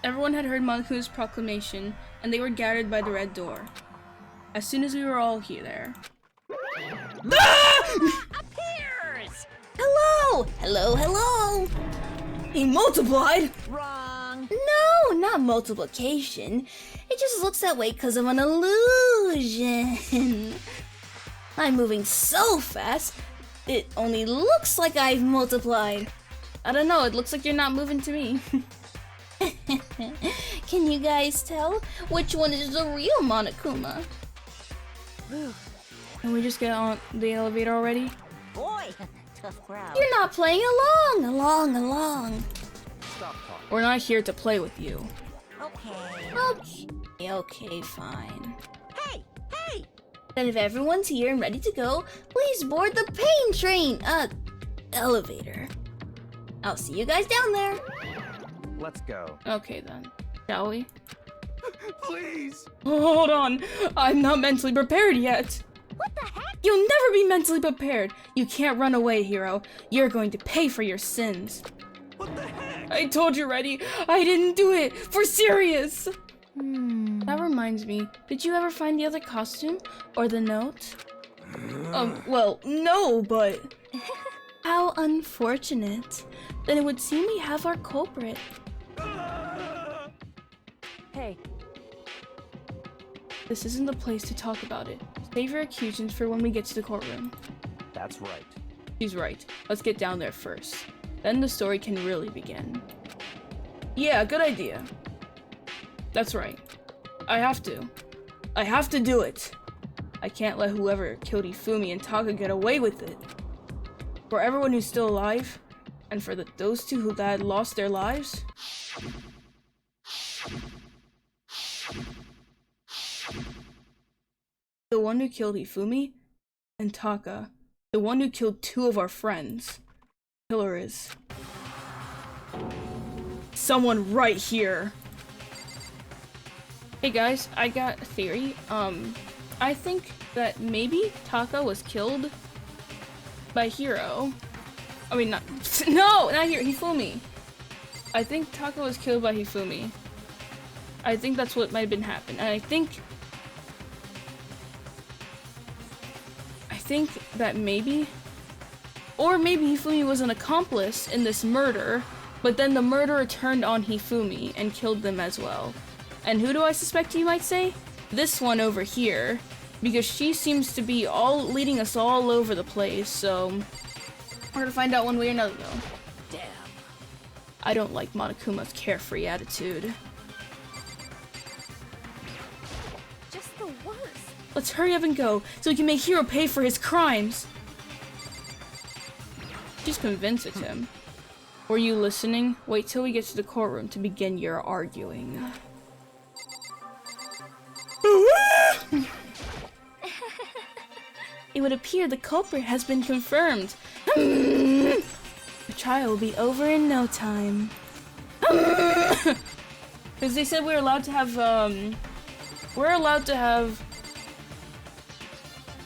Everyone had heard Monakuma's proclamation, and they were gathered by the red door. As soon as we were all there. Appears! Hello! Hello, hello! He multiplied! Wrong. No, not multiplication. It just looks that way because of an illusion. I'm moving so fast, it only looks like I've multiplied. I don't know, it looks like you're not moving to me. Can you guys tell which one is the real Monokuma? Can we just get on the elevator already? Boy, tough crowd. You're not playing along. Stop talking. We're not here to play with you. Okay. Okay, fine. Hey! Then if everyone's here and ready to go, please board the pain train, elevator. I'll see you guys down there. Let's go. Okay then. Shall we? Please! Hold on! I'm not mentally prepared yet! What the heck? You'll never be mentally prepared! You can't run away, hero. You're going to pay for your sins. What the heck? I told you already, I didn't do it! For serious! That reminds me, did you ever find the other costume? Or the note? Well, no, but... How unfortunate. Then it would seem we have our culprit. Hey. This isn't the place to talk about it. Save your accusations for when we get to the courtroom. That's right. She's right. Let's get down there first. Then the story can really begin. Yeah, good idea. That's right. I have to do it. I can't let whoever killed Ifumi and Taka get away with it. For everyone who's still alive, and for those two who had lost their lives, the one who killed Ifumi and Taka, the one who killed two of our friends, killer is someone right here. Hey guys, I got a theory. I think that maybe Taka was killed by Hiro. I mean, not Hiro, Hifumi. I think Taka was killed by Hifumi. I think that's what might have been happening. And I think that maybe Hifumi was an accomplice in this murder, but then the murderer turned on Hifumi and killed them as well. And who do I suspect, you might say? This one over here, because she seems to be leading us all over the place, so we're gonna find out one way or another though. Damn. I don't like Monokuma's carefree attitude. Just the worst. Let's hurry up and go, so we can make Hiro pay for his crimes! She's convinced it's him. Were you listening? Wait till we get to the courtroom to begin your arguing. It would appear the culprit has been confirmed. The trial will be over in no time. Because they said we're allowed to have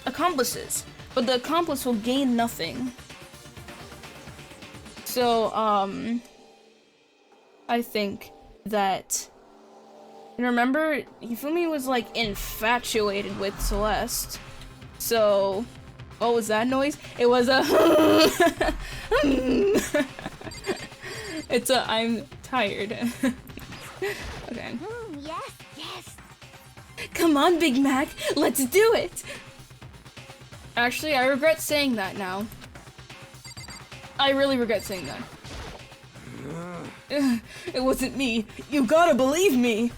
accomplices, but the accomplice will gain nothing. So, I think that... Remember, Hifumi was, like, infatuated with Celeste. So, what was that noise? It was a... It's a... I'm tired. Okay. Yes. Come on, Big Mac! Let's do it! Actually, I regret saying that now. I really regret saying that. It wasn't me. You gotta believe me!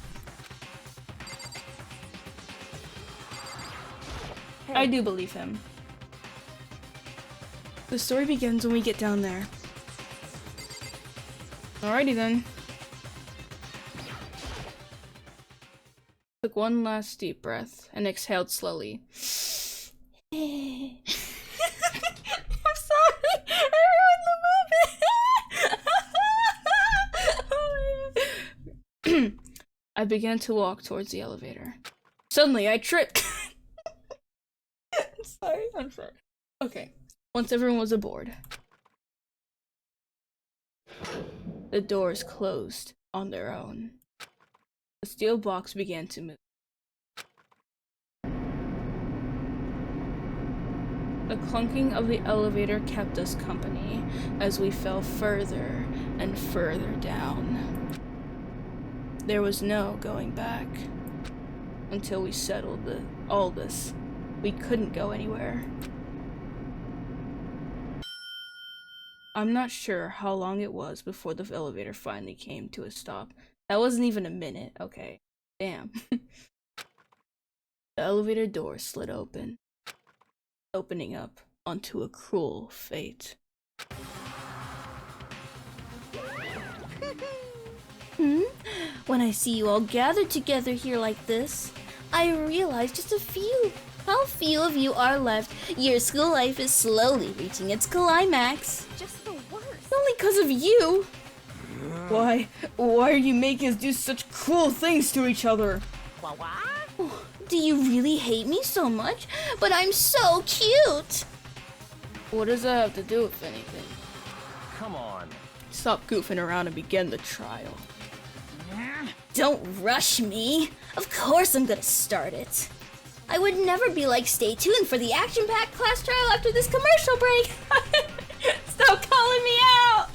I do believe him. The story begins when we get down there. Alrighty then. Took one last deep breath and exhaled slowly. I'm sorry! I ruined the moment! I began to walk towards the elevator. Suddenly, I tripped. I'm sorry. Okay. Once everyone was aboard, the doors closed on their own. The steel box began to move. The clunking of the elevator kept us company as we fell further and further down. There was no going back. Until we settled all this, we couldn't go anywhere. I'm not sure how long it was before the elevator finally came to a stop. That wasn't even a minute, okay. Damn. The elevator door slid open, opening up onto a cruel fate. When I see you all gathered together here like this, I realize just how few of you are left. Your school life is slowly reaching its climax. Just the worst. Only because of you! Why are you making us do such cruel things to each other? Do you really hate me so much? But I'm so cute! What does that have to do with anything? Come on. Stop goofing around and begin the trial. Don't rush me. Of course I'm gonna start it. I would never be like, stay tuned for the action-packed class trial after this commercial break. Stop calling me out!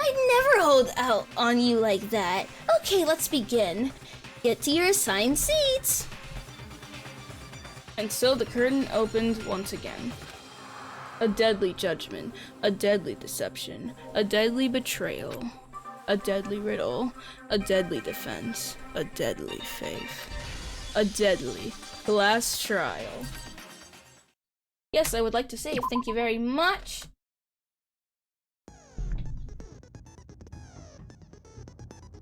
I'd never hold out on you like that. Okay, let's begin. Get to your assigned seats. And so the curtain opened once again. A deadly judgment, a deadly deception, a deadly betrayal, a deadly riddle, a deadly defense, a deadly faith, a deadly class trial. Yes, I would like to say thank you very much.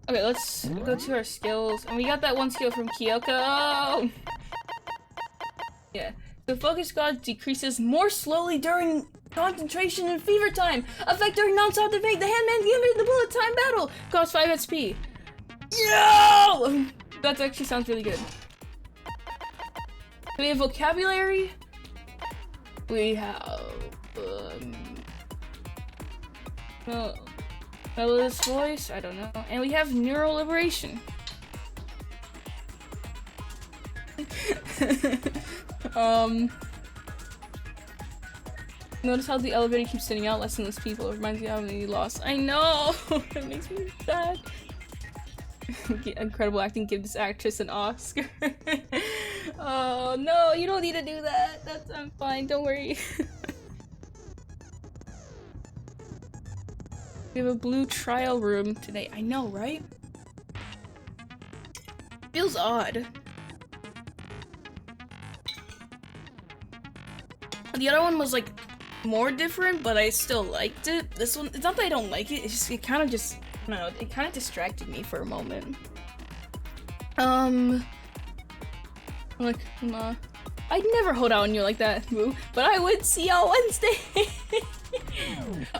Okay, let's go to our skills. And we got that one skill from Kyoko. Yeah. The focus gauge decreases more slowly during concentration and fever time. Effect during non-stop debate. The handman given the bullet time battle. Cost 5 SP. Yo! That actually sounds really good. We have vocabulary. We have melodious voice. I don't know. And we have neural liberation. Notice how the elevator keeps sending out less and less people. It reminds me of how many lost. I know! It makes me sad. Incredible acting, give this actress an Oscar. Oh no, you don't need to do that. I'm fine, don't worry. We have a blue trial room today. I know, right? Feels odd. The other one was like more different, but I still liked it. This one, it's not that I don't like it, it's just, I don't know, it kind of distracted me for a moment. Like, I'd never hold out on you like that, Moo, but I would see y'all Wednesday.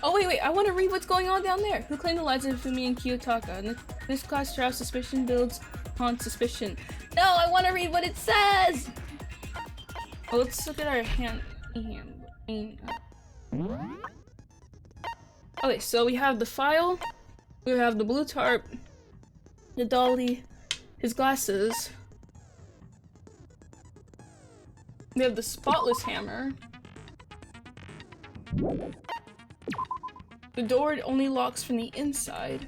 Oh wait, I want to read what's going on down there. Who claimed the lives of Fumi and Kiyotaka? In this class trial, suspicion builds upon suspicion. No, I want to read what it says! Oh, let's look at our Okay, so we have the file, we have the blue tarp, the dolly, his glasses, we have the spotless hammer, the door only locks from the inside,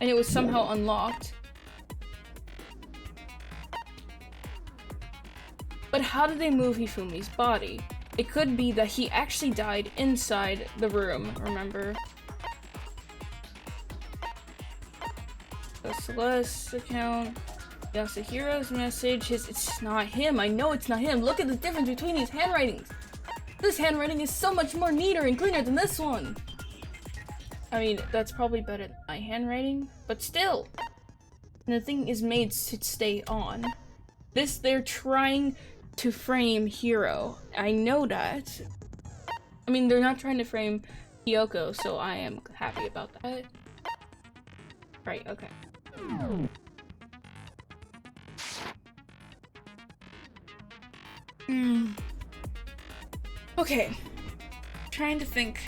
and it was somehow unlocked. But how did they move Hifumi's body? It could be that he actually died inside the room, remember? The Celeste account, Yasuhiro's message, it's not him, I know it's not him. Look at the difference between these handwritings. This handwriting is so much more neater and cleaner than this one. I mean, that's probably better than my handwriting, but still. And the thing is made to stay on. They're trying to frame Hiro. I know that. I mean, they're not trying to frame Kyoko, so I am happy about that. Right, okay. Okay. Trying to think.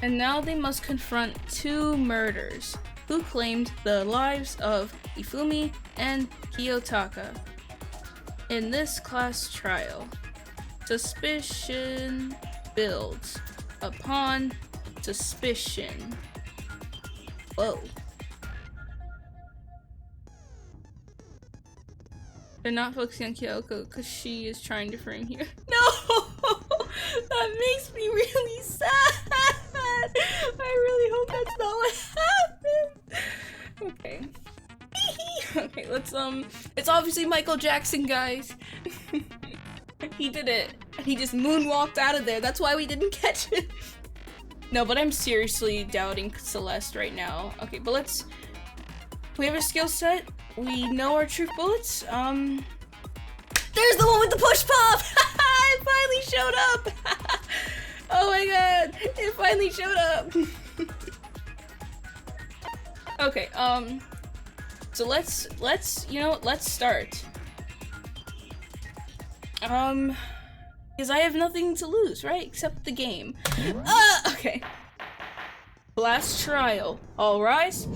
And now they must confront two murders who claimed the lives of Ifumi and Kiyotaka. In this class trial, suspicion builds upon suspicion. Whoa. They're not focusing on Kyoko because she is trying to frame here. No! That makes me really sad! I really hope that's not what happened! Okay. Okay, let's, it's obviously Michael Jackson, guys. He did it. He just moonwalked out of there. That's why we didn't catch it. No, but I'm seriously doubting Celeste right now. Okay, but let's... We have a skill set. We know our truth bullets. There's the one with the push pop! It finally showed up! Oh my god, it finally showed up. Okay, so let's, you know what, let's start. Because I have nothing to lose, right? Except the game. Okay. Last trial. All rise.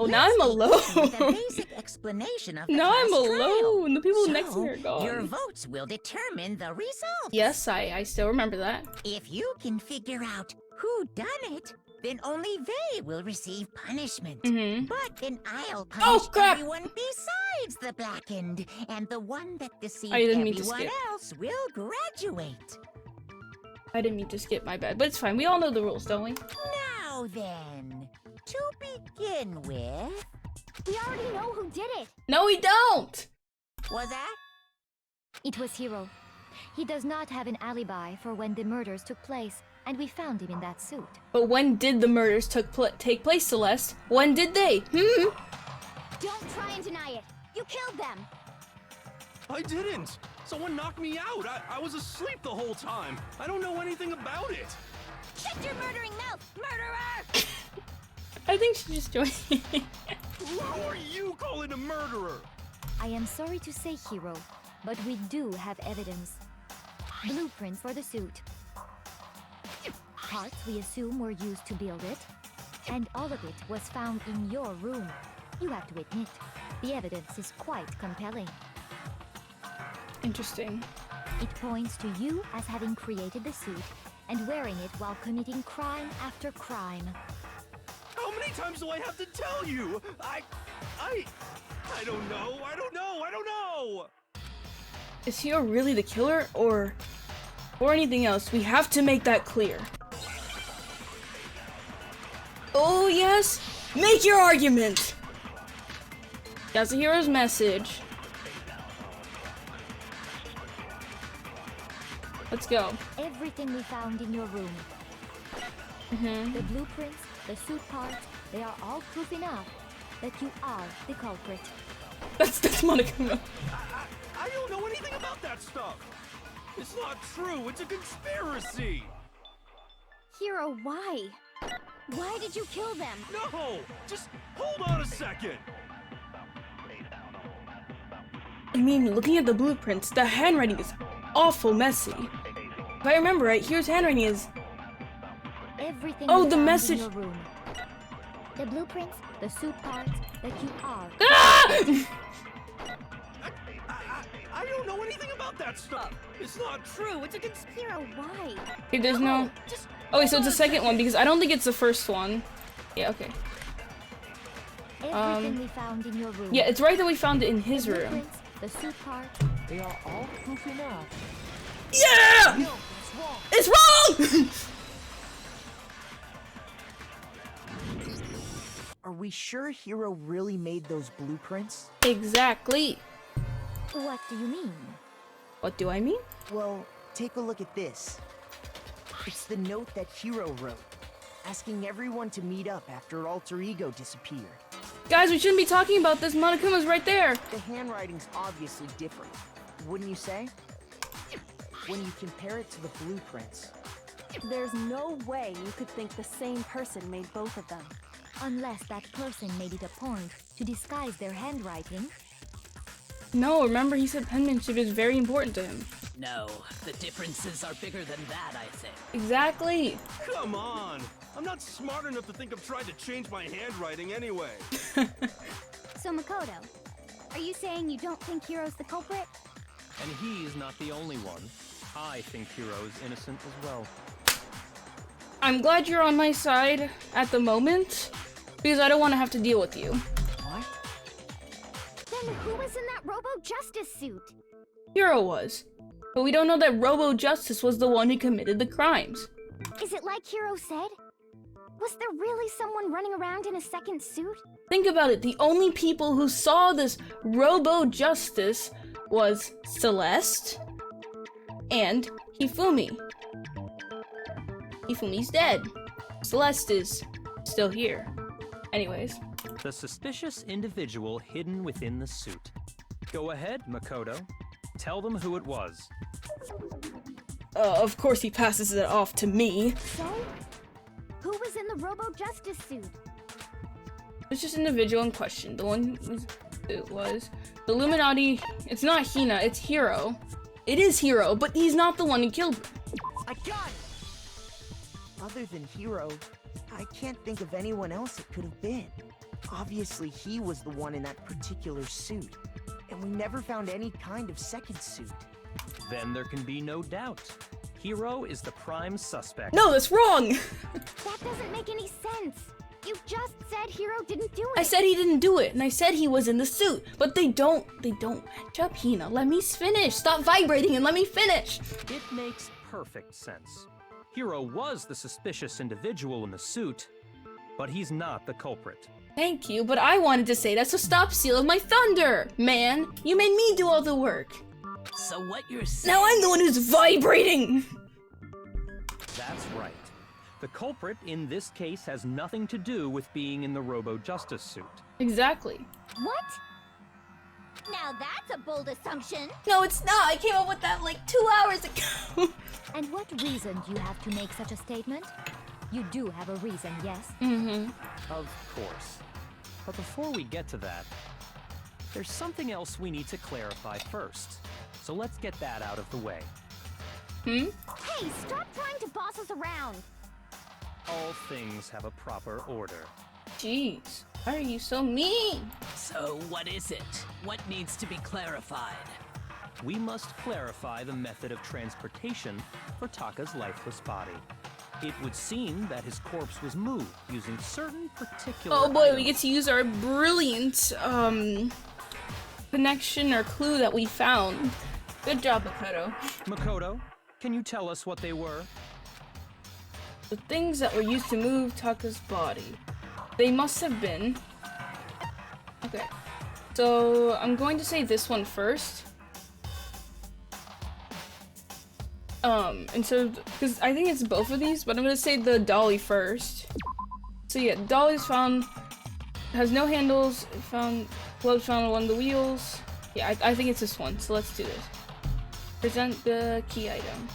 Oh, now I'm alone. The basic explanation of the Now I'm class trial. alone. The people next to me are So, gone. your votes will determine the result. Yes, I still remember that. If you can figure out who done it, then only they will receive punishment. Mm-hmm. But then I'll Oh, punish crap! everyone besides the blackened, and the one that deceived I didn't mean to everyone skip. else will graduate. I didn't mean to skip, my bad. But it's fine. We all know the rules, don't we? Now then, to begin with, We already know who did it. No, we don't! was that? It was Hiro. He does not have an alibi for when the murders took place, and we found him in that suit. But when did the murders take place, Celeste? When did they? Don't try and deny it. You killed them. I didn't. Someone knocked me out. I was asleep the whole time. I don't know anything about it. Shut your murdering mouth, murderer! I think she just joined. Who are you calling a murderer? I am sorry to say, Hiro, but we do have evidence. Blueprints for the suit. Parts we assume were used to build it. And all of it was found in your room. You have to admit, the evidence is quite compelling. Interesting. It points to you as having created the suit and wearing it while committing crime after crime. How many times do I have to tell you? I don't know. I don't know. Is Hiro really the killer, or anything else? We have to make that clear. Oh yes! Make your argument! Yasuhiro's message. Let's go. Everything we found in your room, Mm-hmm. the blueprints, the suit parts, they are all proof enough that you are the culprit. That's Monokuma. I don't know anything about that stuff. It's not true. It's a conspiracy. Hiro, why? Why did you kill them? No, just hold on a second. I mean, looking at the blueprints, the handwriting is awful messy. If I remember right, Hiro's handwriting is... Everything Oh, we the found message- in your room. The blueprints, the suit parts, that you are. Ah! I don't know anything about that stuff. It's not true. It's a conspiracy. Hiro, why? Okay, there's no... Just Oh, wait, so it's hold the on a second one, because I don't think it's the first one. Yeah, okay. Everything we found in your room. Yeah, it's right that we found it in his the room. blueprints, the suit parts, They are all proof enough. Yeah! No, that's wrong. It's wrong! Are we sure Hiro really made those blueprints? Exactly. What do you mean? What do I mean? Well, take a look at this. It's the note that Hiro wrote, asking everyone to meet up after Alter Ego disappeared. Guys, we shouldn't be talking about this. Monokuma's right there. The handwriting's obviously different, wouldn't you say? When you compare it to the blueprints, There's no way you could think the same person made both of them. Unless that person made it a point to disguise their handwriting. No, remember he said penmanship is very important to him. No, the differences are bigger than that, I think. Exactly. Come on! I'm not smart enough to think of trying to change my handwriting anyway. So Makoto, are you saying you don't think Hiro's the culprit? And he's not the only one. I think Hiro's innocent as well. I'm glad you're on my side at the moment, because I don't want to have to deal with you. Then who was in that Robo-Justice suit? Hiro was. But we don't know that Robo-Justice was the one who committed the crimes. Is it like Hiro said? Was there really someone running around in a second suit? Think about it, the only people who saw this Robo-Justice was Celeste and Hifumi. Hifumi's dead. Celeste is still here. Anyways. The suspicious individual hidden within the suit. Go ahead, Makoto. Tell them who it was. Of course he passes it off to me. So? Who was in the Robo-Justice suit? It's just individual in question. The one it was. The Illuminati, it's not Hina, it's Hiro. It is Hiro, but he's not the one who killed her. I got it! Other than Hiro, I can't think of anyone else it could have been. Obviously, he was the one in that particular suit, and we never found any kind of second suit. Then there can be no doubt. Hiro is the prime suspect. No, that's wrong! That doesn't make any sense. You just said Hiro didn't do it. I said he didn't do it, and I said he was in the suit, but they don't match up, Hina. Let me finish. Stop vibrating and let me finish. It makes perfect sense. Hiro was the suspicious individual in the suit, but he's not the culprit. Thank you, but I wanted to say that, so stop stealing my thunder, man. You made me do all the work. So what you're saying... Now I'm the one who's vibrating. That's right. The culprit in this case has nothing to do with being in the Robo-Justice suit. Exactly. What? Now that's a bold assumption. No, it's not. I came up with that like 2 hours ago. And what reason do you have to make such a statement? You do have a reason, yes? Mm-hmm. Of course. But before we get to that, there's something else we need to clarify first. So let's get that out of the way. Hmm? Hey, stop trying to boss us around. All things have a proper order. Jeez, why are you so mean? So what is it? What needs to be clarified? We must clarify the method of transportation for Taka's lifeless body. It would seem that his corpse was moved using certain particular Oh boy, we items. get to use our brilliant, connection or clue that we found. Good job, Makoto. Makoto, can you tell us what they were? The things that were used to move Taka's body. They must have been... Okay. So, I'm going to say this one first. And so, because I think it's both of these, but I'm gonna say the dolly first. So yeah, dolly's found, has no handles, gloves found on one of the wheels. Yeah, I think it's this one, so let's do this. Present the key item.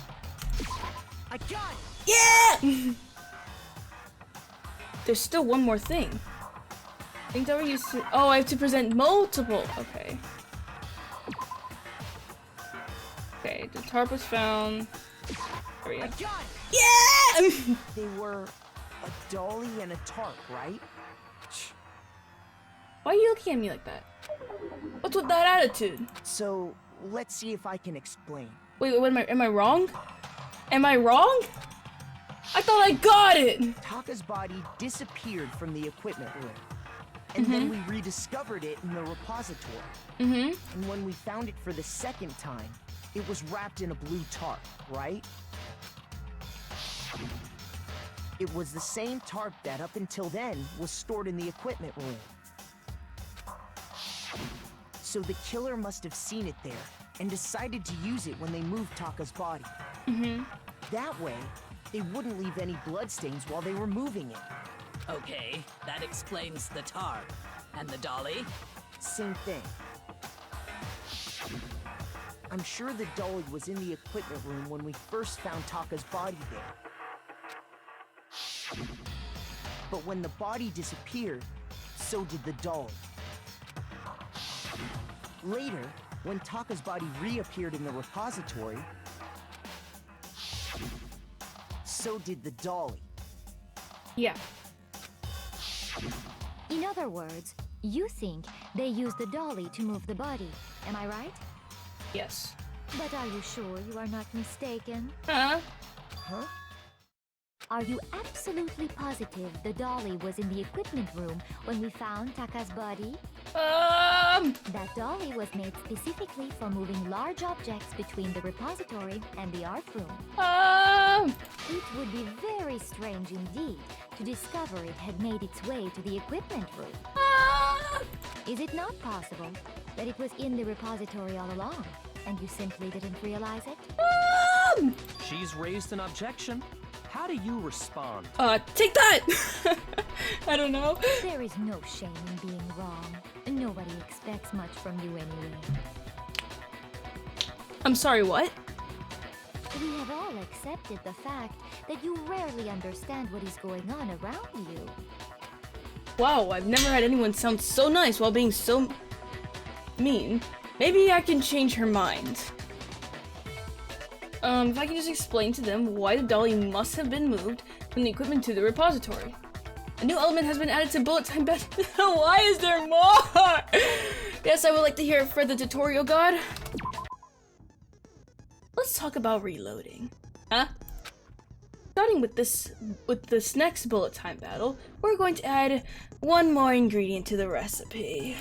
I got it! Yeah! There's still one more thing. Things that were used to, oh, I have to present multiple, okay. Okay, the tarp was found. There we go. I got Yeah! it! They were a dolly and a tarp, right? Why are you looking at me like that? What's with that attitude? So, let's see if I can explain. Wait, am I wrong? Am I wrong? I thought I got it! Taka's body disappeared from the equipment room. And then we rediscovered it in the repository. Mm-hmm. And when we found it for the second time, it was wrapped in a blue tarp, right? It was the same tarp that up until then was stored in the equipment room. So the killer must have seen it there and decided to use it when they moved Taka's body. Mm-hmm. That way, they wouldn't leave any bloodstains while they were moving it. Okay, that explains the tarp. And the dolly? Same thing. I'm sure the dolly was in the equipment room when we first found Taka's body there. But when the body disappeared, so did the dolly. Later, when Taka's body reappeared in the repository, so did the dolly. Yeah. In other words, you think they used the dolly to move the body. Am I right? Yes. But are you sure you are not mistaken? Huh? Huh? Are you absolutely positive the dolly was in the equipment room when we found Taka's body? That dolly was made specifically for moving large objects between the repository and the art room. It would be very strange indeed to discover it had made its way to the equipment room. Is it not possible that it was in the repository all along, and you simply didn't realize it? She's raised an objection. How do you respond? Take that! I don't know. There is no shame in being wrong. Nobody expects much from you anyway. I'm sorry, what? We have all accepted the fact that you rarely understand what is going on around you. Wow, I've never had anyone sound so nice while being so mean. Maybe I can change her mind. If I can just explain to them why the dolly must have been moved from the equipment to the repository. A new element has been added to bullet time bet. Why is there more? Yes, I would like to hear it for the tutorial god. Let's talk about reloading. Huh? Starting with this next bullet time battle, we're going to add one more ingredient to the recipe.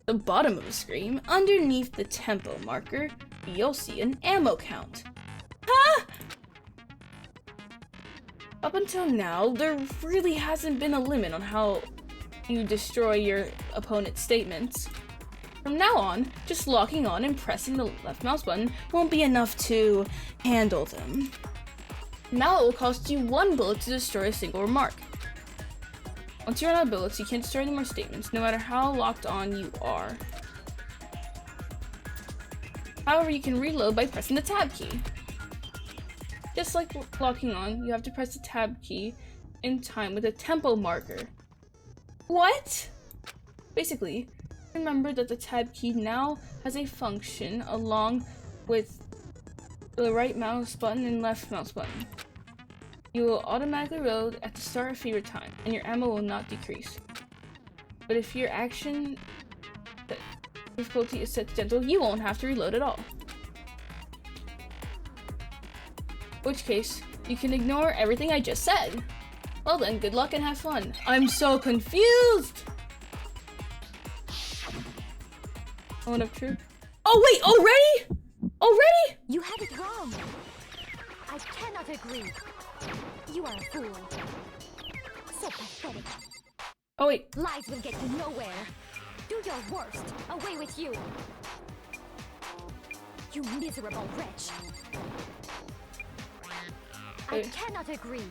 The bottom of the screen, underneath the tempo marker, you'll see an ammo count. Huh? Up until now, there really hasn't been a limit on how you destroy your opponent's statements. From now on, just locking on and pressing the left mouse button won't be enough to handle them. Now it will cost you 1 bullet to destroy a single remark. Once you run out of bullets, you can't destroy any more statements, no matter how locked on you are. However, you can reload by pressing the tab key. Just like locking on, you have to press the tab key in time with a tempo marker. What? Basically, remember that the tab key now has a function along with the right mouse button and left mouse button. You will automatically reload at the start of favorite time, and your ammo will not decrease. But if your action difficulty is set to gentle, you won't have to reload at all. In which case, you can ignore everything I just said. Well then, good luck and have fun. I'm so confused! Moment of truth. Oh wait, already? Already? You have it wrong. I cannot agree. You are a fool. So pathetic. Oh wait. Lies will get you nowhere. Do your worst. Away with you. You miserable wretch. I cannot agree.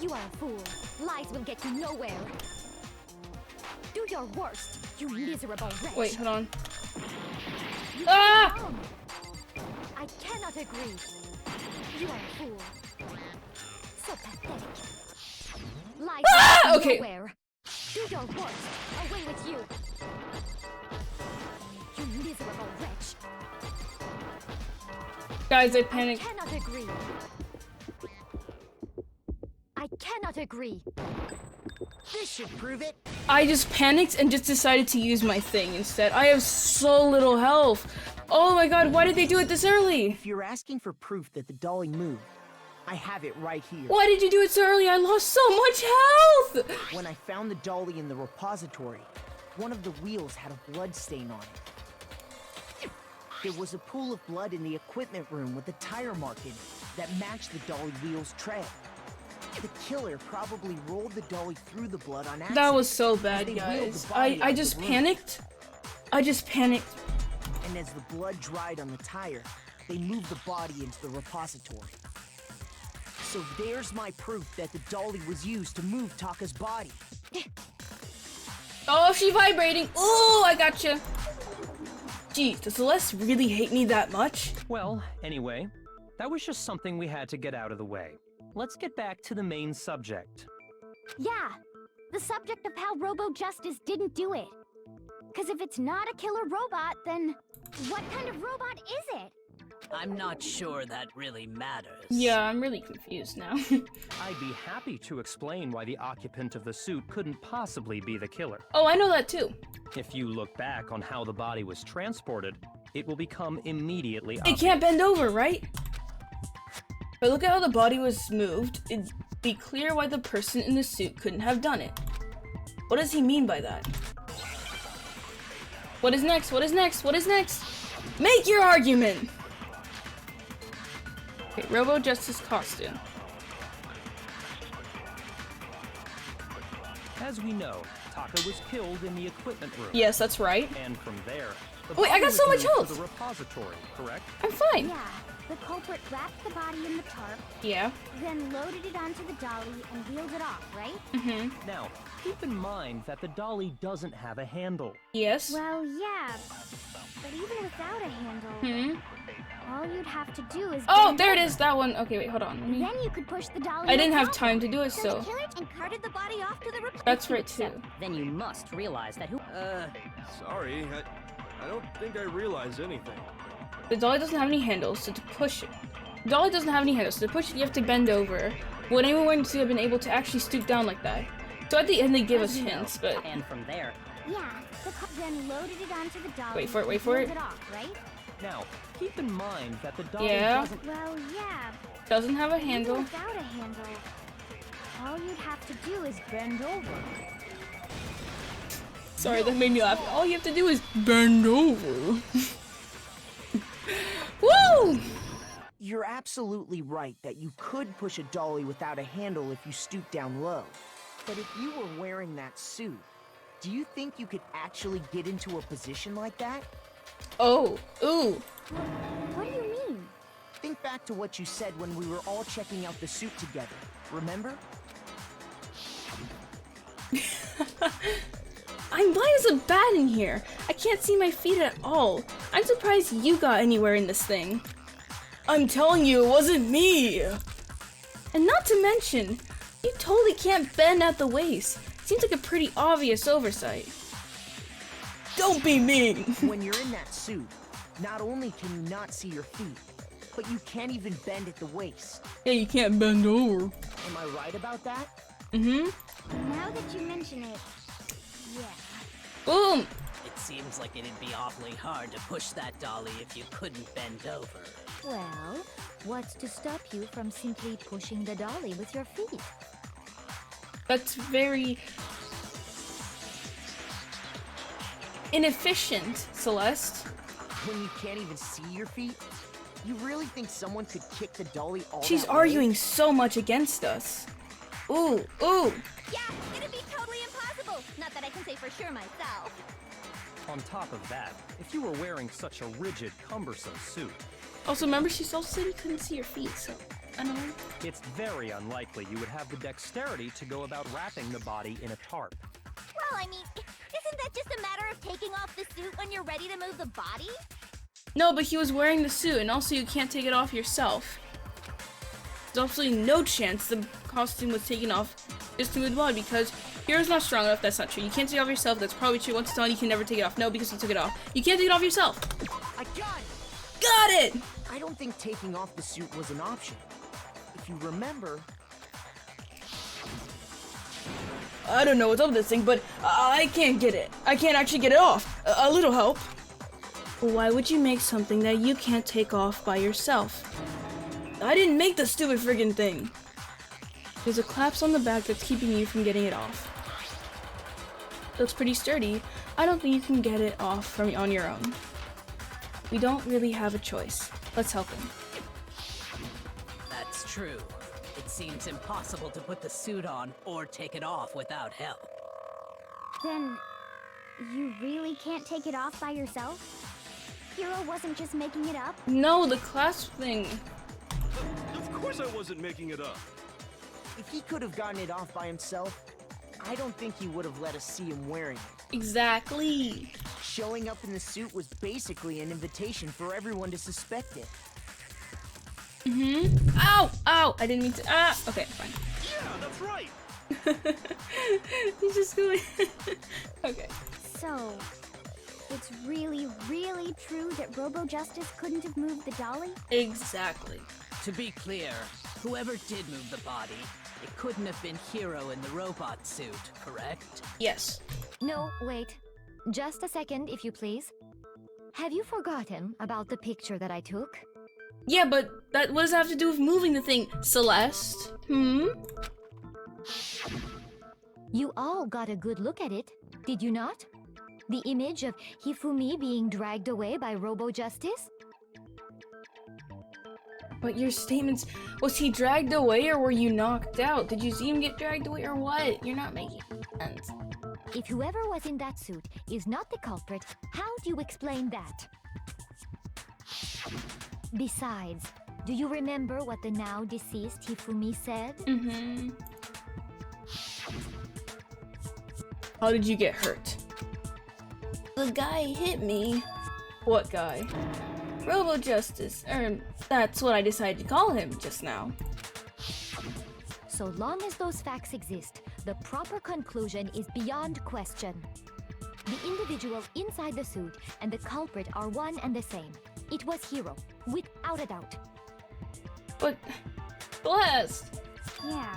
You are a fool. Lies will get you nowhere. Do your worst, you miserable wretch. Wait, hold on. You Ah! are wrong. I cannot agree. You are a fool. So pathetic. Lies will get you Okay. nowhere. Do your worst. Away with you. You miserable wretch. Guys, I I panicked. cannot agree. I cannot agree. This should prove it. I just panicked and just decided to use my thing instead. I have so little health. Oh my god, why did they do it this early? If you're asking for proof that the dolly moved, I have it right here. Why did you do it so early? I lost so much health! When I found the dolly in the repository, one of the wheels had a blood stain on it. There was a pool of blood in the equipment room with a tire mark in it that matched the dolly wheel's tread. The killer probably rolled the dolly through the blood on accident. That was so as bad, they wheeled guys. the body out I of just the room. panicked. I just panicked. And as the blood dried on the tire, they moved the body into the repository. So there's my proof that the dolly was used to move Taka's body. Oh, she vibrating. Oh, I gotcha. Geez, does Celeste really hate me that much? Well, anyway, that was just something we had to get out of the way. let's get back to the main subject. Yeah, the subject of how Robo Justice didn't do it. Because if it's not a killer robot, then what kind of robot is it? I'm not sure that really matters. Yeah, I'm really confused now. I'd be happy to explain why the occupant of the suit couldn't possibly be the killer. Oh, I know that too. If you look back on how the body was transported, it will become immediately It obvious. can't bend over, right? But look at how the body was moved. It'd be clear why the person in the suit couldn't have done it. What does he mean by that? What is next? What is next? What is next? Make your argument! Okay, Robo Justice costume. As we know, Taka was killed in the equipment room. Yes, that's right. And from there, the Wait, I body got was so much moved to health! the repository, correct? I'm fine. Yeah, the culprit wrapped the body in the tarp, Yeah. then loaded it onto the dolly and wheeled it off, right? Mm-hmm. Now, keep in mind that the dolly doesn't have a handle. Yes. Well, yeah, but even without a handle, all you'd have to do is Oh, bend there it over. is. That one. Okay, wait, hold on. Let me... Then you could push the dolly. I didn't on have top. time to do it, So so... the killer and carted the body off to the replacement. That's right, too. Then you must realize that who. Sorry, I don't think I realized anything. The dolly doesn't have any handles, so to push it... The dolly doesn't have any handles, so to push it, you have to bend over. Would anyone wearing the suit have been able to actually stoop down like that? So at the end, they give us hints, but... And from there. Yeah, then loaded it onto the dolly. Wait for it, wait and for wheeled it. off, right? Now, keep in mind that the dolly Yeah. doesn't... Well, yeah. Doesn't have a Even handle. without a handle, all you'd have to do is bend over. Sorry, that made me laugh. All you have to do is bend over. Woo! You're absolutely right that you could push a dolly without a handle if you stoop down low. But if you were wearing that suit, do you think you could actually get into a position like that? Oh, ooh. What do you mean? Think back to what you said when we were all checking out the suit together. Remember? Why is it bad in here? I can't see my feet at all. I'm surprised you got anywhere in this thing. I'm telling you, it wasn't me. And not to mention, you totally can't bend at the waist. Seems like a pretty obvious oversight. Don't be mean. When you're in that suit, not only can you not see your feet, but you can't even bend at the waist. Yeah, you can't bend over. Am I right about that? Mm-hmm. Now that you mention it, yeah. Boom. It seems like it'd be awfully hard to push that dolly if you couldn't bend over. Well, what's to stop you from simply pushing the dolly with your feet? That's very inefficient, Celeste. When you can't even see your feet? You really think someone could kick the dolly all She's that way? arguing so much against us. Ooh, ooh. Yeah, it'd be totally impossible. Not that I can say for sure myself. On top of that, if you were wearing such a rigid, cumbersome suit, Also, remember, she also said you couldn't see your feet, so I don't know. it's very unlikely you would have the dexterity to go about wrapping the body in a tarp. Well, I mean, isn't that just a matter of taking off the suit when you're ready to move the body? No, but he was wearing the suit, and also you can't take it off yourself. There's absolutely no chance the costume was taken off just to move the body, because Hero's not strong enough. That's not true. You can't take it off yourself. That's probably true. Once it's on, you can never take it off. No, because you took it off. You can't take it off yourself. I got it! Got it! I don't think taking off the suit was an option. If you remember, I don't know what's up with this thing, but I can't get it. I can't actually get it off. A little help. Why would you make something that you can't take off by yourself? I didn't make the stupid friggin' thing. There's a clasp on the back that's keeping you from getting it off. Looks pretty sturdy. I don't think you can get it off on your own. We don't really have a choice. Let's help him. That's true. It seems impossible to put the suit on or take it off without help. Then, you really can't take it off by yourself? Hero wasn't just making it up? No, the clasp thing. Of course I wasn't making it up. if he could have gotten it off by himself, I don't think he would have let us see him wearing it. Exactly. Showing up in the suit was basically an invitation for everyone to suspect it. Ow! Ow! I didn't mean to. Ah! Okay, fine. Yeah, that's right. He's just going. Okay. So, it's really, really true that Robo-Justice couldn't have moved the dolly? Exactly. To be clear, whoever did move the body, it couldn't have been Hero in the robot suit, correct? Yes. No, wait. Just a second, if you please. Have you forgotten about the picture that I took? Yeah, but what does that have to do with moving the thing, Celeste? You all got a good look at it, did you not? The image of Hifumi being dragged away by Robo-Justice? But your statements, was he dragged away or were you knocked out? Did you see him get dragged away or what? You're not making sense. If whoever was in that suit is not the culprit, how do you explain that? Besides, do you remember what the now deceased Hifumi said? How did you get hurt? The guy hit me. What guy? Robo-Justice. That's what I decided to call him just now. So long as those facts exist, the proper conclusion is beyond question. The individual inside the suit and the culprit are one and the same. It was Hero, without a doubt. But, Blast! Yeah,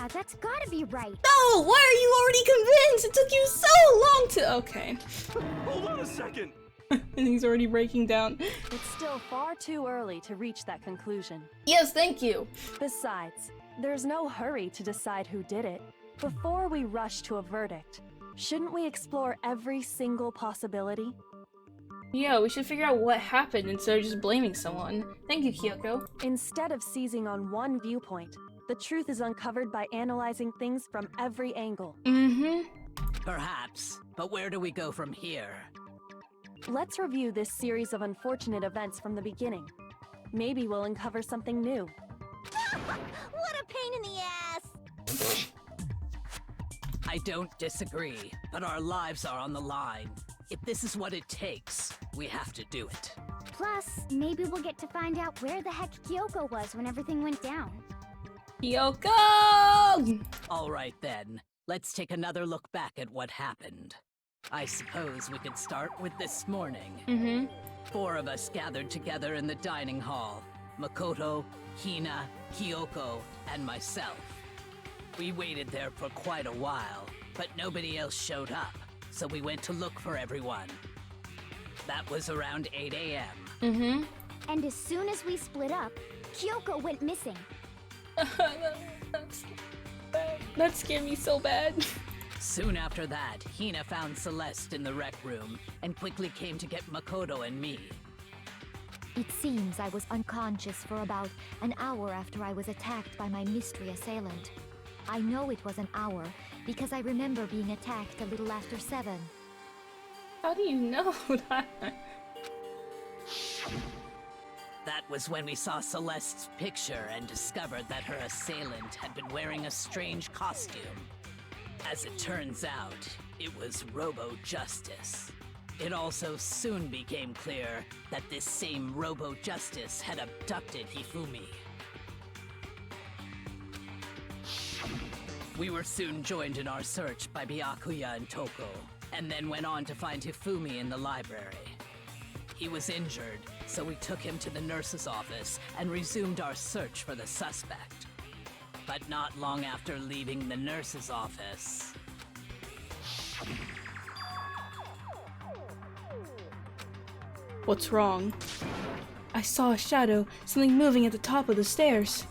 that's gotta be right. No! Why are you already convinced? It took you so long to. Okay. Hold on a second. And he's already breaking down. It's still far too early to reach that conclusion. Yes, thank you. Besides, there's no hurry to decide who did it. Before we rush to a verdict, shouldn't we explore every single possibility? Yeah, we should figure out what happened instead of just blaming someone. Thank you, Kyoko. Instead of seizing on one viewpoint, the truth is uncovered by analyzing things from every angle. Perhaps, but where do we go from here? Let's review this series of unfortunate events from the beginning. Maybe we'll uncover something new. What a pain in the ass! I don't disagree, but our lives are on the line. If this is what it takes, we have to do it. Plus, maybe we'll get to find out where the heck Kyoko was when everything went down. Kyoko! All right then, let's take another look back at what happened. I suppose we could start with this morning. 4 of us gathered together in the dining hall. Makoto, Hina, Kyoko, and myself. We waited there for quite a while, but nobody else showed up, so we went to look for everyone. That was around 8 a.m. And as soon as we split up, Kyoko went missing. That scared me so bad. Soon after that, Hina found Celeste in the rec room and quickly came to get Makoto and me. It seems I was unconscious for about an hour after I was attacked by my mystery assailant. I know it was an hour because I remember being attacked a little after 7. How do you know that? That was when we saw Celeste's picture and discovered that her assailant had been wearing a strange costume. As it turns out, it was Robo-Justice. It also soon became clear that this same Robo-Justice had abducted Hifumi. We were soon joined in our search by Byakuya and Toko, and then went on to find Hifumi in the library. He was injured, so we took him to the nurse's office and resumed our search for the suspect. But not long after leaving the nurse's office... What's wrong? I saw a shadow, something moving at the top of the stairs.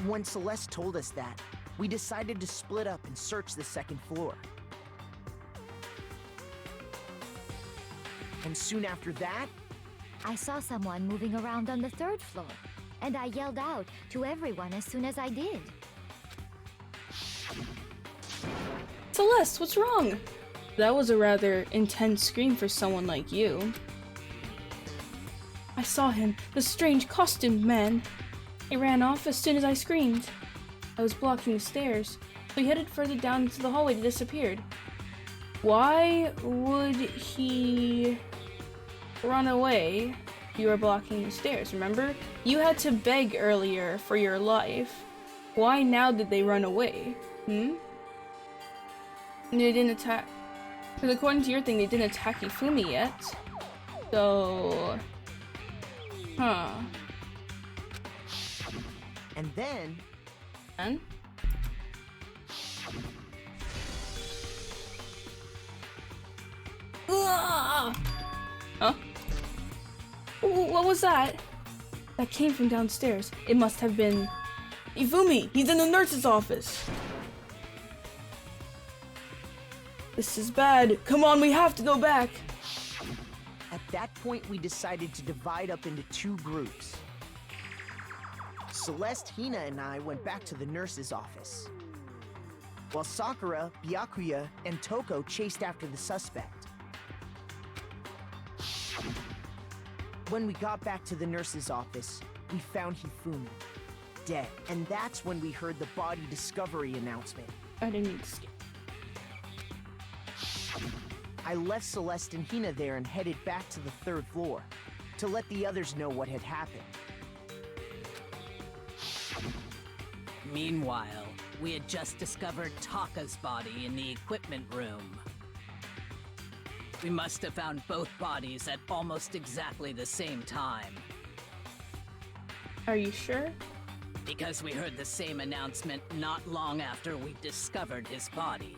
When Celeste told us that, we decided to split up and search the 2nd floor. And soon after that, I saw someone moving around on the 3rd floor, and I yelled out to everyone as soon as I did. Celeste, what's wrong? That was a rather intense scream for someone like you. I saw him, the strange costumed man. He ran off as soon as I screamed. I was blocking the stairs, so he headed further down into the hallway and disappeared. Why would he run away You were blocking the stairs, remember? You had to beg earlier for your life. Why now did they run away? They didn't attack. Because according to your thing, they didn't attack Hifumi yet. So... Huh. And then... And? Huh? What was that? That came from downstairs. It must have been... Hifumi! He's in the nurse's office! This is bad. Come on, we have to go back! At that point, we decided to divide up into 2 groups. Celeste, Hina, and I went back to the nurse's office, while Sakura, Byakuya, and Toko chased after the suspect. When we got back to the nurse's office, we found Hifumi, dead. And that's when we heard the body discovery announcement. I didn't need to skip. I left Celeste and Hina there and headed back to the 3rd floor to let the others know what had happened. Meanwhile, we had just discovered Taka's body in the equipment room. We must have found both bodies at almost exactly the same time. Are you sure? Because we heard the same announcement not long after we discovered his body.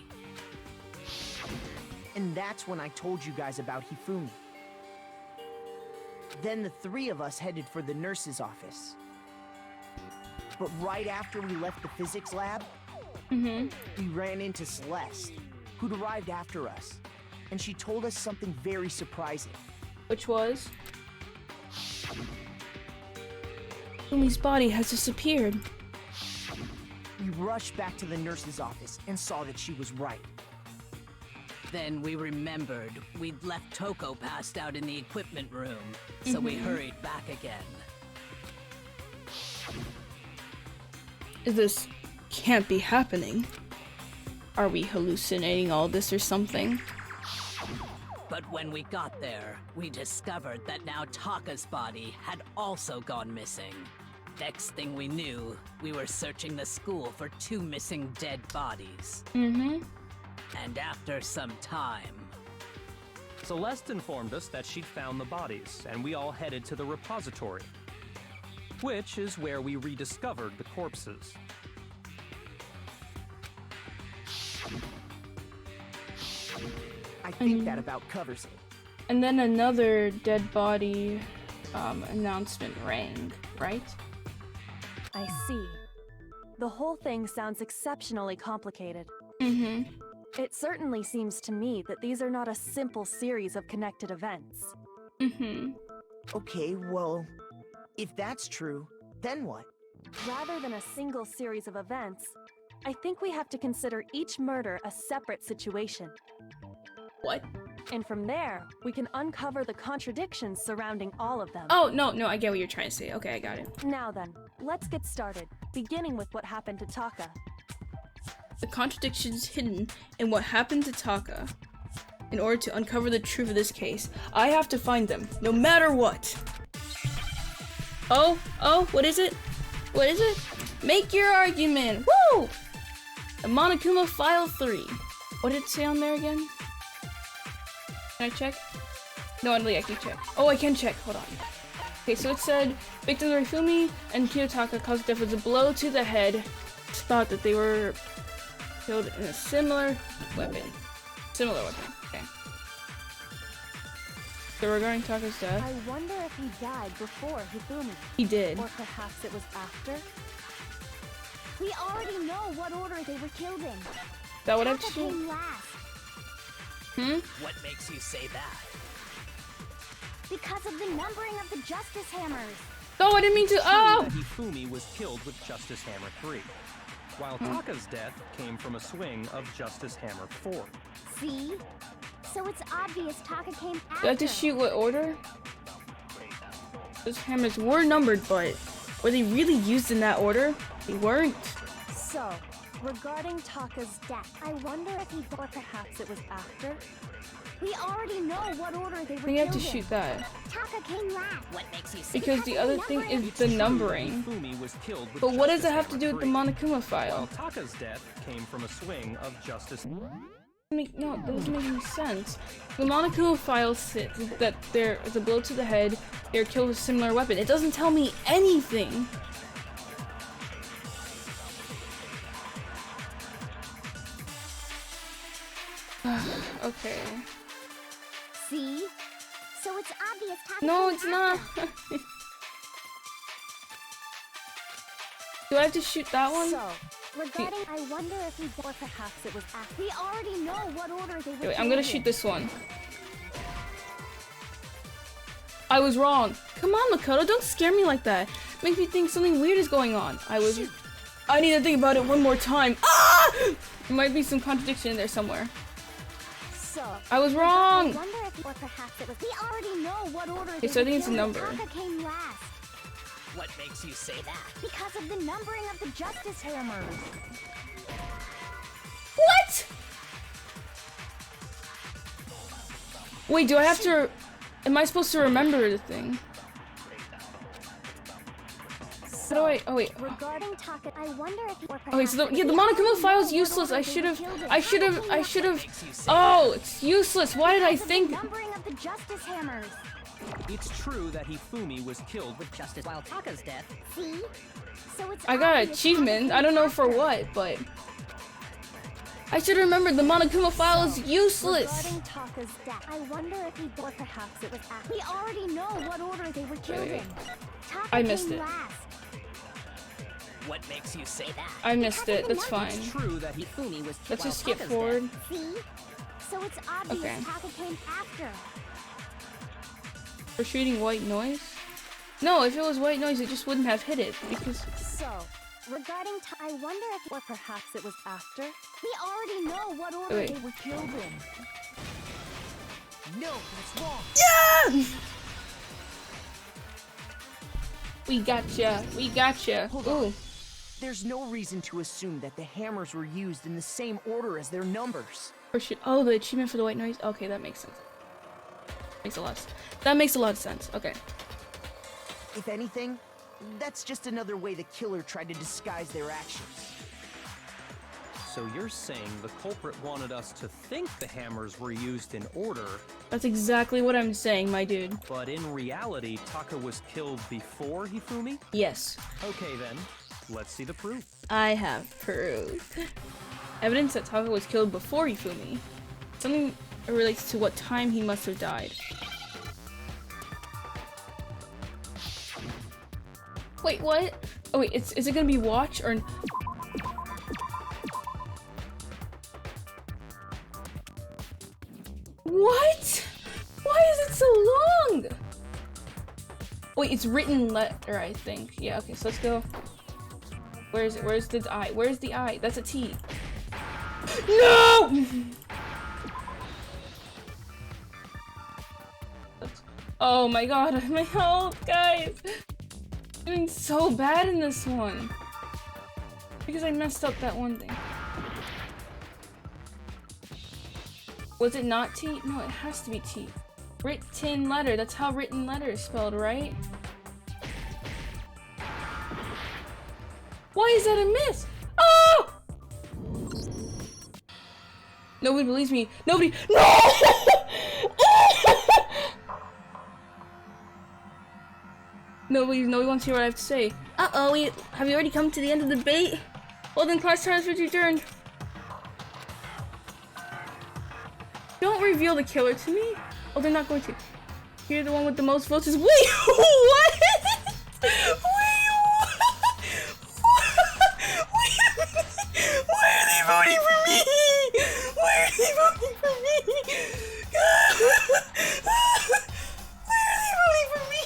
And that's when I told you guys about Hifumi. Then the 3 of us headed for the nurse's office. But right after we left the physics lab, we ran into Celeste, who'd arrived after us. And she told us something very surprising. Which was? Hifumi's body has disappeared. We rushed back to the nurse's office and saw that she was right. Then we remembered we'd left Toko passed out in the equipment room, so we hurried back again. This can't be happening. Are we hallucinating all this or something? But when we got there, we discovered that now Taka's body had also gone missing. Next thing we knew, we were searching the school for 2 missing dead bodies. And after some time... Celeste informed us that she'd found the bodies, and we all headed to the repository, which is where we rediscovered the corpses. I think that about covers it. And then another dead body announcement rang, right? I see. The whole thing sounds exceptionally complicated. It certainly seems to me that these are not a simple series of connected events. Okay, well, if that's true, then what? Rather than a single series of events, I think we have to consider each murder a separate situation. What? And from there, we can uncover the contradictions surrounding all of them. Oh, no, I get what you're trying to say. Okay, I got it. Now then, let's get started, beginning with what happened to Taka. The contradictions hidden in what happened to Taka. In order to uncover the truth of this case, I have to find them, no matter what. Oh, what is it? What is it? Make your argument! Woo! The Monokuma File 3. What did it say on there again? Can I check? No, I don't think I can check. Oh, I can check. Hold on. Okay, so it said, victims Hifumi and Kiyotaka caused death with a blow to the head. It's thought that they were killed in a similar weapon. Okay. So regarding Taka's death... I wonder if he died before Hifumi. He did. Or perhaps it was after? We already know what order they were killed in. Is that what I've Taka seen? came last. What makes you say that? Because of the numbering of the Justice Hammers. Oh, I didn't mean to. Oh! Hifumi was killed with Justice Hammer 3, while Taka's death came from a swing of Justice Hammer 4. See? So it's obvious Taka came after. Do I have to shoot what order? Those hammers were numbered, but were they really used in that order? They weren't. So, regarding Taka's death, I wonder if he... Or perhaps it was after? We already know what order they were I think I have to killed in. shoot that. Taka came last. What makes you say Because the other thing is the numbering. Hifumi was killed with But what does it Justice have to do with the Hammer 3, Monokuma while file? Taka's death came from a swing of Justice. No, that doesn't make any sense. The Monokuma file says that there is a blow to the head, they're killed with a similar weapon. It doesn't tell me anything. Okay. See? So it's obvious Taka No, came it's not. Do I have to shoot that one? So, regarding, I wonder if he, or perhaps it was after. We already know what order they were Wait, I'm gonna shoot this one. I was wrong. Come on, Makoto, don't scare me like that. Makes me think something weird is going on. I need to think about it one more time. Ah! There might be some contradiction in there somewhere. So, I was wrong. I wonder if, or perhaps it was. We already know what order Okay, they so I were think it's a killed in. number. Taka came last What makes you say that? because of the numbering of the Justice Hammers. What? Wait, do I have to... Am I supposed to remember the thing? How do I... Oh, wait. Regarding Taka, I wonder if, or Okay, so perhaps the Monokuma file is useless. I should have... Oh, it's useless. Why did I think... numbering of the Justice Hammers. It's true that Hifumi was killed with Justice while Taka's death. See? So it's I got an obvious achievement. Taka I don't know came for after. what, but... I should have remembered the Monokuma file is useless. Regarding Taka's death, I wonder if he, or perhaps it was after. We already know what order they were killed wait. in. Taka I missed came it. last. What makes you say that? I missed it. That's fine. It's true that Hifumi was Let's while just skip Taka's forward. death. See? So it's obvious Okay. Taka came after. For shooting white noise? No, if it was white noise, it just wouldn't have hit it, because... So, regarding I wonder if, or perhaps it was after. We already know what order Wait. they were killed in. No, that's wrong. Yeah! We gotcha. We gotcha. Hold on. Ooh. There's no reason to assume that the hammers were used in the same order as their numbers. Or should... Oh, the achievement for the white noise? Okay, that makes sense. That makes a lot of sense. Okay. If anything, that's just another way the killer tried to disguise their actions. So you're saying the culprit wanted us to think the hammers were used in order, That's exactly what I'm saying, my dude. but in reality, Taka was killed before Hifumi? Yes. Okay then, let's see the proof. I have proof. Evidence that Taka was killed before Hifumi. Something relates to what time he must have died. Wait, what? Oh wait, is it gonna be watch or... What? Why is it so long? Wait, it's written letter, I think. Yeah, okay, so let's go. Where is it? Where's the I? Where's the I? That's a T. No! Oh my god, my health, guys! I'm doing so bad in this one. Because I messed up that one thing. Was it not T? No, it has to be T. Written letter. That's how written letter is spelled, right? Why is that a miss? Oh! Nobody believes me. Nobody. No! Nobody wants to hear what I have to say. Uh-oh, have you already come to the end of the debate? Well then, class transfer's returned. Don't reveal the killer to me. Oh, they're not going to. You're the one with the most votes. Wait, what? Wait, what? Why are they voting for me? Why are they voting for me? Why are they voting for me?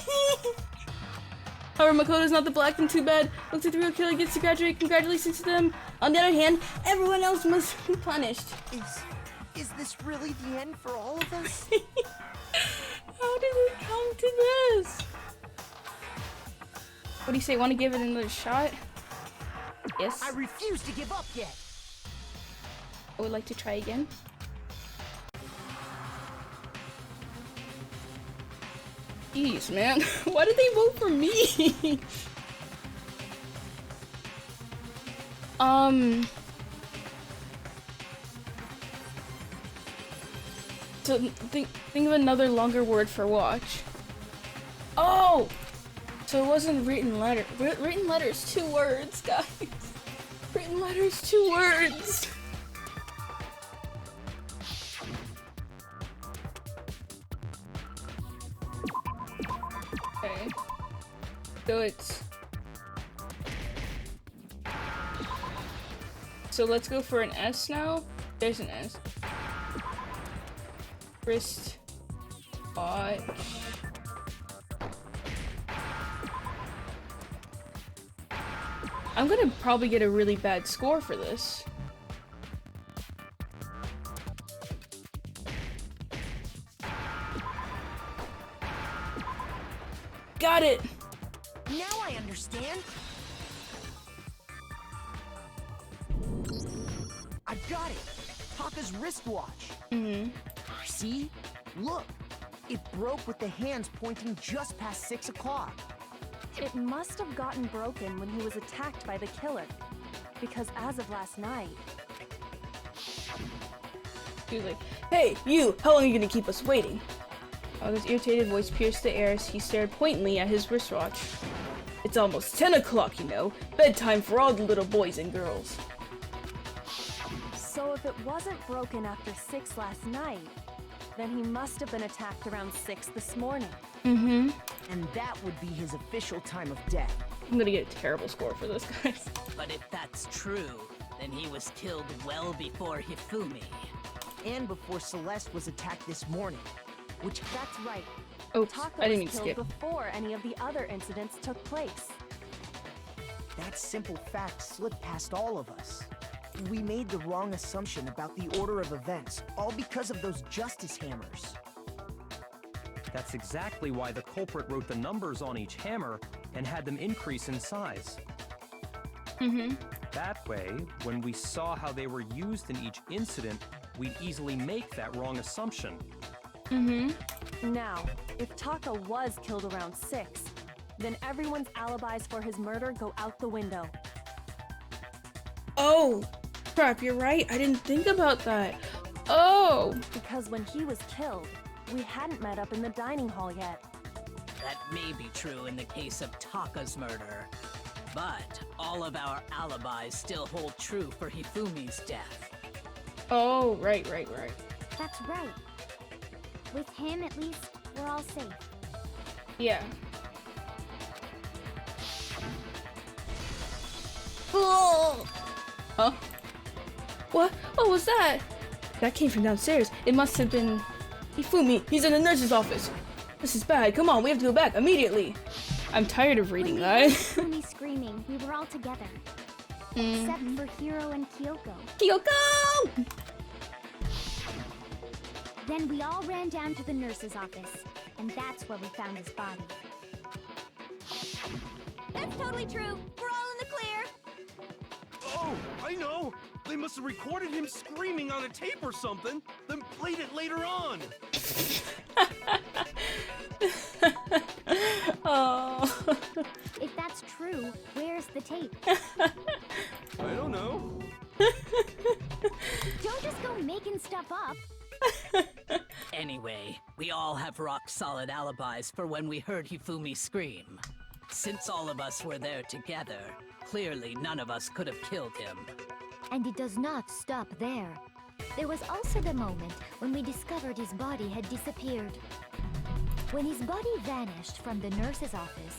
However, Makoto's not the black, then too bad. Looks like the real killer gets to graduate. Congratulations to them. On the other hand, everyone else must be punished. Is this really the end for all of us? How did it come to this? What do you say? Want to give it another shot? Yes. I refuse to give up yet. I would like to try again. Jeez, man. Why did they vote for me? So think of another longer word for watch. Oh! So it wasn't written letter. Written letter is 2 words, guys. Written letter is 2 words. Okay. So it's... So let's go for an S now. There's an S. Wrist watch. I'm gonna probably get a really bad score for this. Got it! Now I understand. I got it. Taka's wristwatch. Mm-hmm. See? Look. It broke with the hands pointing just past 6 o'clock. It must have gotten broken when he was attacked by the killer. Because as of last night... He was like, "Hey, you! How long are you gonna keep us waiting?" His irritated voice pierced the air as he stared pointedly at his wristwatch. "It's almost 10 o'clock, you know. Bedtime for all the little boys and girls." So if it wasn't broken after 6 last night, then he must have been attacked around 6 this morning. Mm-hmm. And that would be his official time of death. I'm gonna get a terrible score for this, guys. But if that's true, then he was killed well before Hifumi. And before Celeste was attacked this morning. Which... That's right. Oops, Taka I didn't mean was to killed skip. before any of the other incidents took place. That simple fact slipped past all of us. We made the wrong assumption about the order of events, all because of those justice hammers. That's exactly why the culprit wrote the numbers on each hammer and had them increase in size. Mm-hmm. That way, when we saw how they were used in each incident, we'd easily make that wrong assumption. Mm-hmm. Now, if Taka was killed around 6, then everyone's alibis for his murder go out the window. Oh! Crap, you're right. I didn't think about that. Oh! Because when he was killed, we hadn't met up in the dining hall yet. That may be true in the case of Taka's murder. But all of our alibis still hold true for Hifumi's death. Oh, right. That's right. With him, at least, we're all safe. Yeah. Oh! Huh? What? What was that? That came from downstairs. It must have been... Hifumi, he's in the nurse's office. This is bad. Come on, we have to go back immediately. I'm tired of reading that. Hifumi screaming, we were all together. Except for Hiro and Kyoko. Kyoko! Then we all ran down to the nurse's office, and that's where we found his body. That's totally true. We're all in the clear. Oh, I know! They must have recorded him screaming on a tape or something, then played it later on! Oh. If that's true, where's the tape? I don't know. Don't just go making stuff up. Anyway, we all have rock-solid alibis for when we heard Hifumi scream. Since all of us were there together, clearly none of us could have killed him. And it does not stop there. There was also the moment when we discovered his body had disappeared. When his body vanished from the nurse's office,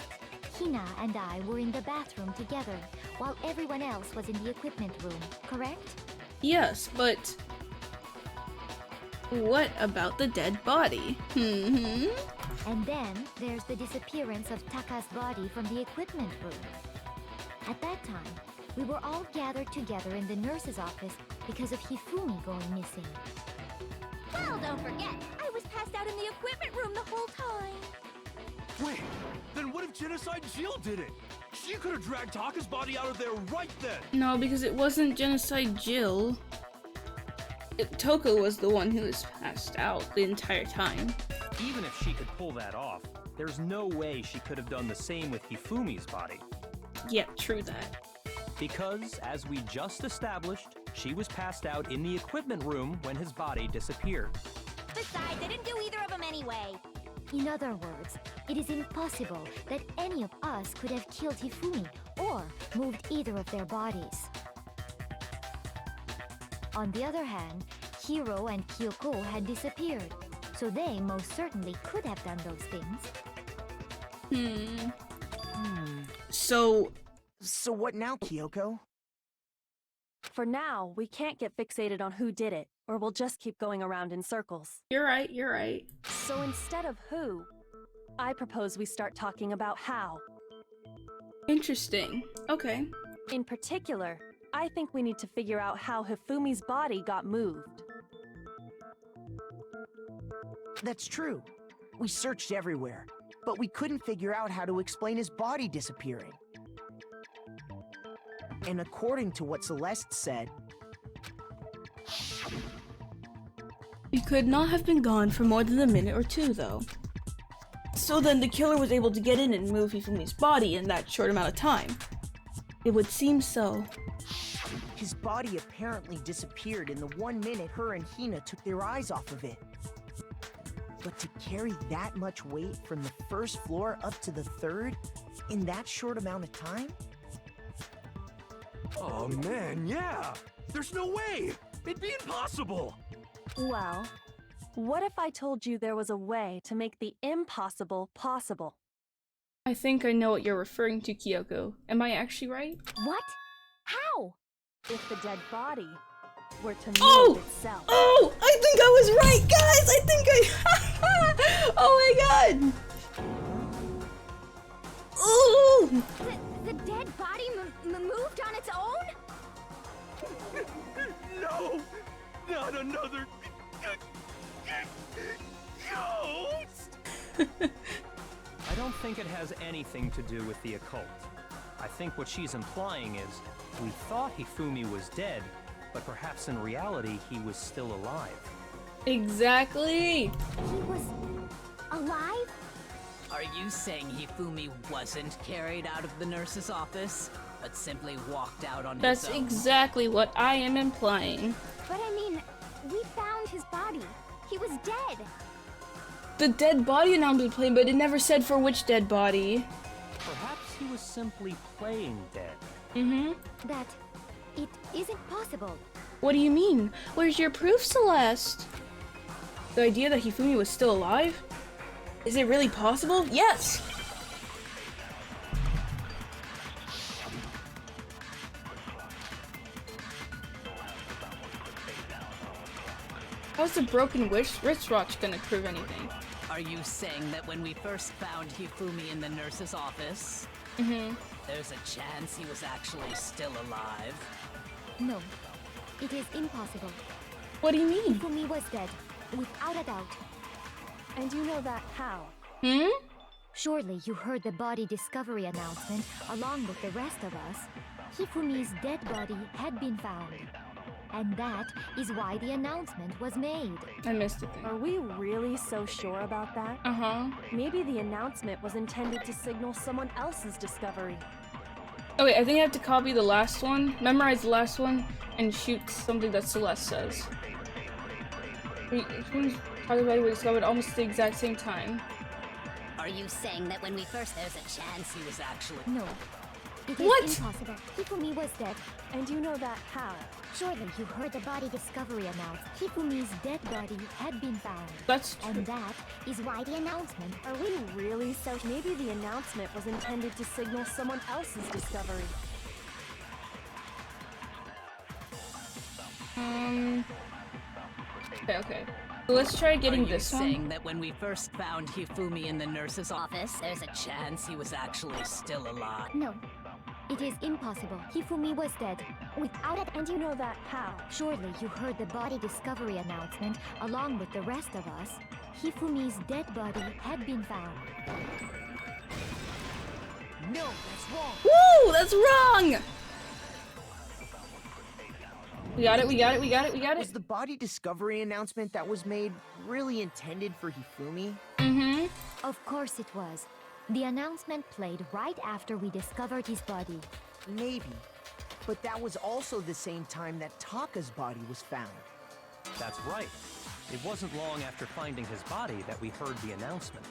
Hina and I were in the bathroom together, while everyone else was in the equipment room, correct? Yes, but... what about the dead body? Mm-hmm. And then there's the disappearance of Taka's body from the equipment room. At that time, we were all gathered together in the nurse's office because of Hifumi going missing. Well, don't forget, I was passed out in the equipment room the whole time. Wait, then what if Genocide Jill did it? She could have dragged Taka's body out of there right then! No, because it wasn't Genocide Jill. Toko was the one who was passed out the entire time. Even if she could pull that off, there's no way she could have done the same with Hifumi's body. Yeah, true that. Because, as we just established, she was passed out in the equipment room when his body disappeared. Besides, I didn't do either of them anyway. In other words, it is impossible that any of us could have killed Hifumi or moved either of their bodies. On the other hand, Hiro and Kyoko had disappeared, so they most certainly could have done those things. So what now, Kyoko? For now, we can't get fixated on who did it, or we'll just keep going around in circles. you're right, you're right. So instead of who, I propose we start talking about how. Interesting. Okay. In particular, I think we need to figure out how Hifumi's body got moved. That's true. We searched everywhere, but we couldn't figure out how to explain his body disappearing. And according to what Celeste said, He could not have been gone for more than a minute or two, though. So then the killer was able to get in and move Hifumi's body in that short amount of time. It would seem so. his body apparently disappeared in the 1 minute her and Hina took their eyes off of it. But to carry that much weight from the first floor up to the third in that short amount of time? Oh man, yeah! There's no way! It'd be impossible! Well, what if I told you there was a way to make the impossible possible? I think I know what you're referring to, Kyoko. Am I actually right? What? How? If the dead body were to move itself. Oh! I think I was right, guys! I think I... Oh my god! Ooh! The dead body moved on its own? No! Not another... ghost! I don't think it has anything to do with the occult. I think what she's implying is, we thought Hifumi was dead, but perhaps in reality he was still alive. Exactly! He was alive? Are you saying Hifumi wasn't carried out of the nurse's office, but simply walked out on That's his own? exactly what I am implying. But I mean, we found his body. He was dead. The dead body announcement played, but it never said for which dead body. Perhaps he was simply playing dead. That it isn't possible. What do you mean? Where's your proof, Celeste? The idea that Hifumi was still alive? Is it really possible? Yes! How's the broken wristwatch gonna prove anything? Are you saying that when we first found Hifumi in the nurse's office, there's a chance he was actually still alive? No, it is impossible. What do you mean? Hifumi was dead, without a doubt. And you know that how? Surely you heard the body discovery announcement along with the rest of us. Hifumi's dead body had been found. And that is why the announcement was made. I missed it then. Are we really so sure about that? Maybe the announcement was intended to signal someone else's discovery. Okay, I think I have to copy the last one, memorize the last one, and shoot something that Celeste says. Someone's talking about it was discovered almost at the exact same time. Are you saying that when we first... There's a chance he was actually... No, it is What? impossible. Hifumi was dead. And you know that how? Surely you heard the body discovery announced. Hifumi's dead body had been found. That's true. And that is why the announcement. Are we really so... Maybe the announcement was intended to signal someone else's discovery. Okay. So let's try getting this Are you one. saying that when we first found Hifumi in the nurse's office, there's a chance he was actually still alive? No, it is impossible. Hifumi was dead, without it. And you know that how? Surely you heard the body discovery announcement along with the rest of us. Hifumi's dead body had been found. no, that's wrong. Woo! That's wrong! We got it, we got it, we got it, we got Was it. the body discovery announcement that was made really intended for Hifumi? Mm-hmm. Of course it was. The announcement played right after we discovered his body. Maybe. But that was also the same time that Taka's body was found. That's right. It wasn't long after finding his body that we heard the announcement.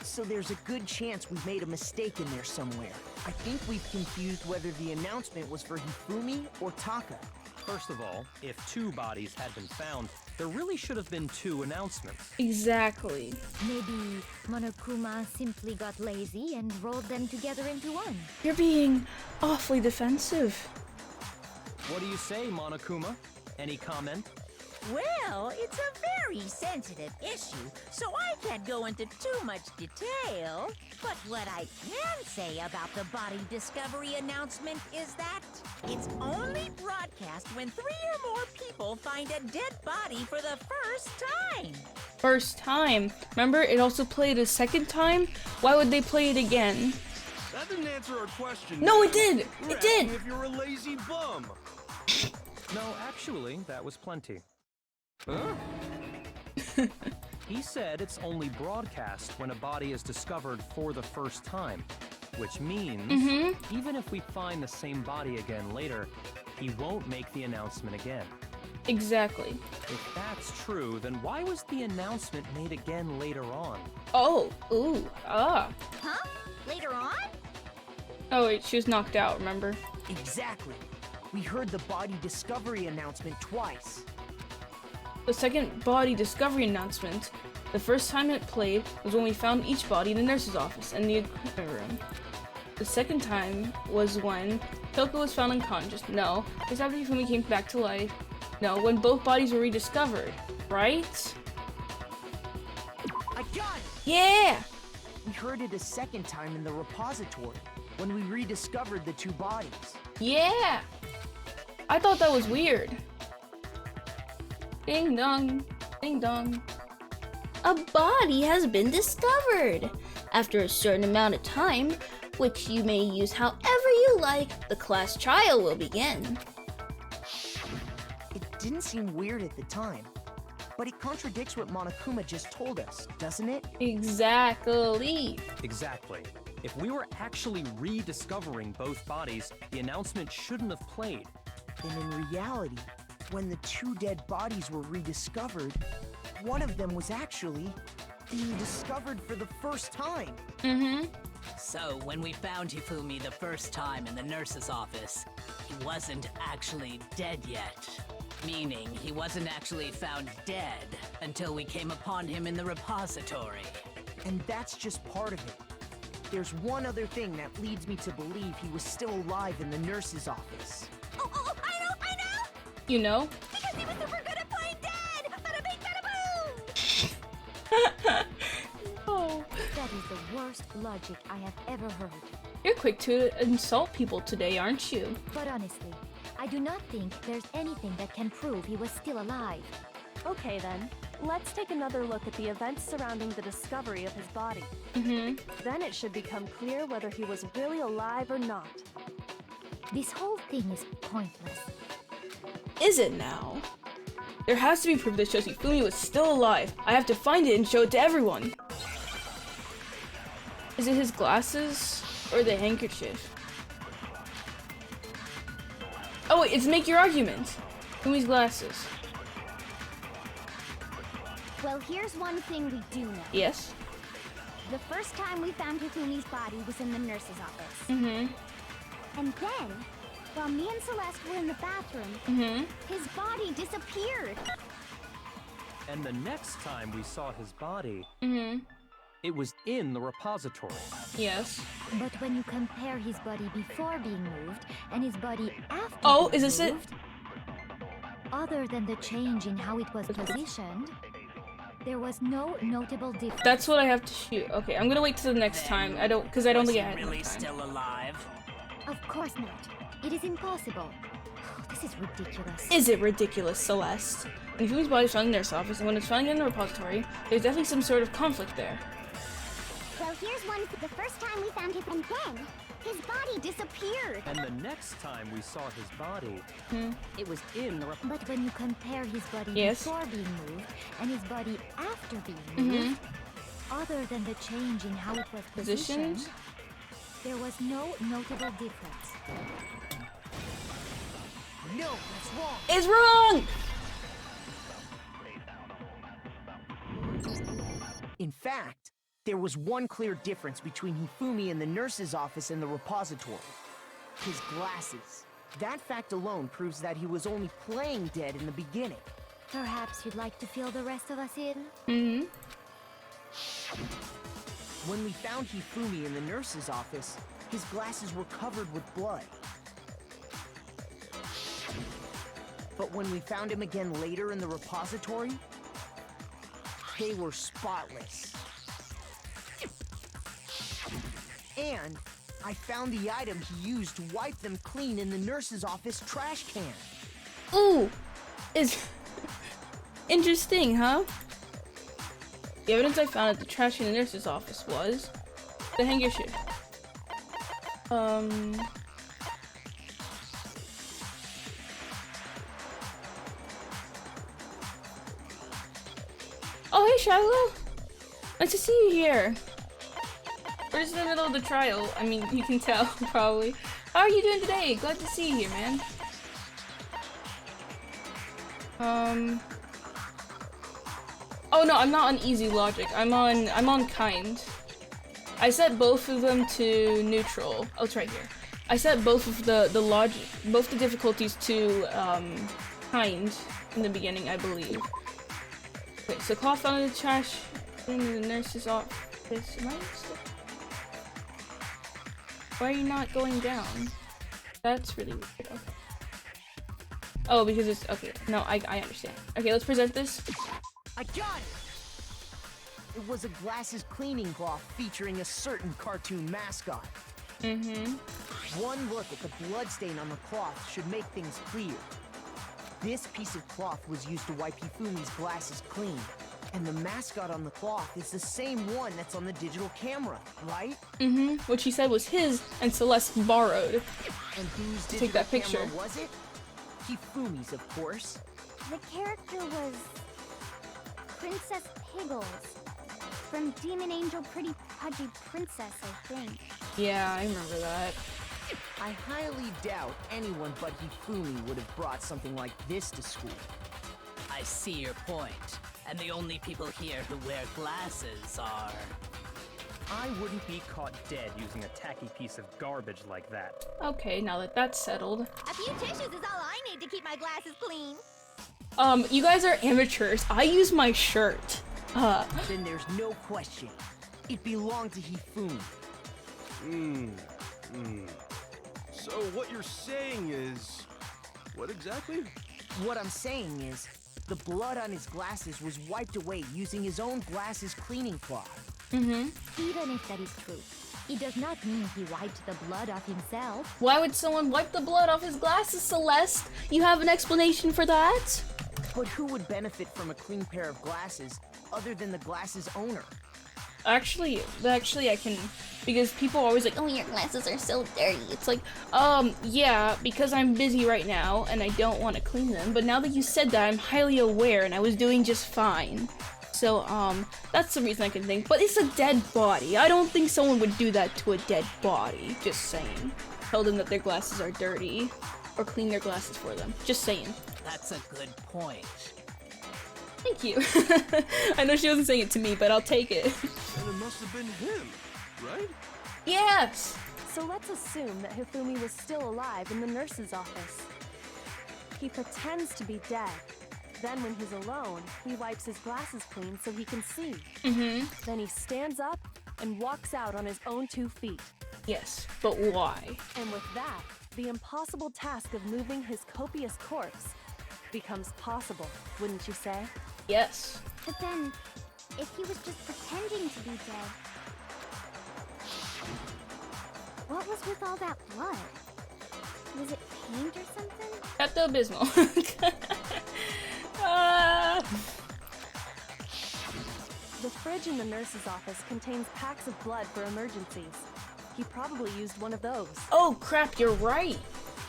So there's a good chance we made a mistake in there somewhere. I think we've confused whether the announcement was for Hifumi or Taka. First of all, if 2 bodies had been found, there really should have been 2 announcements. Exactly. Maybe Monokuma simply got lazy and rolled them together into one. You're being awfully defensive. What do you say, Monokuma? Any comment? Well, it's a very sensitive issue, so I can't go into too much detail. But what I can say about the body discovery announcement is that it's only broadcast when 3 or more people find a dead body for the first time. First time. Remember, it also played a second time? Why would they play it again? That didn't answer our question. No, man. it did! We're It did! asking if you're a lazy bum. No, actually, that was plenty. Huh? He said it's only broadcast when a body is discovered for the first time, which means even if we find the same body again later, he won't make the announcement again. Exactly. If that's true, then why was the announcement made again later on? Oh, ooh, ah. Huh? Later on? Oh wait, she was knocked out, remember? Exactly. We heard the body discovery announcement twice. The second body discovery announcement, the first time it played was when we found each body in the nurse's office and the equipment room. The second time was when Kyoko was found unconscious. No, this after Hifumi came back to life. No, when both bodies were rediscovered, right? I got it! Yeah! We heard it a second time in the repository, when we rediscovered the 2 bodies. Yeah! I thought that was weird. Ding dong, ding dong. A body has been discovered. After a certain amount of time, which you may use however you like, the class trial will begin. It didn't seem weird at the time, but it contradicts what Monokuma just told us, doesn't it? Exactly. Exactly. If we were actually rediscovering both bodies, the announcement shouldn't have played. Then in reality, when the 2 dead bodies were rediscovered, one of them was actually being discovered for the first time. So, when we found Hifumi the first time in the nurse's office, he wasn't actually dead yet. Meaning, he wasn't actually found dead until we came upon him in the repository. And that's just part of it. There's one other thing that leads me to believe he was still alive in the nurse's office. Oh, I know! You know? Because he was super good at playing dead! Bada bing, bada boom! Oh. That is the worst logic I have ever heard. You're quick to insult people today, aren't you? But honestly, I do not think there's anything that can prove he was still alive. Okay then, let's take another look at the events surrounding the discovery of his body. Then it should become clear whether he was really alive or not. This whole thing is pointless. Is it now? There has to be proof that shows Hifumi was still alive. I have to find it and show it to everyone. Is it his glasses or the handkerchief? Oh wait, it's make your argument. Hifumi's glasses. Well, here's one thing we do know. Yes? The first time we found Hifumi's body was in the nurse's office. And then, while me and Celeste were in the bathroom, his body disappeared. And the next time we saw his body, it was in the repository. Yes. But when you compare his body before being moved and his body after Oh, being is this it? moved, other than the change in how it was positioned, there was no notable difference. That's what I have to shoot. Okay, I'm gonna wait till the next time. I don't think I Was he had enough really time. still alive? Of course not. It is impossible. This is ridiculous. Is it ridiculous, Celeste? When Hifumi's body is found in the nurse's office and when it's found in the repository, there's definitely some sort of conflict there. Well, here's one. The first time we found him, and then, His body disappeared. And the next time we saw his body, It was in the But when you compare his body Yes. before being moved and his body after being moved, other than the change in how it was positioned, Positioned? there was no notable difference. No, that's wrong. Is wrong! In fact, there was one clear difference between Hifumi in the nurse's office and the repository. His glasses. That fact alone proves that he was only playing dead in the beginning. Perhaps you'd like to fill the rest of us in? Mm-hmm. When we found Hifumi in the nurse's office, his glasses were covered with blood. But when we found him again later in the repository, they were spotless. And I found the item he used to wipe them clean in the nurse's office trash can. Ooh! Is interesting, huh? The evidence I found at the trash in the nurse's office was the handkerchief. Oh, hey, Shiloh! Nice to see you here. We're just in the middle of the trial. I mean, you can tell, probably. How are you doing today? Glad to see you here, man. Oh no, I'm not on easy logic. I'm on kind. I set both of them to neutral. Oh, it's right here. I set both of the logic, both the difficulties to kind in the beginning, I believe. Wait, so cloth found in the trash in the nurse's office. Why are you not going down? That's really weird. Okay. Oh, because it's okay. No, I understand. Okay, let's present this. I got it! It was a glasses cleaning cloth featuring a certain cartoon mascot. One look at the bloodstain on the cloth should make things clear. This piece of cloth was used to wipe Hifumi's glasses clean. And the mascot on the cloth is the same one that's on the digital camera, right? Which he said was his and Celeste borrowed. And whose Take digital that picture. camera was it? Hifumi's, of course. The character was Princess Piggles from Demon Angel Pretty Pudgy Princess, I think. Yeah, I remember that. I highly doubt anyone but Hifumi would have brought something like this to school. I see your point. And the only people here who wear glasses are... I wouldn't be caught dead using a tacky piece of garbage like that. Okay, now that that's settled. A few tissues is all I need to keep my glasses clean. You guys are amateurs. I use my shirt. Then there's no question. It belonged to Hifumi. So what you're saying is... what exactly? What I'm saying is, the blood on his glasses was wiped away using his own glasses cleaning cloth. Even if that is true, it does not mean he wiped the blood off himself. Why would someone wipe the blood off his glasses, Celeste? You have an explanation for that? But who would benefit from a clean pair of glasses other than the glasses owner? Actually I can, because people are always like, oh, your glasses are so dirty. It's like, yeah, because I'm busy right now and I don't want to clean them. But now that you said that, I'm highly aware and I was doing just fine. So, that's the reason I can think. But it's a dead body. I don't think someone would do that to a dead body. Just saying. Tell them that their glasses are dirty. Or clean their glasses for them. Just saying. That's a good point. Thank you. I know she wasn't saying it to me, but I'll take it. And it must have been him, right? Yes! So let's assume that Hifumi was still alive in the nurse's office. He pretends to be dead. Then when he's alone, he wipes his glasses clean so he can see. Then he stands up and walks out on his own 2 feet. Yes, but why? And with that, the impossible task of moving his copious corpse becomes possible, wouldn't you say? Yes. But then, if he was just pretending to be dead, what was with all that blood? Was it paint or something? Pepto-Bismol. The fridge in the nurse's office contains packs of blood for emergencies. He probably used one of those. Oh crap, you're right.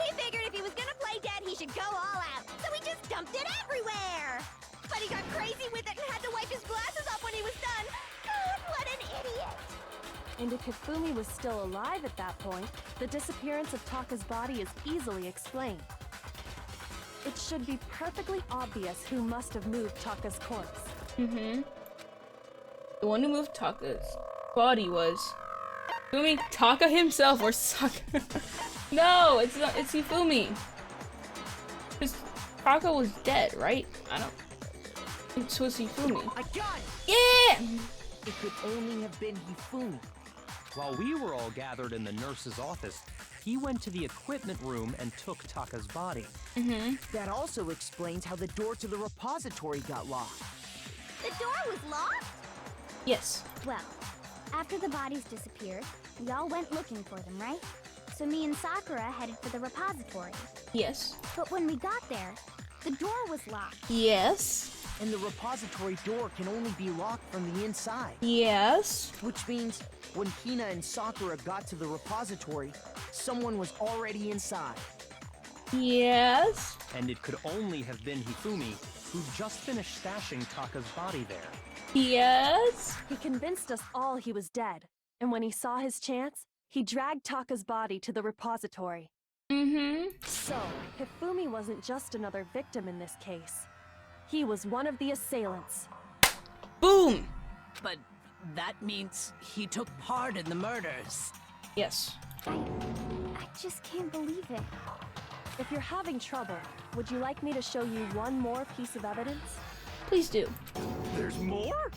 He figured if he was gonna play dead, he should go all out, so he just dumped it everywhere! But he got crazy with it and had to wipe his glasses off when he was done! God, what an idiot! And if Hifumi was still alive at that point, the disappearance of Taka's body is easily explained. It should be perfectly obvious who must have moved Taka's corpse. The one who moved Taka's body was Hifumi, Taka himself, or Sakura. No, it's not. It's Hifumi. Because Taka was dead, right? I don't. It was Hifumi. I got it! Yeah. It could only have been Hifumi. While we were all gathered in the nurse's office, he went to the equipment room and took Taka's body. That also explains how the door to the repository got locked. The door was locked? Yes. Well, after the bodies disappeared, we all went looking for them, right? So me and Sakura headed for the repository. Yes. But when we got there, the door was locked. Yes. And the repository door can only be locked from the inside. Yes. Which means when Hina and Sakura got to the repository, someone was already inside. Yes. And it could only have been Hifumi, who just finished stashing Taka's body there. Yes. He convinced us all he was dead, and when he saw his chance, he dragged Taka's body to the repository. So, Hifumi wasn't just another victim in this case. He was one of the assailants. Boom. But that means he took part in the murders. Yes. I just can't believe it. If you're having trouble, would you like me to show you one more piece of evidence? Please do. There's more?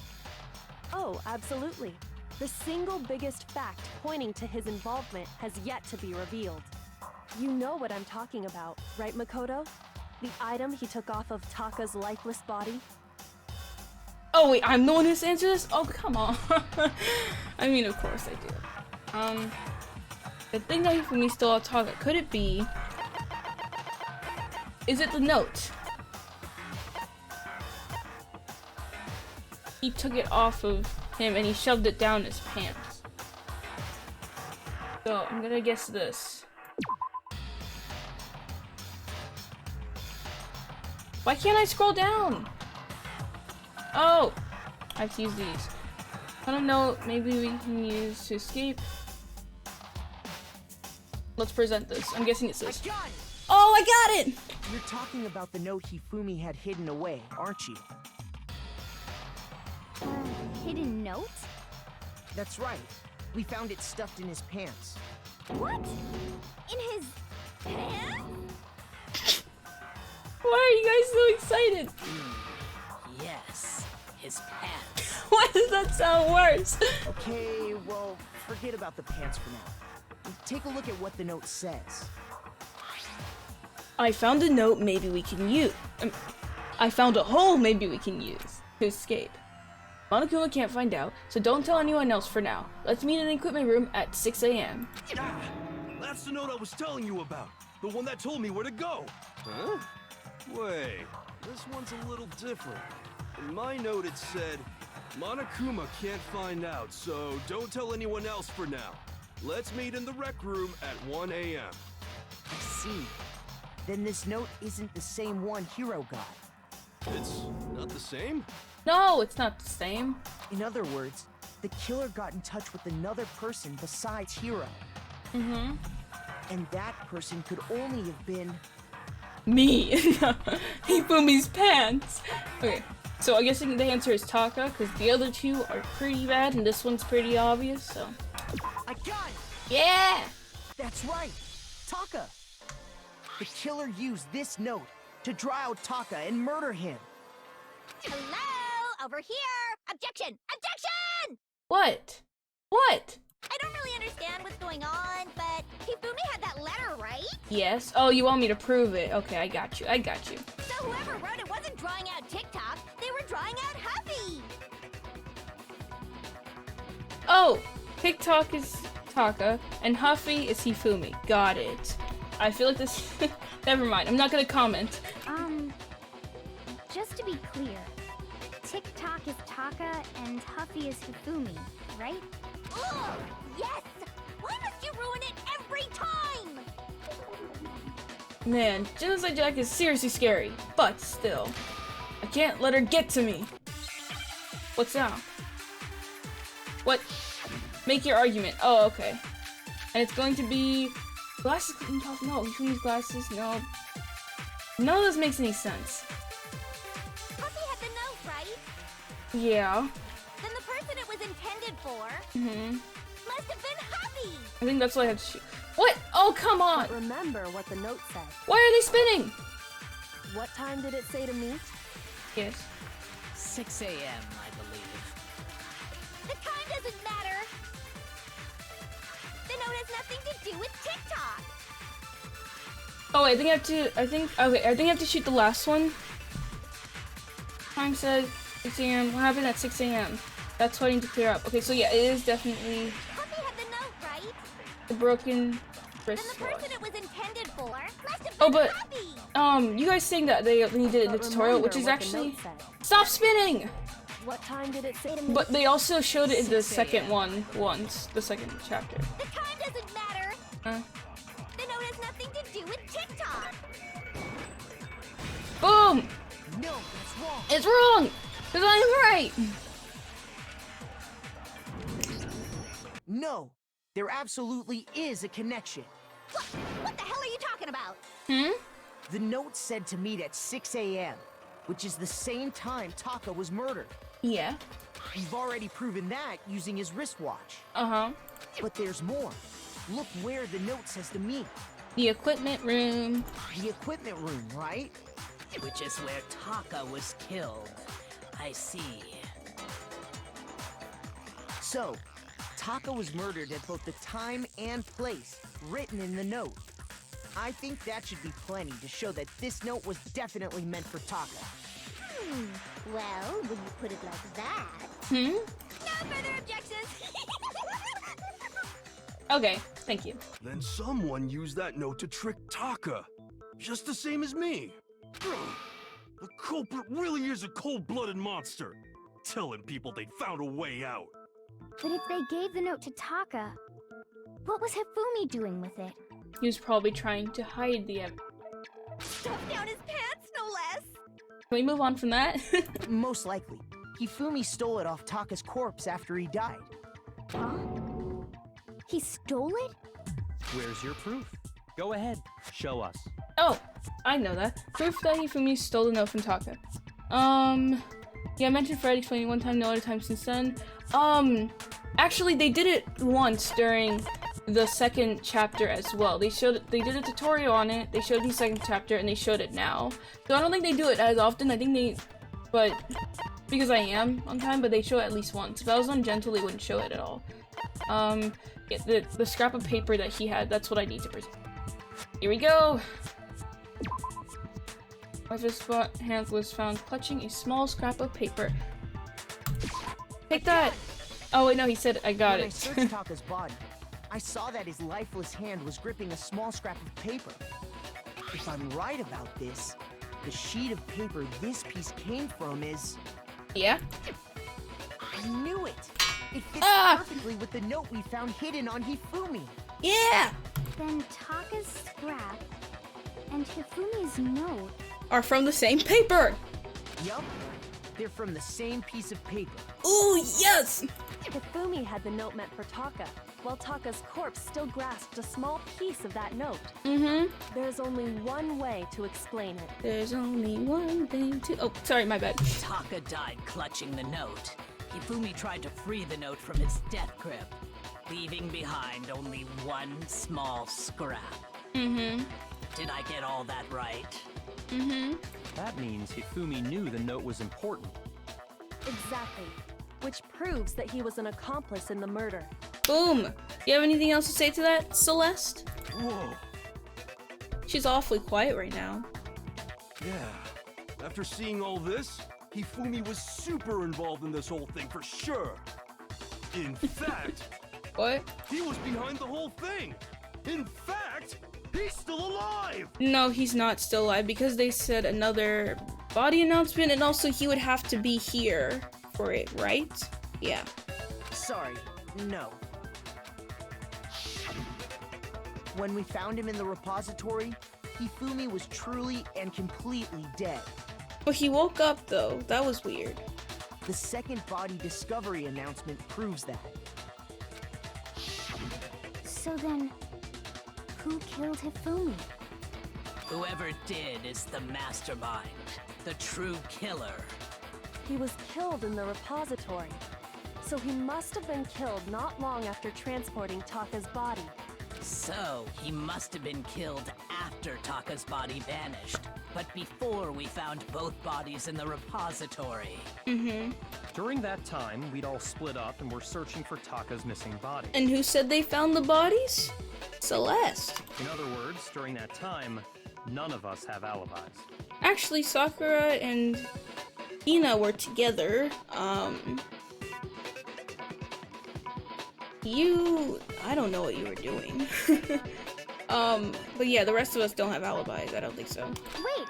Oh, absolutely. The single biggest fact pointing to his involvement has yet to be revealed. You know what I'm talking about, right, Makoto? The item he took off of Taka's lifeless body? Oh wait, I'm the one who's answered this? Oh, come on. I mean, of course I do. The thing that Hifumi stole out Taka, could it be... Is it the note? He took it off of him and he shoved it down his pants. So, I'm gonna guess this. Why can't I scroll down? Oh! I have to use these. I don't know, maybe we can use to escape. Let's present this. I'm guessing it's this. Oh, I got it! You're talking about the note Hifumi had hidden away, aren't you? Hidden note? That's right. We found it stuffed in his pants. What? In his pants? Why are you guys so excited? Yes, his pants. Why does that sound worse? Okay, well, forget about the pants for now. Take a look at what the note says. I found a note maybe we can use. I found a hole maybe we can use to escape. Monokuma can't find out, so don't tell anyone else for now. Let's meet in the equipment room at 6 a.m. Ah, that's the note I was telling you about. The one that told me where to go. Huh? Wait, this one's a little different. In my note it said, Monokuma can't find out, so don't tell anyone else for now. Let's meet in the rec room at 1 a.m. I see. Then this note isn't the same one Hiro got. It's not the same? No, it's not the same. In other words, the killer got in touch with another person besides Hiro. And that person could only have been... Me. Hifumi's pants. Okay, so I guess the answer is Taka, because the other two are pretty bad, and this one's pretty obvious, so... I got it! Yeah! That's right! Taka! The killer used this note to draw out Taka and murder him. Hello? Over here! Objection! Objection! What? What? I don't really understand what's going on, but Hifumi had that letter, right? Yes. Oh, you want me to prove it? Okay, I got you. I got you. So whoever wrote it wasn't drawing out TikTok, they were drawing out Huffy! Oh, TikTok is Taka, and Huffy is Hifumi. Got it. I feel like this... Never mind, I'm not gonna comment. Just to be clear, TikTok is Taka and Huffy is Hifumi, right? Oh, yes! Why must you ruin it every time? Man, Genocide Jack is seriously scary, but still. I can't let her get to me. What's now? What? Make your argument. Oh, okay. And it's going to be... Glasses... No, you can use glasses. No. None of this makes any sense. Puppy had the note, right? Yeah. Then the person it was intended for must have been Hubby. I think that's what I had to shoot. What? Oh, come on! But remember what the note said. Why are they spinning? What time did it say to meet? Yes. 6 a.m., I believe. The time doesn't matter. The note has nothing to do with TikTok. Oh, wait, I think I have to shoot the last one. Time said 6 a.m. What happened at 6 a.m.? That's what I need to clear up. Okay, so yeah, it is definitely Puppy had the note, right? the broken Then wristwatch. the person it was intended for must have Oh, been but Hubby. you guys saying that they did it in the But tutorial, which remember is what the actually note said. stop spinning. What time did it say to meet? But they also showed it in the 6 second a.m. one once, the second chapter. The time doesn't matter. Huh? The note has nothing to do with TikTok. Boom! No, that's wrong. It's wrong, cause I'm right. No, there absolutely is a connection. What the hell are you talking about? The note said to meet at 6 a.m., which is the same time Taka was murdered. Yeah. We've already proven that using his wristwatch. But there's more. Look where the note says to meet. The equipment room. The equipment room, right? Which is where Taka was killed. I see. So, Taka was murdered at both the time and place written in the note. I think that should be plenty to show that this note was definitely meant for Taka. Well, when you put it like that. Hmm? No further objections. Okay, thank you. Then someone used that note to trick Taka. Just the same as me. The culprit really is a cold-blooded monster. Telling people they found a way out. But if they gave the note to Taka, what was Hifumi doing with it? He was probably trying to hide the evidence. Stuffed down his pants, no less. Can we move on from that? Most likely. Hifumi stole it off Taka's corpse after he died. Huh? He stole it? Where's your proof? Go ahead, show us. Oh, I know that. Proof that Hifumi stole the note from Taka. Yeah, I mentioned Fred explaining one time, no other time since then. Actually, they did it once during the second chapter as well. They did a tutorial on it, they showed the second chapter, and they showed it now. So I don't think they do it as often, I think but, because I am on time, but they show it at least once. If I was on Gentle, they wouldn't show it at all. Yeah, the scrap of paper that he had, that's what I need to present. Here we go! One of his hands was found clutching a small scrap of paper. Take that! Oh wait, no, he said I got When I it. searched Taka's body, I saw that his lifeless hand was gripping a small scrap of paper. If I'm right about this, the sheet of paper this piece came from is... Yeah? I knew it! It fits perfectly with the note we found hidden on Hifumi. Yeah! Then Taka's scrap and Hifumi's note Are from the same paper! Yup, they're from the same piece of paper. Ooh, yes! Hifumi had the note meant for Taka, while Taka's corpse still grasped a small piece of that note. There's only one way to explain it. There's only one thing to- Oh, sorry, my bad. Taka died clutching the note. Hifumi tried to free the note from its death grip, leaving behind only one small scrap. Did I get all that right? That means Hifumi knew the note was important. Exactly. Which proves that he was an accomplice in the murder. Boom! You have anything else to say to that, Celeste? Whoa. She's awfully quiet right now. Yeah. After seeing all this, Hifumi was super involved in this whole thing for sure. In fact, What? he was behind the whole thing. In fact, he's still alive. No, he's not still alive because they said another body announcement, and also he would have to be here for it, right? Yeah. Sorry, no. When we found him in the repository, Hifumi was truly and completely dead. But he woke up though. That was weird. The second body discovery announcement proves that. So then, who killed Hifumi? Whoever did is the mastermind, the true killer. He was killed in the repository. So he must have been killed not long after transporting Taka's body. So, he must have been killed after Taka's body vanished, but before we found both bodies in the repository. During that time, we'd all split up and were searching for Taka's missing body. And who said they found the bodies? Celeste. In other words, during that time, none of us have alibis. Actually, Sakura and Hina were together. I don't know what you were doing. But yeah, the rest of us don't have alibis. I don't think so. Wait,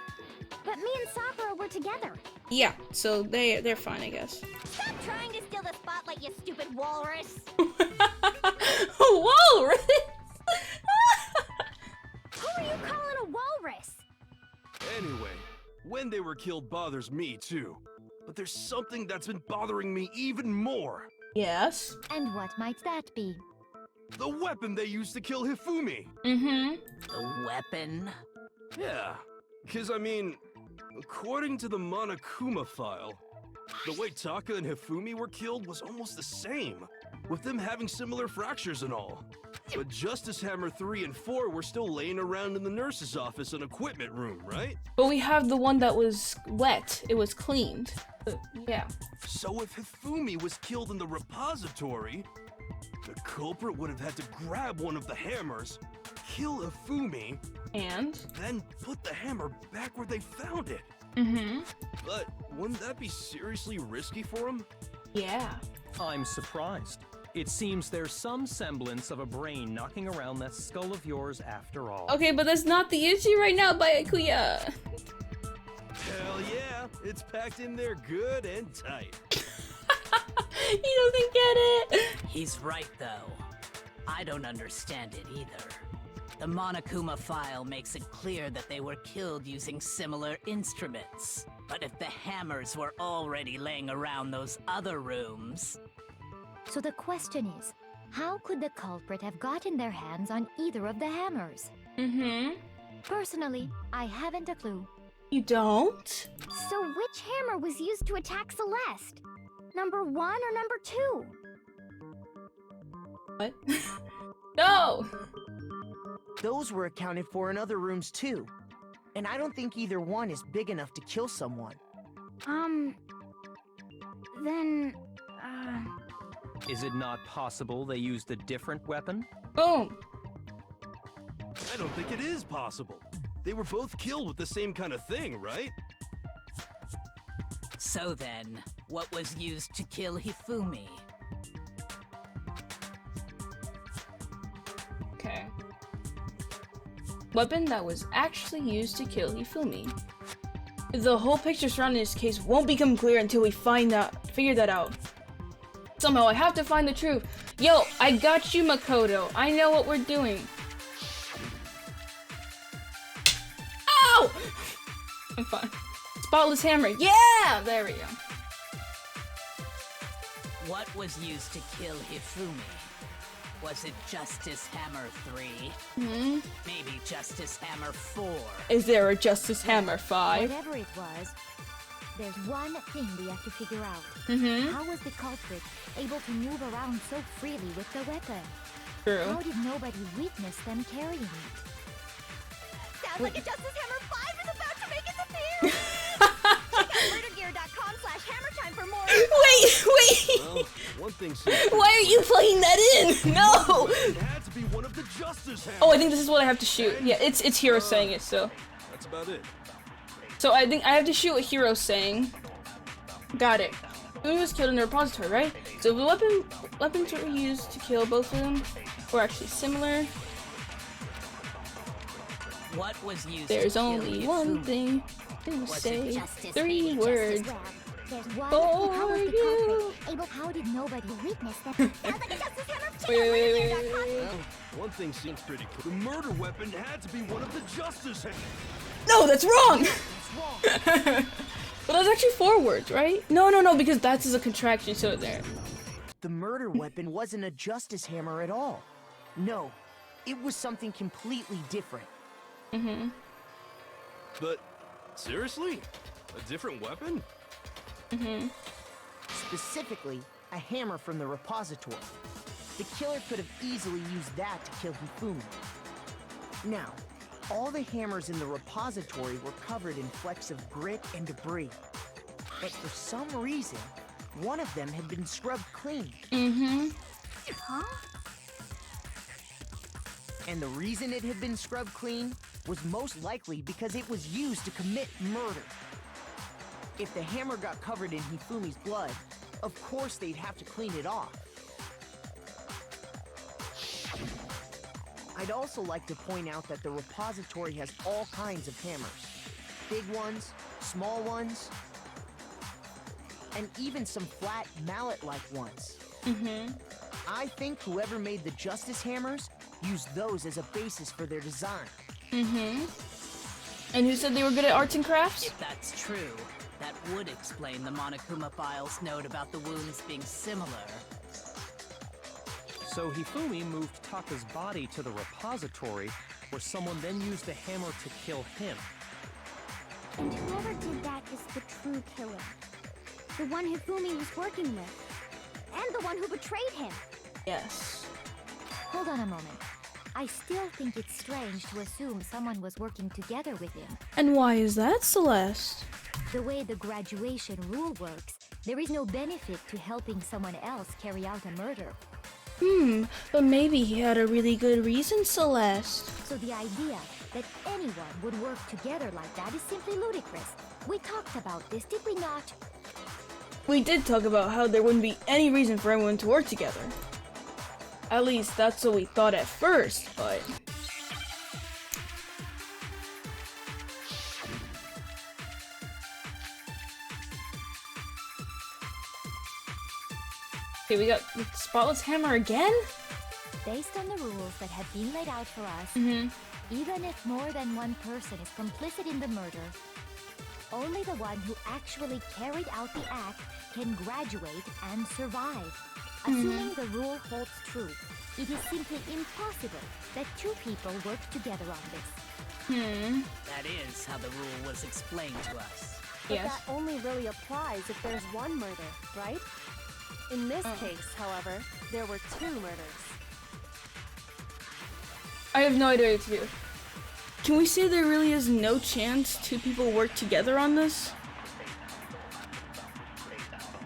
but me and Sakura were together. Yeah, so they're fine, I guess. Stop trying to steal the spotlight, you stupid walrus. Walrus! Who are you calling a walrus? Anyway, when they were killed bothers me too. But there's something that's been bothering me even more. Yes. And what might that be? The weapon they used to kill Hifumi. The weapon? Yeah, because I mean, according to the Monokuma file, the way Taka and Hifumi were killed was almost the same, with them having similar fractures and all. But Justice Hammer 3 and 4 were still laying around in the nurse's office and equipment room, right? But we have the one that was wet. It was cleaned. Yeah. So if Hifumi was killed in the repository, the culprit would have had to grab one of the hammers, kill Hifumi, and then put the hammer back where they found it. But wouldn't that be seriously risky for him? Yeah. I'm surprised. It seems there's some semblance of a brain knocking around that skull of yours after all. Okay, but that's not the issue right now, Byakuya. Hell yeah, it's packed in there good and tight. He doesn't get it. He's right, though. I don't understand it either. The Monokuma file makes it clear that they were killed using similar instruments. But if the hammers were already laying around those other rooms... So the question is, how could the culprit have gotten their hands on either of the hammers? Personally, I haven't a clue. You don't? So which hammer was used to attack Celeste? Number 1 or number 2? What? No! Those were accounted for in other rooms too. And I don't think either one is big enough to kill someone. Then, Is it not possible they used a different weapon? Boom! I don't think it is possible. They were both killed with the same kind of thing, right? So then, what was used to kill Hifumi? Okay. Weapon that was actually used to kill Hifumi. The whole picture surrounding this case won't become clear until we figure that out. Somehow I have to find the truth. Yo, I got you, Makoto. I know what we're doing. Ow! I'm fine. Spotless hammer. Yeah! There we go. What was used to kill Hifumi? Was it Justice Hammer 3? Maybe Justice Hammer 4? Is there a Justice Hammer 5? Whatever it was, there's one thing we have to figure out. How was the culprit able to move around so freely with the weapon? True. How did nobody witness them carrying it? sounds like a Justice Hammer 5 is about to make its appearance! Check out murdergear.com/hammertime for more. Wait! Well, one thing seems Why are you plugging that in? No! it had to be one of the Justice Hammers. Oh, I think this is what I have to shoot. Yeah, it's Hiro saying it, so. That's about it. So I think I have to shoot what Hiro's saying. Got it. Hifumi was killed in the repository, right? So the weapons that were used to kill both of them were actually similar. What was used There's to kill only Hifumi? one thing to Was it say. justice, 3 maybe words. justice There's one For how was the you. culprit able? How did nobody witness them? Sounds like a justice hammer. Wait. Well, one thing seems pretty clear. The murder weapon had to be one of the Justice Hammers. No, that's wrong. It's wrong. But that's actually 4 words, right? No, because that's a contraction, so there. The murder weapon wasn't a justice hammer at all. No, it was something completely different. Mm-hmm. But, seriously? A different weapon? Mm-hmm. Specifically, a hammer from the repository. The killer could have easily used that to kill Hifumi. Now, all the hammers in the repository were covered in flecks of grit and debris. But for some reason, one of them had been scrubbed clean. Mm-hmm. Huh? And the reason it had been scrubbed clean was most likely because it was used to commit murder. If the hammer got covered in Hifumi's blood, of course they'd have to clean it off. I'd also like to point out that the repository has all kinds of hammers. Big ones, small ones, and even some flat mallet-like ones. Mm-hmm. I think whoever made the Justice Hammers used those as a basis for their design. Mm-hmm. And who said they were good at arts and crafts? If that's true, that would explain the Monokuma Files note about the wounds being similar. So Hifumi moved Taka's body to the repository, where someone then used the hammer to kill him. And whoever did that is the true killer. The one Hifumi was working with. And the one who betrayed him. Yes. Hold on a moment. I still think it's strange to assume someone was working together with him. And why is that, Celeste? The way the graduation rule works, there is no benefit to helping someone else carry out a murder. But maybe he had a really good reason, Celeste. So the idea that anyone would work together like that is simply ludicrous. We talked about this, did we not? We did talk about how there wouldn't be any reason for everyone to work together. At least that's what we thought at first, but... Okay, we got the spotless hammer again? Based on the rules that have been laid out for us, Mm-hmm. even if more than one person is complicit in the murder, only the one who actually carried out the act can graduate and survive. Assuming the rule holds true, it is simply impossible that 2 people work together on this. That is how the rule was explained to us. But Yes. that only really applies if there's one murder, right? In this case, however, there were 2 murders. I have no idea what to do. Can we say there really is no chance 2 people work together on this?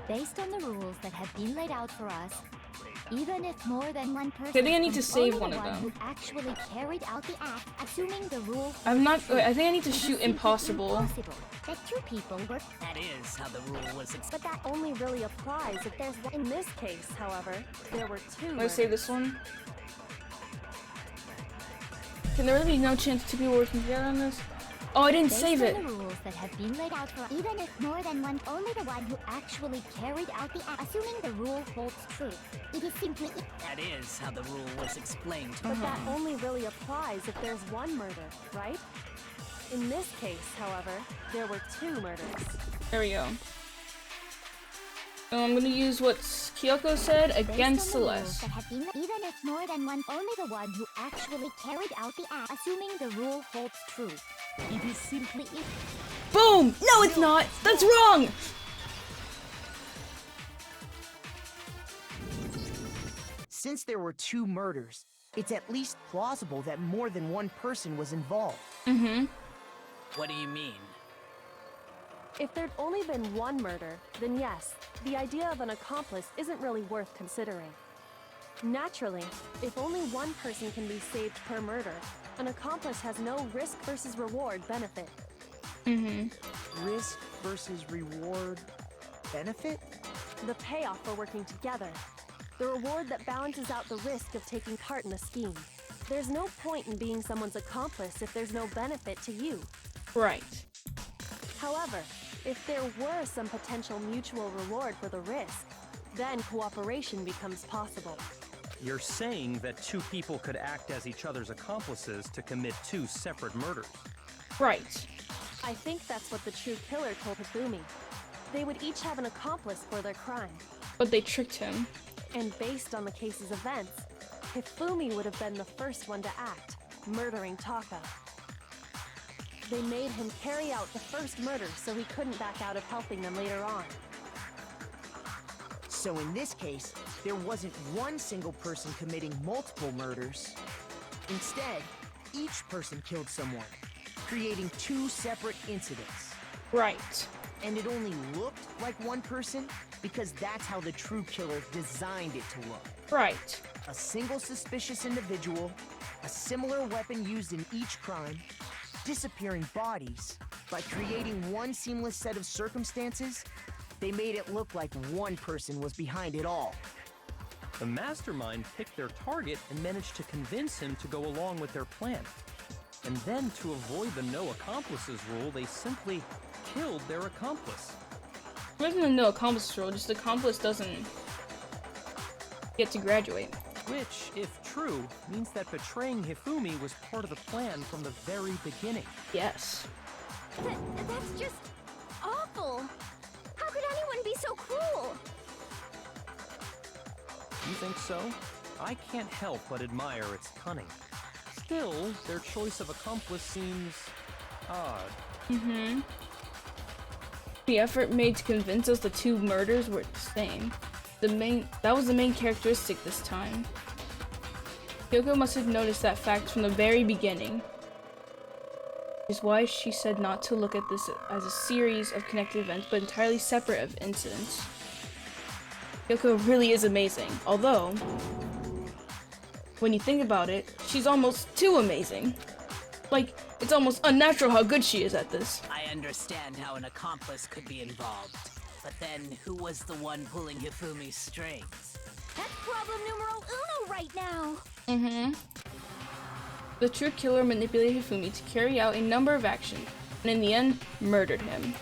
Based on the rules that have been laid out for us, even if more than one person, I think I need to is save only one the of them. who actually carried out the act, assuming the rule. I'm not. Wait, I think I need to it is shoot simply impossible. impossible that 2 people work. That is how the rule was explained. But that only really applies if there's one. In this case, however, there were 2 I'm gonna murders. save this one. Can there really be no chance 2 people working together on this? Oh, I didn't Based save on it. the rules that have been laid out for us, even if more than one, only the one who actually carried out the act, assuming the rule holds true, it is simply. That is how the rule was explained to But us. that only really applies if there's one murder, right? In this case, however, there were 2 murders. There we go. I'm gonna use what Kyoko said against Based on the rules Celeste. that have been, even if more than one, only the one who actually carried out the act, assuming the rule holds true, it is simply. Boom! No, it's not. That's wrong. Since there were 2 murders, it's at least plausible that more than one person was involved. Mm-hmm. What do you mean? If there'd only been one murder, then yes, the idea of an accomplice isn't really worth considering. Naturally, if only one person can be saved per murder, an accomplice has no risk versus reward benefit. Mm-hmm. Risk versus reward benefit? The payoff for working together. The reward that balances out the risk of taking part in a scheme. There's no point in being someone's accomplice if there's no benefit to you. Right. However, If there were some potential mutual reward for the risk, then cooperation becomes possible. You're saying that two people could act as each other's accomplices to commit two separate murders. Right. I think that's what the true killer told Hifumi. They would each have an accomplice for their crime. But they tricked him. And based on the case's events, Hifumi would have been the first one to act, murdering Taka. They made him carry out the first murder so he couldn't back out of helping them later on. So in this case, there wasn't one single person committing multiple murders. Instead, each person killed someone, creating two separate incidents. Right. And it only looked like one person because that's how the true killer designed it to look. Right. A single suspicious individual, a similar weapon used in each crime, disappearing bodies. By creating one seamless set of circumstances, they made it look like one person was behind it all. The mastermind picked their target and managed to convince him to go along with their plan. And then, to avoid the no accomplices rule, they simply killed their accomplice. There isn't a no accomplice rule, just the accomplice doesn't get to graduate. Which, if true, means that betraying Hifumi was part of the plan from the very beginning. Yes. That's just awful. How could anyone be so cruel? You think so? I can't help but admire its cunning. Still, their choice of accomplice seems odd. Mm-hmm. The effort made to convince us the two murders were the same. That was the main characteristic this time. Kyoko must have noticed that fact from the very beginning. Which is why she said not to look at this as a series of connected events, but entirely separate of incidents. Kyoko really is amazing, although, when you think about it, she's almost too amazing. Like, it's almost unnatural how good she is at this. I understand how an accomplice could be involved, but then who was the one pulling Hifumi's strings? That's problem numero uno right now. Mm-hmm. The true killer manipulated Hifumi to carry out a number of actions, and in the end, murdered him.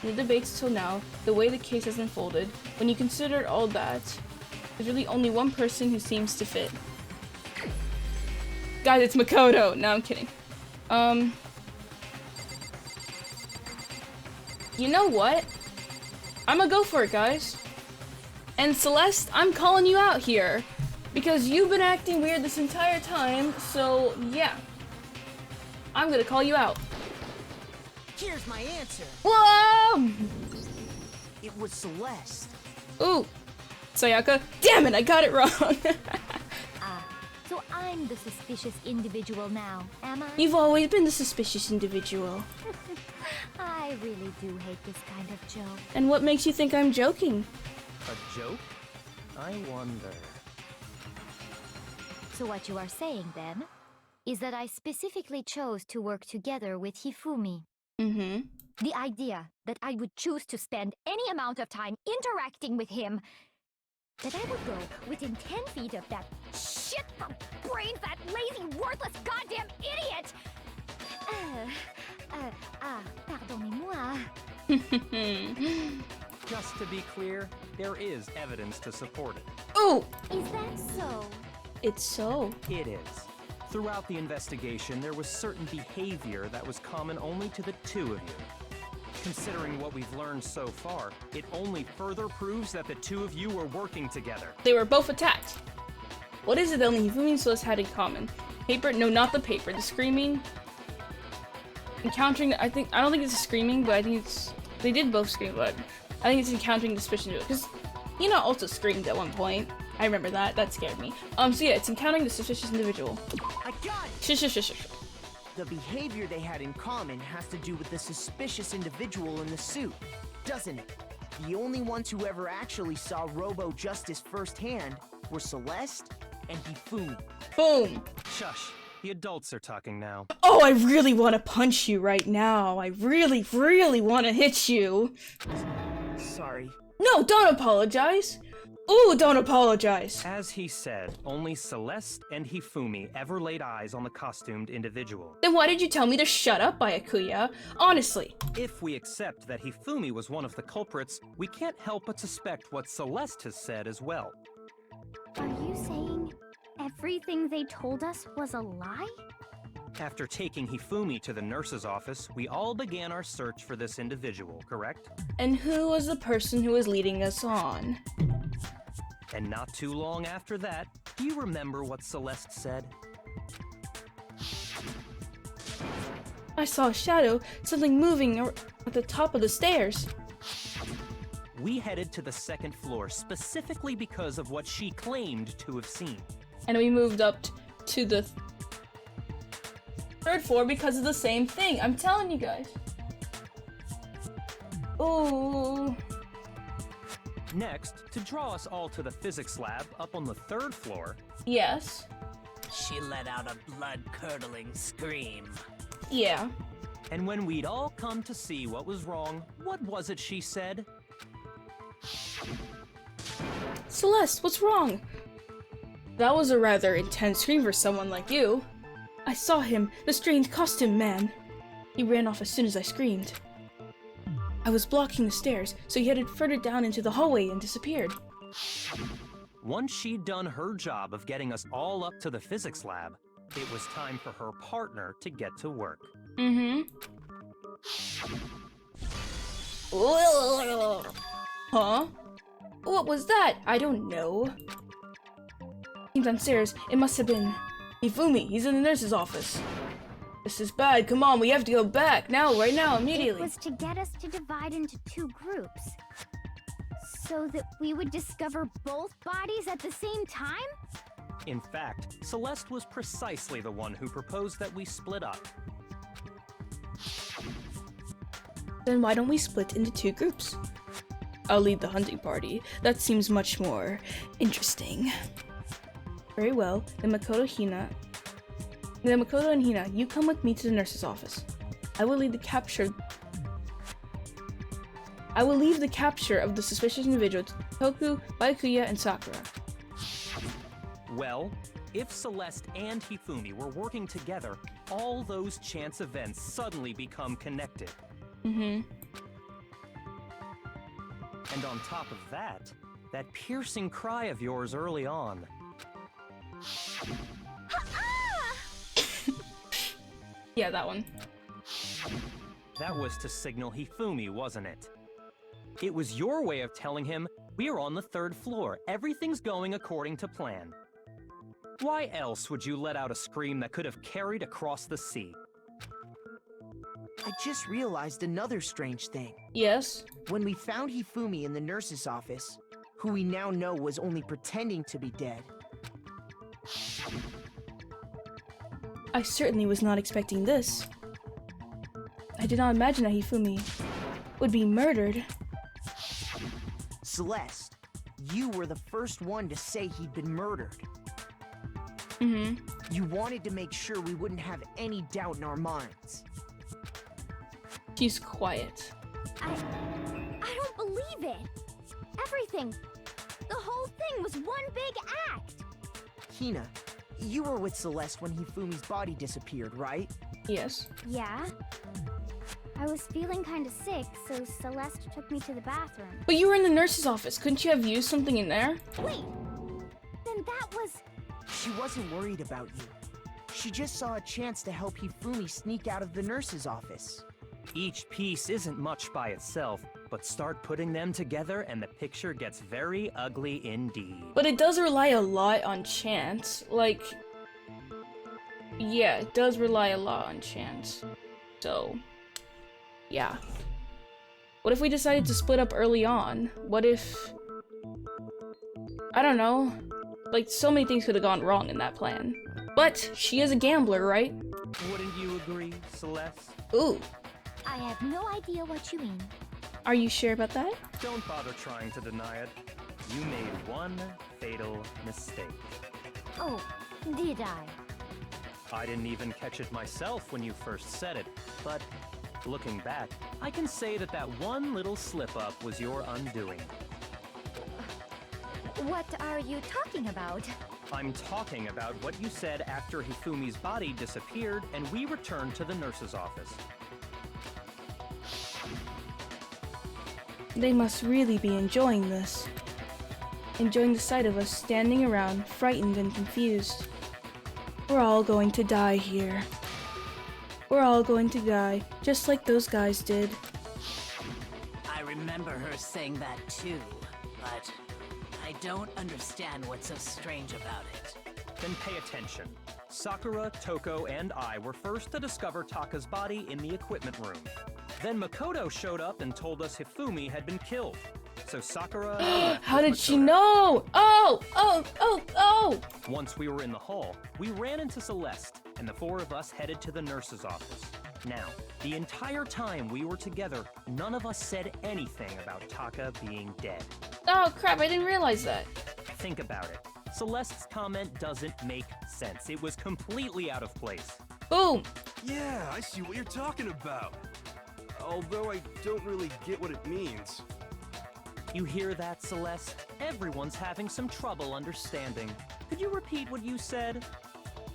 In the debates till now, the way the case has unfolded, when you consider all that, there's really only one person who seems to fit. Guys, it's Makoto! No, I'm kidding. You know what? I'm gonna go for it, guys. And Celeste, I'm calling you out here. Because you've been acting weird this entire time, so yeah. I'm gonna call you out. Here's my answer. Whoa! It was Celeste. Ooh. Sayaka, damn it, I got it wrong. So I'm the suspicious individual now, am I? You've always been the suspicious individual. I really do hate this kind of joke. And what makes you think I'm joking? A joke? I wonder. So what you are saying, then, is that I specifically chose to work together with Hifumi. Mm-hmm. The idea that I would choose to spend any amount of time interacting with him, that I would go within 10 feet of that shit-brain-fat, lazy, worthless goddamn idiot! Pardonnez-moi. Just to be clear, there is evidence to support it. Ooh! Is that so? It's so. It is. Throughout the investigation, there was certain behavior that was common only to the two of you. Considering what we've learned so far, it only further proves that the two of you were working together. They were both attacked. What is it that only Hifumi and Celeste had in common? Paper? No, not the paper. The screaming. Encountering. I don't think it's screaming, but I think it's. They did both scream, but I think it's encountering the suspicious individual. Because Hina also screamed at one point. I remember that. That scared me. So yeah, it's encountering the suspicious individual. I got it! Shush. The behavior they had in common has to do with the suspicious individual in the suit, doesn't it? The only ones who ever actually saw Robo Justice firsthand were Celeste and Hifumi. Boom! Shush. The adults are talking now. Oh, I really want to punch you right now. I really, really want to hit you. Sorry. No, don't apologize. Ooh, don't apologize. As he said, only Celeste and Hifumi ever laid eyes on the costumed individual. Then why did you tell me to shut up, Byakuya? Honestly. If we accept that Hifumi was one of the culprits, we can't help but suspect what Celeste has said as well. Are you saying everything they told us was a lie? After taking Hifumi to the nurse's office, we all began our search for this individual, correct? And who was the person who was leading us on? And not too long after that, do you remember what Celeste said? I saw a shadow, something moving at the top of the stairs. We headed to the second floor specifically because of what she claimed to have seen. And we moved up to the third floor because of the same thing. I'm telling you guys. Ooh. Next, to draw us all to the physics lab up on the third floor. Yes. She let out a blood-curdling scream. Yeah. And when we'd all come to see what was wrong, what was it she said? Celeste, what's wrong? That was a rather intense scream for someone like you. I saw him, the strange costume man. He ran off as soon as I screamed. I was blocking the stairs, so he headed further down into the hallway and disappeared. Once she'd done her job of getting us all up to the physics lab, it was time for her partner to get to work. Huh? What was that? I don't know. Came downstairs. It must have been Hifumi. He's in the nurse's office. This is bad. Come on, we have to go back. Now, right now, immediately. It was to get us to divide into two groups. So that we would discover both bodies at the same time? In fact, Celeste was precisely the one who proposed that we split up. Then why don't we split into two groups? I'll lead the hunting party. That seems much more interesting. Very well. Then Makoto and Hina, you come with me to the nurse's office. I will leave the capture of the suspicious individual to Toku, Byakuya, and Sakura. Well, if Celeste and Hifumi were working together, all those chance events suddenly become connected. And on top of that piercing cry of yours early on. Yeah, that one. That was to signal Hifumi, wasn't it? It was your way of telling him, we're on the third floor, everything's going according to plan. Why else would you let out a scream that could have carried across the sea? I just realized another strange thing. Yes? When we found Hifumi in the nurse's office, who we now know was only pretending to be dead. I certainly was not expecting this. I did not imagine that Hifumi would be murdered. Celeste, you were the first one to say he'd been murdered. You wanted to make sure we wouldn't have any doubt in our minds. She's quiet. I don't believe it. Everything, the whole thing was one big act. Hina, you were with Celeste when Hifumi's body disappeared, right? Yes. Yeah. I was feeling kinda sick, so Celeste took me to the bathroom. But you were in the nurse's office. Couldn't you have used something in there? Wait! Then that was... She wasn't worried about you. She just saw a chance to help Hifumi sneak out of the nurse's office. Each piece isn't much by itself, but start putting them together and the picture gets very ugly indeed. But it does rely a lot on chance. Like, yeah, it does rely a lot on chance. So, yeah. What if we decided to split up early on? What if... I don't know. Like, so many things could have gone wrong in that plan. But she is a gambler, right? Wouldn't you agree, Celeste? Ooh. I have no idea what you mean. Are you sure about that? Don't bother trying to deny it. You made one fatal mistake. Oh, did I? I didn't even catch it myself when you first said it, but looking back, I can say that that one little slip-up was your undoing. What are you talking about? I'm talking about what you said after Hifumi's body disappeared and we returned to the nurse's office. They must really be enjoying this. Enjoying the sight of us standing around, frightened and confused. We're all going to die here. We're all going to die, just like those guys did. I remember her saying that too, but I don't understand what's so strange about it. Then pay attention. Sakura, Toko, and I were first to discover Taka's body in the equipment room. Then Makoto showed up and told us Hifumi had been killed. So Sakura... How did she know? Oh! Once we were in the hall, we ran into Celeste, and the four of us headed to the nurse's office. Now, the entire time we were together, none of us said anything about Taka being dead. Oh crap, I didn't realize that. Think about it. Celeste's comment doesn't make sense. It was completely out of place. Boom! Yeah, I see what you're talking about. Although I don't really get what it means. You hear that, Celeste? Everyone's having some trouble understanding. Could you repeat what you said?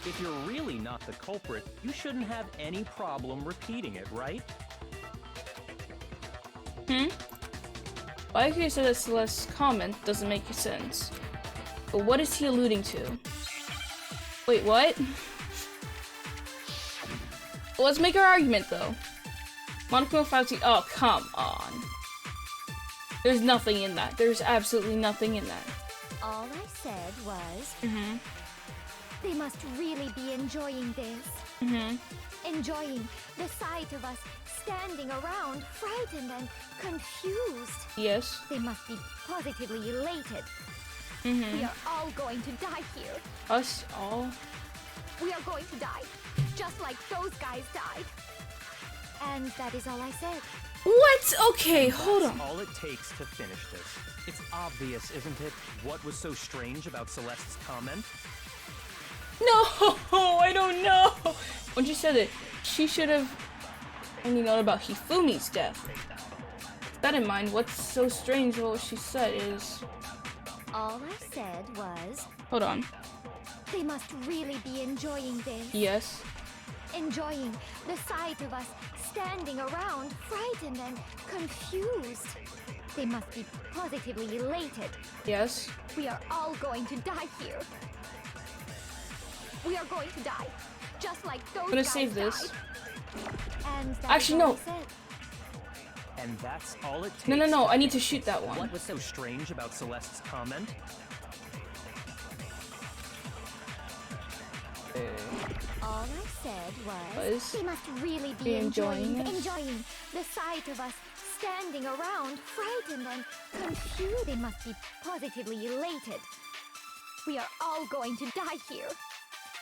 If you're really not the culprit, you shouldn't have any problem repeating it, right? Why could you say that Celeste's comment doesn't make sense? But what is he alluding to? Wait, what? Let's make our argument, though. Monokuma Fauci. Oh, come on. There's nothing in that. There's absolutely nothing in that. All I said was... They must really be enjoying this. Enjoying the sight of us standing around, frightened and confused. Yes. They must be positively elated. We are all going to die here. Us all? We are going to die, just like those guys died. And that is all I said. What? Okay, hold on. That's all it takes to finish this. It's obvious, isn't it, what was so strange about Celeste's comment? No, I don't know. When she said it, she should have only known about Hifumi's death. With that in mind, what's so strange about what she said is... All I said was... Hold on. They must really be enjoying this. Yes. Enjoying the sight of us standing around, frightened and confused. They must be positively elated. Yes. We are all going to die here. We are going to die, just like those I'm gonna guys save this. And actually, no. And that's all it takes. No, I need to shoot that one. What was so strange about Celeste's comment? All I said was... They must really be enjoying enjoying the sight of us standing around, frightened and confused. They must be positively elated. We are all going to die here.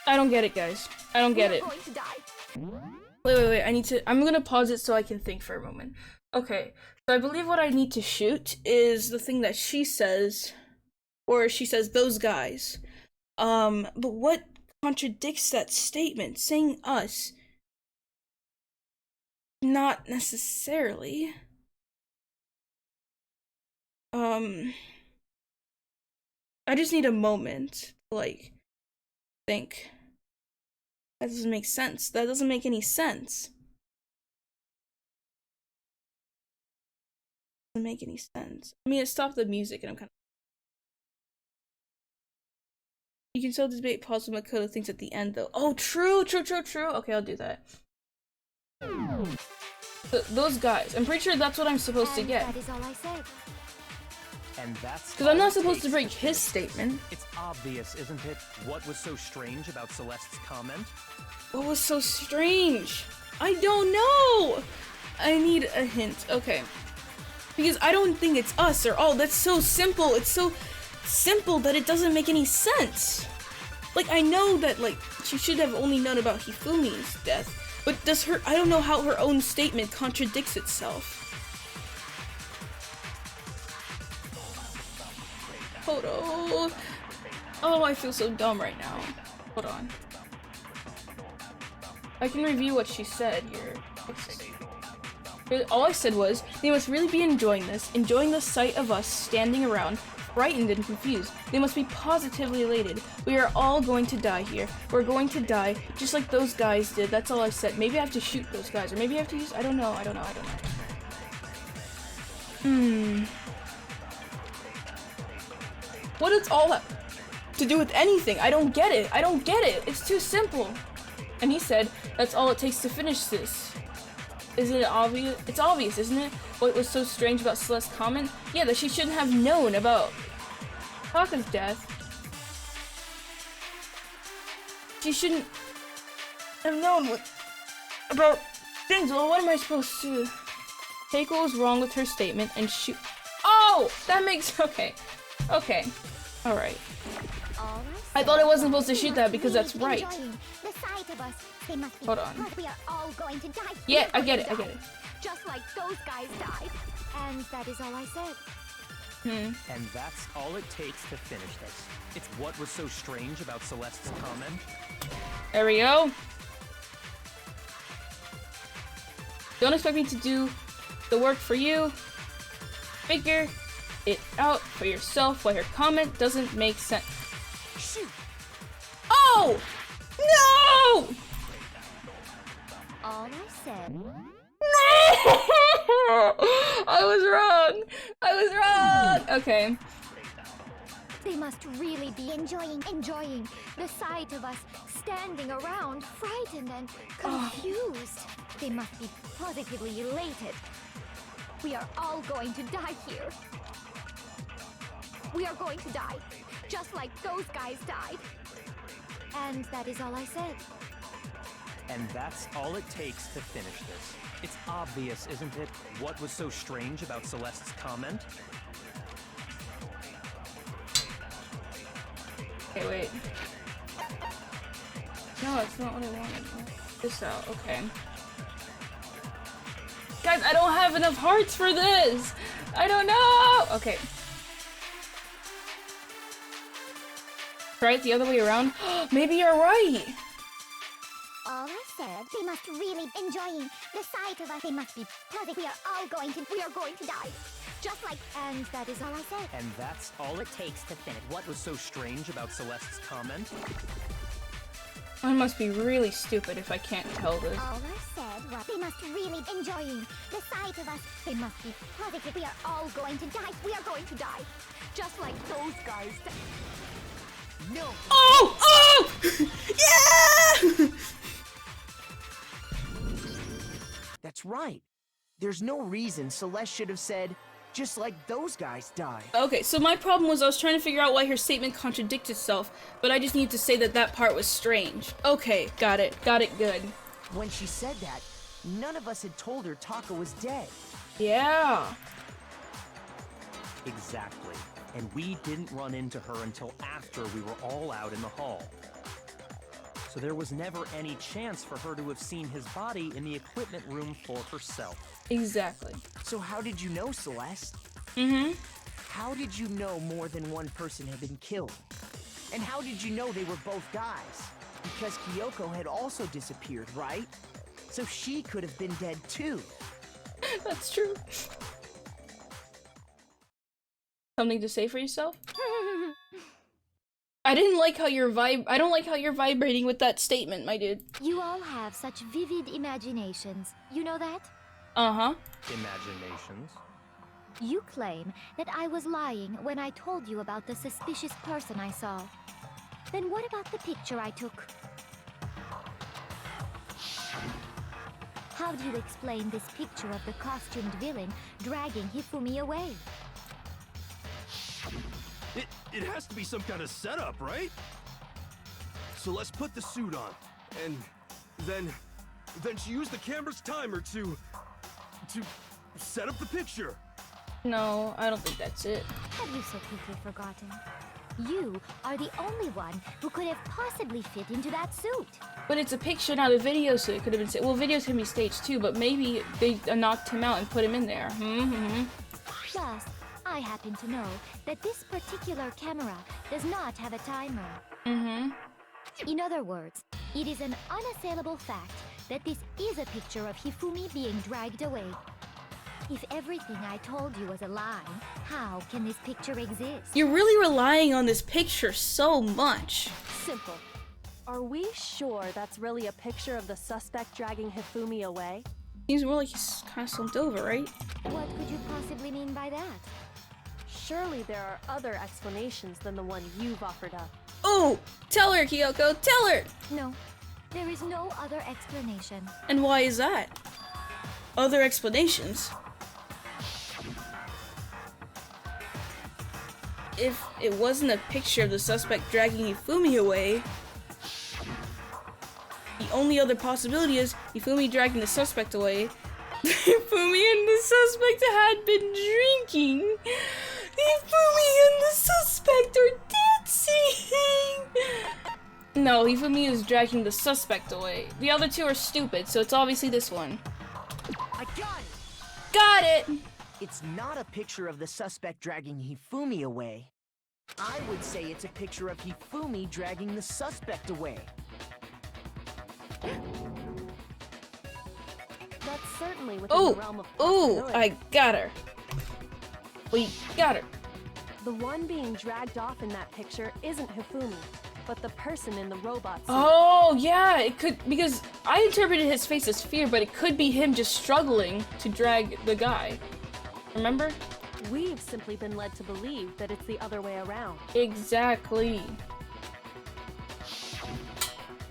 I don't get it, guys. I don't get it. We are going to die. Wait. I'm gonna pause it so I can think for a moment. Okay, so I believe what I need to shoot is the thing that she says, or she says those guys. But what contradicts that statement? Saying us. Not necessarily. I just need a moment to, like, think. That doesn't make sense. That doesn't make any sense. Doesn't make any sense. I mean, it stopped the music and I'm kind of... You can still debate pause what Makoto thinks at the end, though. Oh, true. Okay, I'll do that. Those guys. I'm pretty sure that's what I'm supposed to get. That is all I said. And that's because I'm not supposed to break his statement. It's obvious, isn't it, what was so strange about Celeste's comment? What was so strange? I don't know! I need a hint. Okay. Because I don't think it's us or all. That's so simple. It's so simple that it doesn't make any sense. Like, I know that, like, she should have only known about Hifumi's death. But I don't know how her own statement contradicts itself. Hold on. Oh, I feel so dumb right now. Hold on. I can review what she said here. All I said was, they must really be enjoying this, enjoying the sight of us standing around, frightened and confused. They must be positively elated. We are all going to die here. We're going to die, just like those guys did. That's all I said. Maybe I have to shoot those guys, or maybe I have to use... I don't know. What does all that to do with anything? I don't get it. It's too simple. And he said, that's all it takes to finish this. Isn't it obvious? It's obvious, isn't it? What was so strange about Celeste's comment? Yeah, that she shouldn't have known about Taka's death. She shouldn't have known about things. Well, what am I supposed to... Take what was wrong with her statement and shoot... Oh! That makes... Okay. Alright. I thought I wasn't supposed to shoot that because that's right. Hold on. We are all going to die. Yeah, I get it. Just like those guys died. And that is all I said. And that's all it takes to finish this. It's what was so strange about Celeste's comment. There we go. Don't expect me to do the work for you. Figure it out for yourself why her comment doesn't make sense. Shoot! Oh! No! All I said. No! I was wrong! Okay. They must really be enjoying the sight of us standing around, frightened and confused. They must be positively elated. We are all going to die here. We are going to die, just like those guys died. And that is all I said. And that's all it takes to finish this. It's obvious, isn't it? What was so strange about Celeste's comment? Okay, wait. No, that's not what I wanted. This out, okay. Guys, I don't have enough hearts for this! I don't know! Okay. Try it the other way around? Maybe you're right! All I said, they must really enjoying the sight of us. They must be positive. We are going to die. Just like, and that is all I said. And that's all it takes to finish. What was so strange about Celeste's comment? I must be really stupid if I can't tell this. All I said was, they must really enjoying the sight of us. They must be positive. We are all going to die. We are going to die. Just like those guys. No! Oh! Yeah! That's right. There's no reason Celeste should have said, just like those guys died. Okay, so my problem was I was trying to figure out why her statement contradicted itself, but I just need to say that that part was strange. Okay, got it good. When she said that, none of us had told her Taka was dead. Yeah. Exactly. And we didn't run into her until after we were all out in the hall. So there was never any chance for her to have seen his body in the equipment room for herself. Exactly. So how did you know, Celeste? How did you know more than one person had been killed? And how did you know they were both guys? Because Kyoko had also disappeared, right? So she could have been dead too. That's true. Something to say for yourself? I don't like how you're vibrating with that statement, my dude. You all have such vivid imaginations. You know that? Uh-huh. Imaginations. You claim that I was lying when I told you about the suspicious person I saw. Then what about the picture I took? How do you explain this picture of the costumed villain dragging Hifumi away? It has to be some kind of setup, right? So let's put the suit on, and then she used the camera's timer to set up the picture. No, I don't think that's it. Have you so quickly forgotten? You are the only one who could have possibly fit into that suit. But it's a picture, not a video, so it could have been... Well, videos can be staged too, but maybe they knocked him out and put him in there. Plus, I happen to know that this particular camera does not have a timer. In other words, it is an unassailable fact that this is a picture of Hifumi being dragged away. If everything I told you was a lie, How can this picture exist? You're really relying on this picture so much. Simple. Are we sure that's really a picture of the suspect dragging Hifumi away? Seems more like he's kind of slumped over, right? What could you possibly mean by that? Surely there are other explanations than the one you've offered up. Oh! Tell her, Kyoko! Tell her! No, there is no other explanation. And why is that? Other explanations? If it wasn't a picture of the suspect dragging Hifumi away, the only other possibility is Hifumi dragging the suspect away. Hifumi and the suspect had been drinking. Hifumi and the suspect are dancing. No, Hifumi is dragging the suspect away. The other two are stupid, so it's obviously this one. I got it! Got it! It's not a picture of the suspect dragging Hifumi away. I would say it's a picture of Hifumi dragging the suspect away. That's certainly within the realm of possibility. I got her. We got her. The one being dragged off in that picture isn't Hifumi, but the person in the robot suit. Oh, yeah, it could, because I interpreted his face as fear, but it could be him just struggling to drag the guy. Remember? We've simply been led to believe that it's the other way around. Exactly.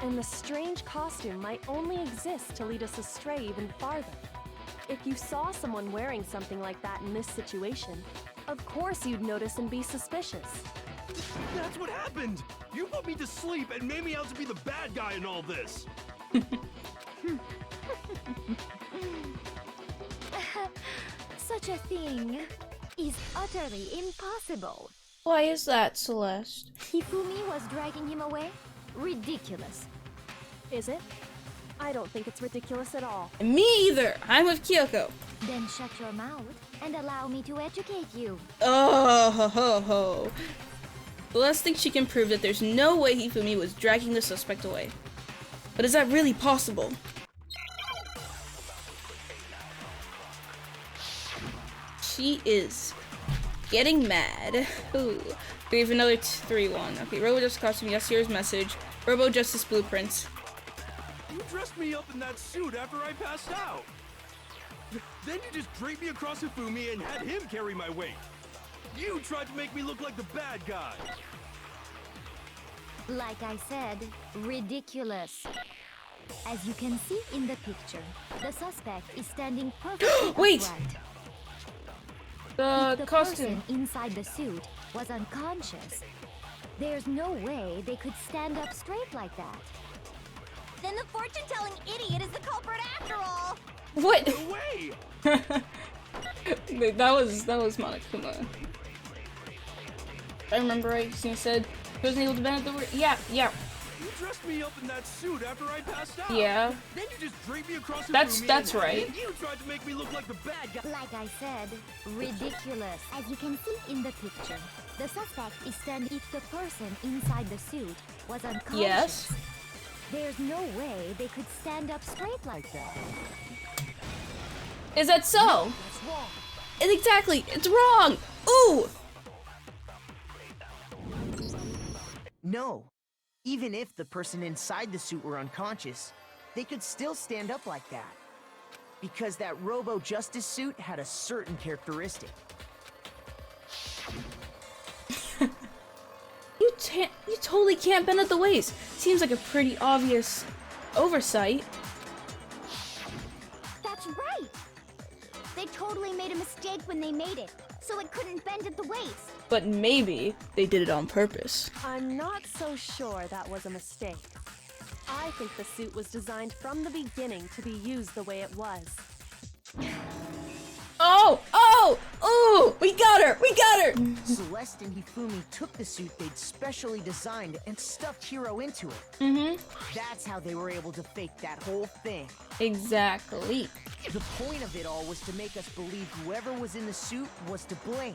And the strange costume might only exist to lead us astray even farther. If you saw someone wearing something like that in this situation, of course you'd notice and be suspicious. That's what happened! You put me to sleep and made me out to be the bad guy in all this! Such a thing is utterly impossible. Why is that, Celeste? Hifumi was dragging him away? Ridiculous. Is it? I don't think it's ridiculous at all. Me either. I'm with Kyoko. Then shut your mouth and allow me to educate you. Oh, ho, ho, ho. Celeste thinks she can prove that there's no way Hifumi was dragging the suspect away. But is that really possible? She is getting mad. Ooh. We have another 3-1. Okay, Robo Justice costume, yes, here's message. Robo Justice blueprints. You dressed me up in that suit after I passed out! Then you just draped me across Hifumi and had him carry my weight! You tried to make me look like the bad guy! Like I said, ridiculous. As you can see in the picture, the suspect is standing perfectly Wait! upright. The If the costume. person inside the suit was unconscious, there's no way they could stand up straight like that. Then the fortune-telling idiot is the culprit after all! What? No way! that was Monokuma. I remember right, she said he wasn't able to bend at the word. Yeah. You dressed me up in that suit after I passed out. Yeah. Then you just draped me across the That's right. You tried to make me look like the bad guy. Like I said, ridiculous. As you can see in the picture, the suspect is standing. If the person inside the suit was unconscious, Yes. there's no way they could stand up straight like that. Is that so? That's wrong. Exactly. It's wrong. Ooh. No. Even if the person inside the suit were unconscious, they could still stand up like that. Because that Robo Justice suit had a certain characteristic. You totally can't bend at the waist. Seems like a pretty obvious oversight. That's right! They totally made a mistake when they made it, so it couldn't bend at the waist. But maybe they did it on purpose. I'm not so sure that was a mistake. I think the suit was designed from the beginning to be used the way it was. Oh! We got her! Celeste and Hifumi took the suit they'd specially designed and stuffed Hiro into it. Mm-hmm. That's how they were able to fake that whole thing. Exactly. The point of it all was to make us believe whoever was in the suit was to blame.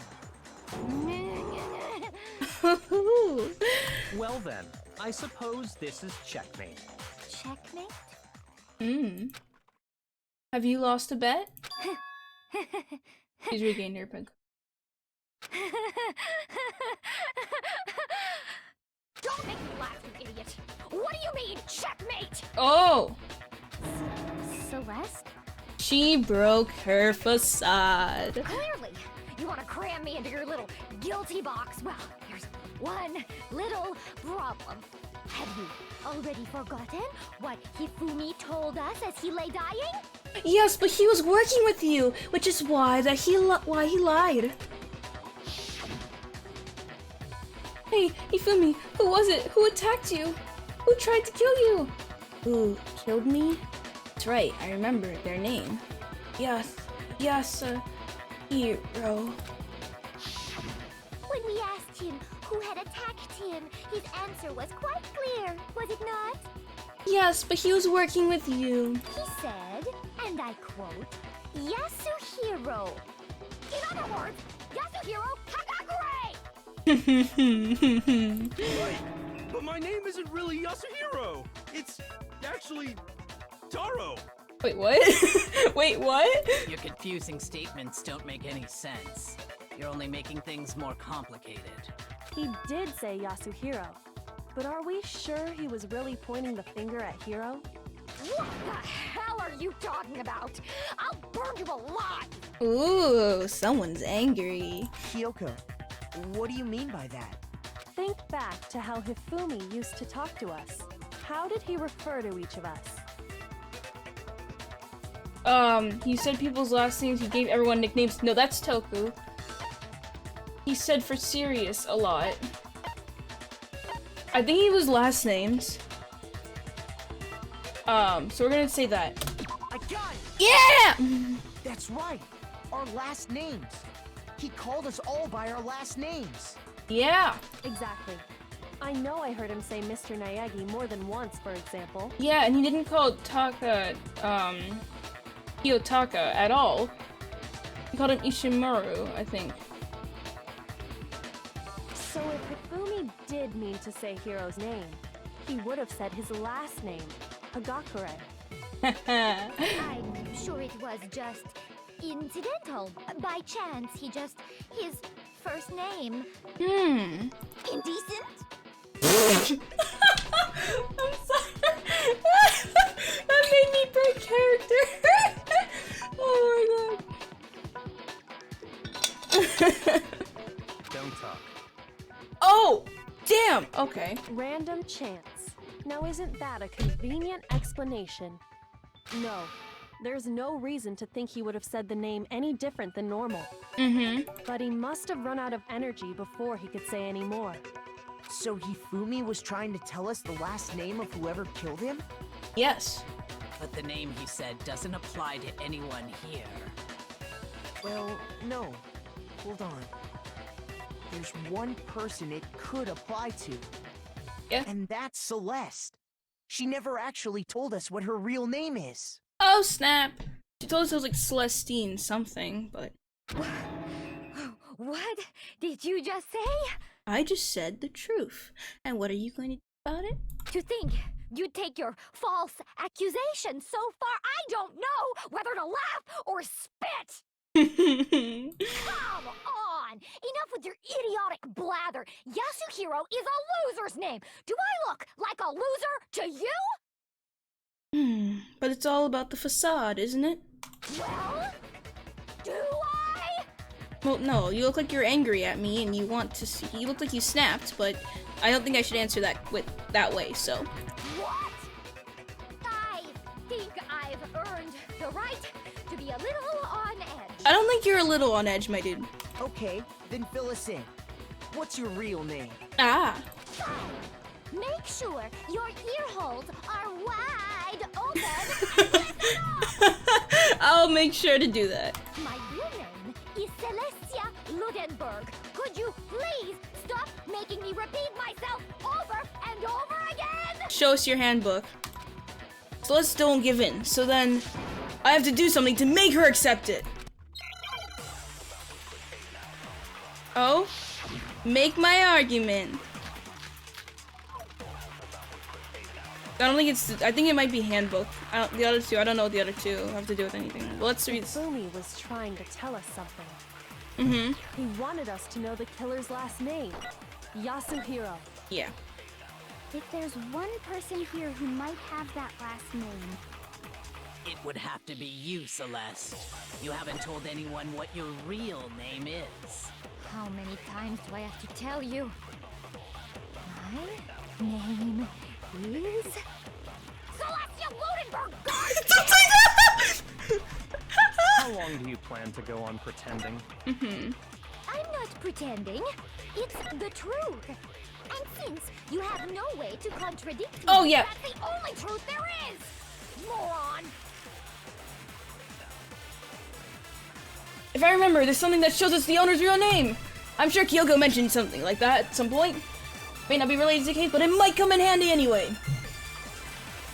Well then, I suppose this is checkmate. Checkmate? Have you lost a bet? She's regained her pink. Don't make me laugh, you idiot! What do you mean, checkmate? Oh! Celeste? She broke her facade. Clearly, you want to cram me into your little guilty box. Well, here's one little problem. Have you already forgotten what Hifumi told us as he lay dying? Yes, but he was working with you, which is why he lied. Hey, Hifumi, who was it? Who attacked you? Who tried to kill you? Who killed me? That's right, I remember their name. Yes, Hero. When we asked him who had attacked him, his answer was quite clear, was it not? Yes, but he was working with you. He said, and I quote, Yasuhiro. In other words, Yasuhiro Hagakure! Right, but my name isn't really Yasuhiro. It's actually Taro. Wait, what? Wait, what? Your confusing statements don't make any sense. You're only making things more complicated. He did say Yasuhiro, but are we sure he was really pointing the finger at Hiro? What the hell are you talking about? I'll burn you alive! Ooh, someone's angry. Kyoko, what do you mean by that? Think back to how Hifumi used to talk to us. How did he refer to each of us? He said people's last names, he gave everyone nicknames. No, that's Toku. He said for Sirius a lot. I think he was last names. So we're gonna say that. I got it! Yeah! That's right! Our last names! He called us all by our last names! Yeah! Exactly. I know I heard him say Mr. Naegi more than once, for example. Yeah, and he didn't call Taka, Kiyotaka at all. He called him Ishimaru, I think. So if Hifumi did mean to say Hiro's name, he would have said his last name, Hagakure. I'm sure it was just incidental. By chance, his first name. Indecent? I'm sorry. That made me break character. Oh my god. Don't talk. Oh! Damn! Okay. Random chance. Now isn't that a convenient explanation? No. There's no reason to think he would have said the name any different than normal. But he must have run out of energy before he could say any more. So Hifumi was trying to tell us the last name of whoever killed him? Yes. But the name he said doesn't apply to anyone here. Well, no. Hold on. There's one person it could apply to. Yeah. And that's Celeste. She never actually told us what her real name is. Oh snap! She told us it was like Celestine something, but... What did you just say? I just said the truth. And what are you going to do about it? To think you'd take your false accusation so far, I don't know whether to laugh or spit! Come on! Enough with your idiotic blather! Yasuhiro is a loser's name! Do I look like a loser to you? But it's all about the facade, isn't it? Well, do I? Well, no, you look like you're angry at me and you want to see, you look like you snapped, but I don't think I should answer that that way, so. What? I think I've earned the right to be a little on edge. I don't think you're a little on edge, my dude. Okay, then fill us in. What's your real name? Ah. Make sure your ear holes are wide open. I'll make sure to do that. My real name is Celestia Ludenberg. Could you please stop making me repeat myself over and over again? Show us your handbook. So let's don't give in. So then I have to do something to make her accept it. Oh? Make my argument. I don't think it's. I think it might be handbook. The other two. I don't know what the other two have to do with anything. Well, let's read. Hifumi was trying to tell us something. He wanted us to know the killer's last name. Yasuhiro. Yeah. If there's one person here who might have that last name, It would have to be you, Celeste. You haven't told anyone what your real name is. how many times do I have to tell you? My name is Celestia Ludenberg! How long do you plan to go on pretending? I'm not pretending. It's the truth. And since you have no way to contradict me, Oh, yeah. that's the only truth there is! Moron! If I remember, there's something that shows us the owner's real name. I'm sure Kyoko mentioned something like that at some point. May not be related to the case, but it might come in handy anyway.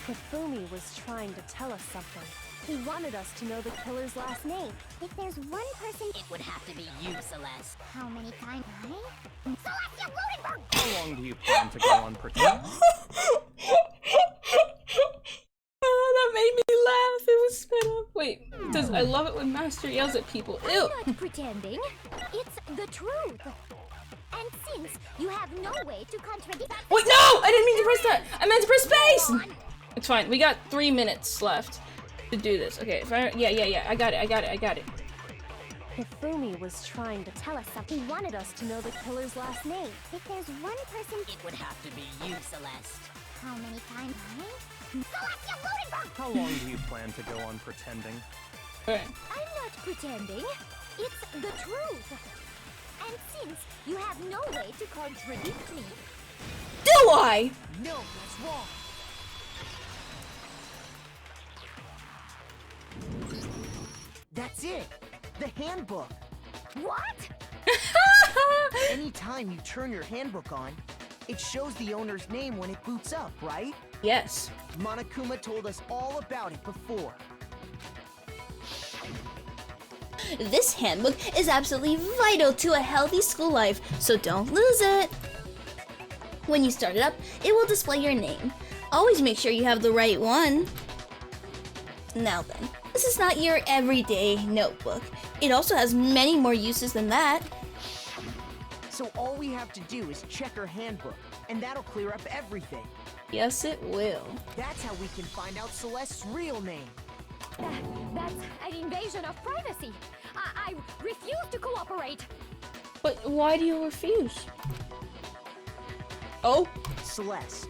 Hifumi was trying to tell us something. He wanted us to know the killer's last name. If there's one person, It would have to be you, Celeste. how many times? Celestia Ludenberg! How long do you plan to go on pretending? That made me laugh. It was sped up. Wait, it says, I love it when Master yells at people. Ew. I'm not pretending. It's the truth. And since you have no way to contradict... Wait, no! I didn't mean to press that. I meant to press space. It's fine. We got 3 minutes left to do this. Okay, if I, yeah. I got it. Hifumi was trying to tell us something. He wanted us to know the killer's last name. If there's one person... It would have to be you, Celeste. How many times? Celestia Ludenberg! How long do you plan to go on pretending? Okay. I'm not pretending. It's the truth. And since you have no way to contradict me... Do I? No, that's wrong. That's it. The handbook. What? Anytime you turn your handbook on, it shows the owner's name when it boots up, right? Yes. Monokuma told us all about it before. This handbook is absolutely vital to a healthy school life, so don't lose it. When you start it up, it will display your name. Always make sure you have the right one. Now then, this is not your everyday notebook. It also has many more uses than that. So all we have to do is check our handbook, and that'll clear up everything. Yes, it will. That's how we can find out Celeste's real name. That's an invasion of privacy. I refuse to cooperate. But why do you refuse? Oh? Celeste,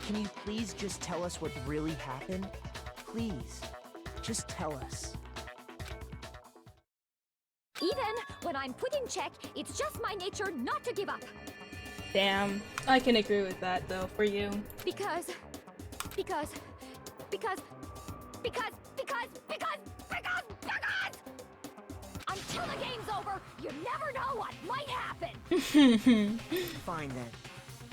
can you please just tell us what really happened? Please, just tell us. Even when I'm put in check, it's just my nature not to give up. Damn. I can agree with that, though, for you. Because until the game's over, you never know what might happen. Fine then.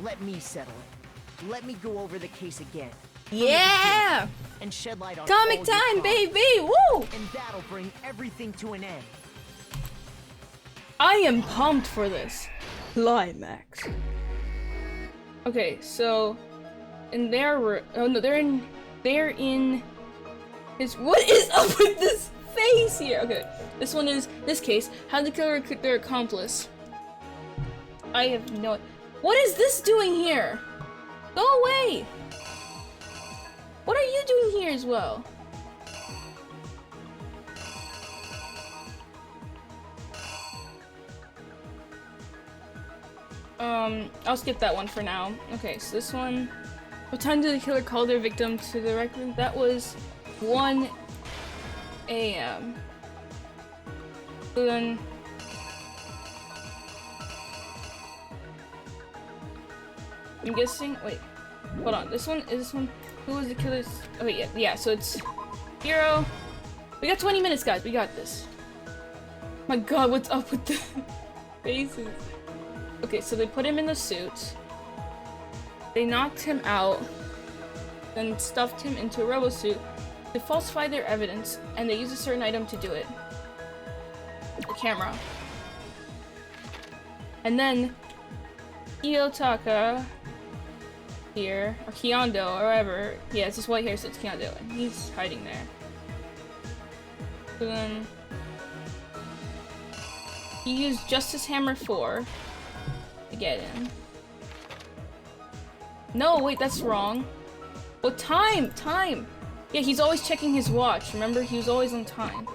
Let me settle it. Let me go over the case again. Yeah! And shed light on Comic all your time, crimes. baby! Woo! And that'll bring everything to an end. I am pumped for this. Climax. Okay, so in their room. Oh no, they're in his. What is up with this face here? Okay, this case. How the killer recruit their accomplice? I have no. What is this doing here? Go away! What are you doing here as well? I'll skip that one for now. Okay, so this one. What time did the killer call their victim to the record? That was 1 a.m. So then. I'm guessing. Wait, hold on. This one is this one. Who was the killer's? Okay, yeah. So it's Hero. We got 20 minutes, guys. We got this. My God, what's up with the faces? Okay, so they put him in the suit. They knocked him out, then stuffed him into a robo-suit to falsify their evidence, and they used a certain item to do it. The camera. And then Kiyotaka here, or Kyondo, or whatever. Yeah, it's just white hair, so it's Kyondo, and he's hiding there. So then He used Justice Hammer 4 to get in. No, wait, that's wrong. Well, time! Yeah, he's always checking his watch. Remember, he was always on time.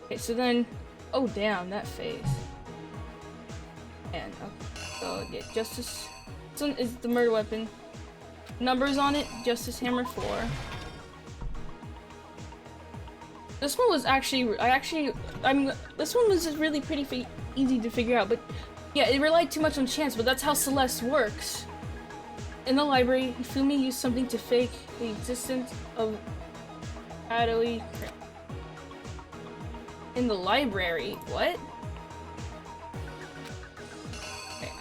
Okay, so then... Oh, damn, that phase. And, okay, so, yeah, Justice... This one is the murder weapon. Numbers on it, Justice Hammer 4. This one was actually, this one was just really pretty easy to figure out, but yeah, it relied too much on chance, but that's how Celeste works. In the library, Hifumi used something to fake the existence of shadowy... In the library? What? Okay,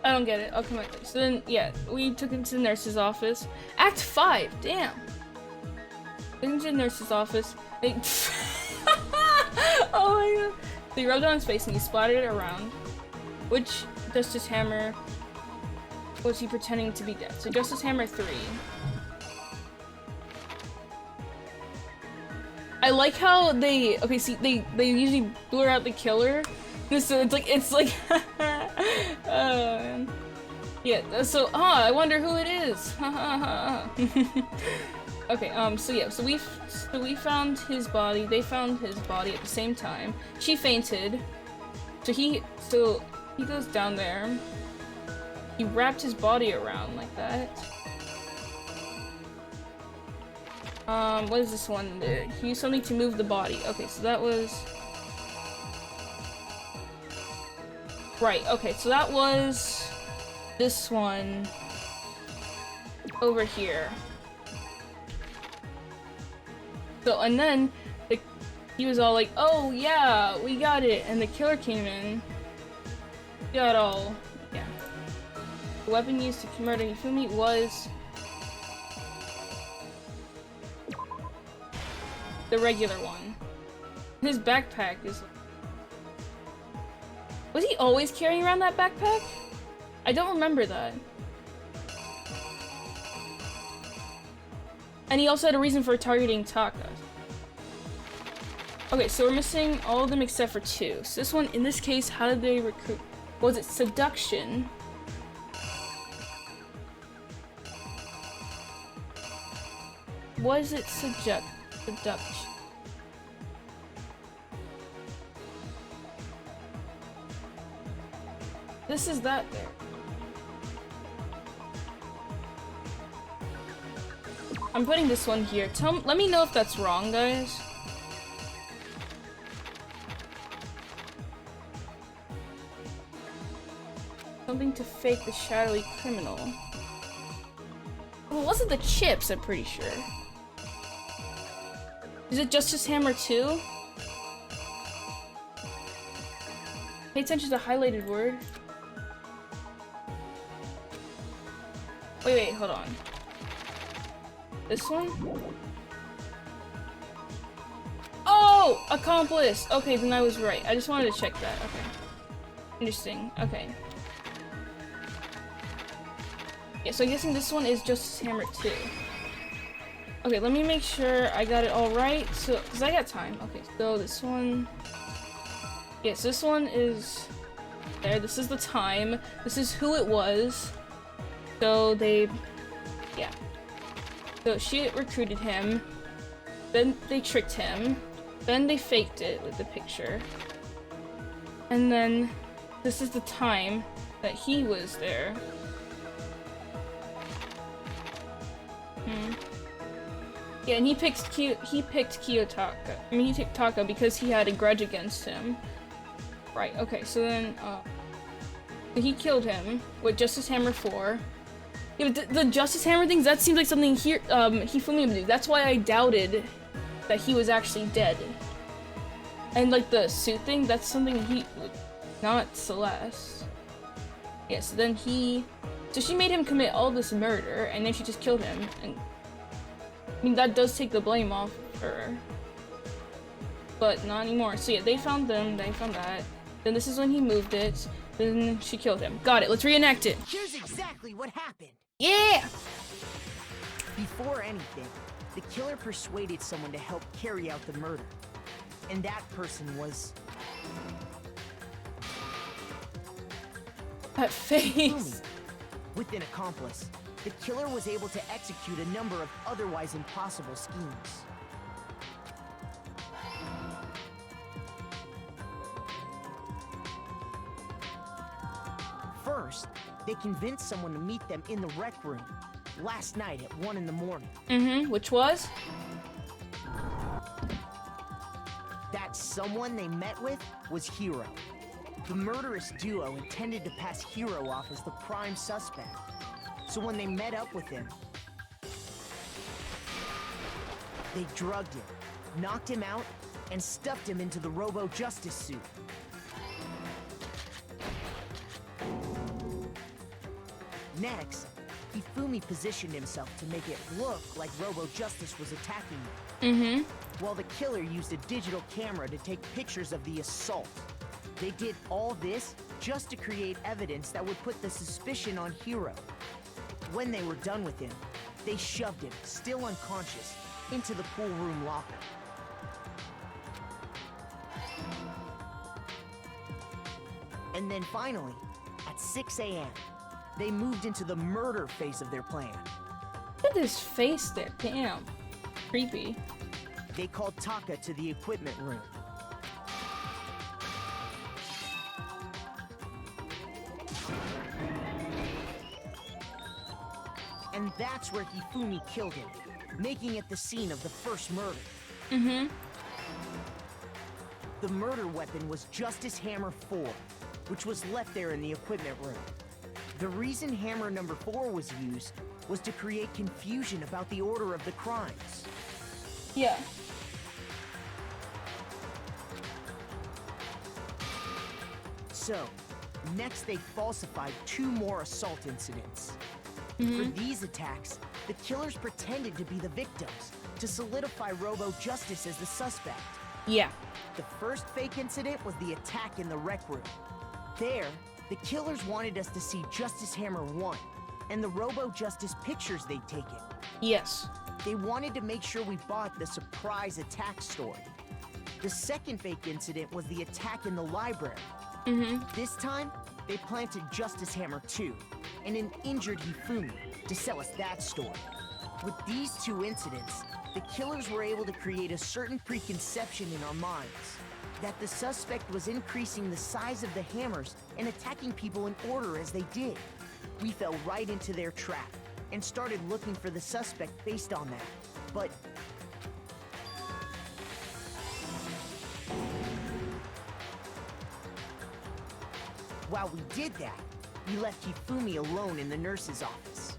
I don't get it. I'll come back later. So then, yeah, we took him to the nurse's office. Act 5! Damn! Took him to the nurse's office. They oh my god. So he rubbed it on his face and he splattered it around. Which Justice Hammer was he pretending to be dead? So Justice Hammer 3. I like how they... Okay, see, they usually blur out the killer. So it's like man. Yeah, so I wonder who it is. Okay, so yeah, so we found his body, they found his body at the same time. She fainted. So he goes down there. He wrapped his body around like that. What is this one? He used something to move the body. Okay, so that was... Right, okay, so that was this one over here. So, and then he was all like, oh yeah, we got it, and the killer came in. Got all, yeah. The weapon used to murder Hifumi was the regular one. His backpack is... Was he always carrying around that backpack? I don't remember that. And he also had a reason for targeting Taka. Okay, so we're missing all of them except for 2. So this one, in this case, how did they recruit? Was it seduction? Was it seduction? This is that there. I'm putting this one here. Let me know if that's wrong, guys. Something to fake the shadowy criminal. Well, it wasn't the chips, I'm pretty sure. Is it Justice Hammer 2? Pay attention to the highlighted word. Wait, hold on. This one? Oh! Accomplice! Okay, then I was right. I just wanted to check that. Okay. Interesting. Okay. Yeah, so I'm guessing this one is Justice Hammer 2. Okay, let me make sure I got it all right. So, because I got time. Okay, so this one... Yes, this one is... There, this is the time. This is who it was. So they... Yeah. So she recruited him. Then they tricked him. Then they faked it with the picture. And then this is the time that he was there. Yeah, and he picked Kiyotaka. I mean, he picked Taka because he had a grudge against him. Right, okay, so then, he killed him with Justice Hammer 4. Yeah, but the Justice Hammer things, that seems like something here, Hifumi would do. That's why I doubted that he was actually dead. And, like, the suit thing, that's something he would, not Celeste. Yeah, so then so she made him commit all this murder, and then she just killed him, and I mean, that does take the blame off her. but not anymore. So yeah, they found them, they found that. Then this is when he moved it. Then she killed him. Got it, let's reenact it. Here's exactly what happened. Yeah! Before anything, the killer persuaded someone to help carry out the murder. And that person was... That face. With an accomplice, the killer was able to execute a number of otherwise impossible schemes. First, they convinced someone to meet them in the rec room last night at 1 in the morning. Which was? That someone they met with was Hiro. The murderous duo intended to pass Hiro off as the prime suspect. So when they met up with him, they drugged him, knocked him out, and stuffed him into the Robo-Justice suit. Next, Hifumi positioned himself to make it look like Robo-Justice was attacking them. While the killer used a digital camera to take pictures of the assault. They did all this just to create evidence that would put the suspicion on Hiro. When they were done with him, they shoved him, still unconscious, into the pool room locker. And then finally, at 6 a.m., they moved into the murder phase of their plan. Look at this face there, damn. Creepy. They called Taka to the equipment room. And that's where Hifumi killed him, making it the scene of the first murder. The murder weapon was Justice Hammer 4, which was left there in the equipment room. The reason Hammer number 4 was used was to create confusion about the order of the crimes. Yeah. So, next they falsified 2 more assault incidents. For these attacks, the killers pretended to be the victims to solidify Robo-Justice as the suspect. Yeah. The first fake incident was the attack in the rec room. There, the killers wanted us to see Justice Hammer 1 and the Robo-Justice pictures they'd taken. Yes. They wanted to make sure we bought the surprise attack story. The second fake incident was the attack in the library. This time, they planted Justice Hammer 2 and an injured Hifumi to sell us that story. With these 2 incidents, the killers were able to create a certain preconception in our minds that the suspect was increasing the size of the hammers and attacking people in order as they did. We fell right into their trap and started looking for the suspect based on that. But while we did that, we left Hifumi alone in the nurse's office.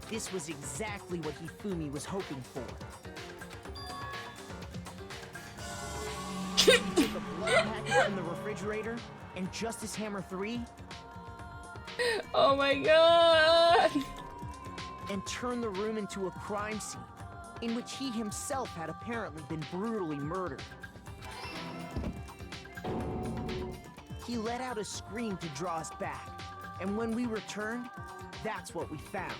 This was exactly what Hifumi was hoping for. He took a blood packet from the refrigerator and Justice Hammer 3 Oh my god! and turned the room into a crime scene in which he himself had apparently been brutally murdered. He let out a scream to draw us back, and when we returned, that's what we found.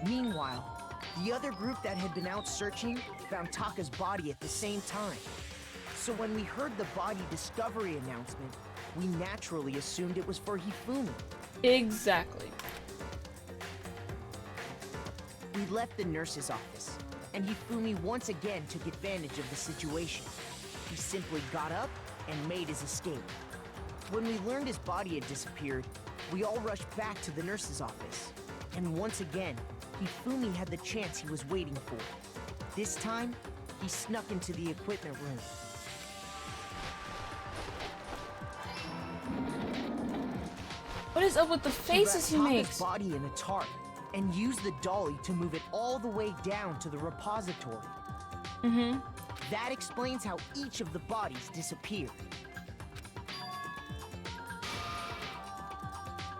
Meanwhile, the other group that had been out searching found Taka's body at the same time. So when we heard the body discovery announcement, we naturally assumed it was for Hifumi. Exactly. We left the nurse's office, and Hifumi once again took advantage of the situation. He simply got up and made his escape. When we learned his body had disappeared, we all rushed back to the nurse's office. And once again, Hifumi had the chance he was waiting for. This time, he snuck into the equipment room. What is up with the faces he wrapped makes? Taka's body in a tarp and used the dolly to move it all the way down to the repository. That explains how each of the bodies disappeared.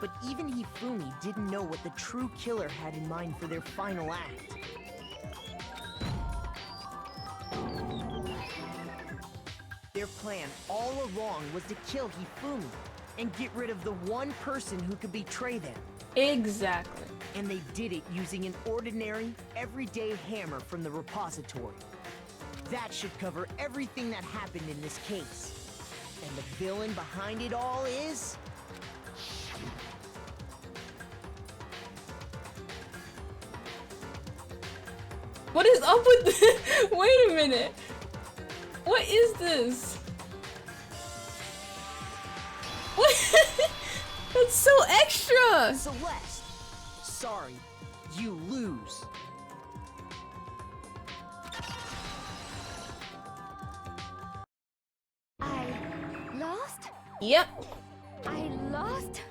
But even Hifumi didn't know what the true killer had in mind for their final act. Their plan all along was to kill Hifumi and get rid of the one person who could betray them. Exactly. And they did it using an ordinary, everyday hammer from the repository. That should cover everything that happened in this case. And the villain behind it all is... What is up with this? Wait a minute. What is this? What? That's so extra! Celeste! Sorry, you lose. I lost? Yep. I lost?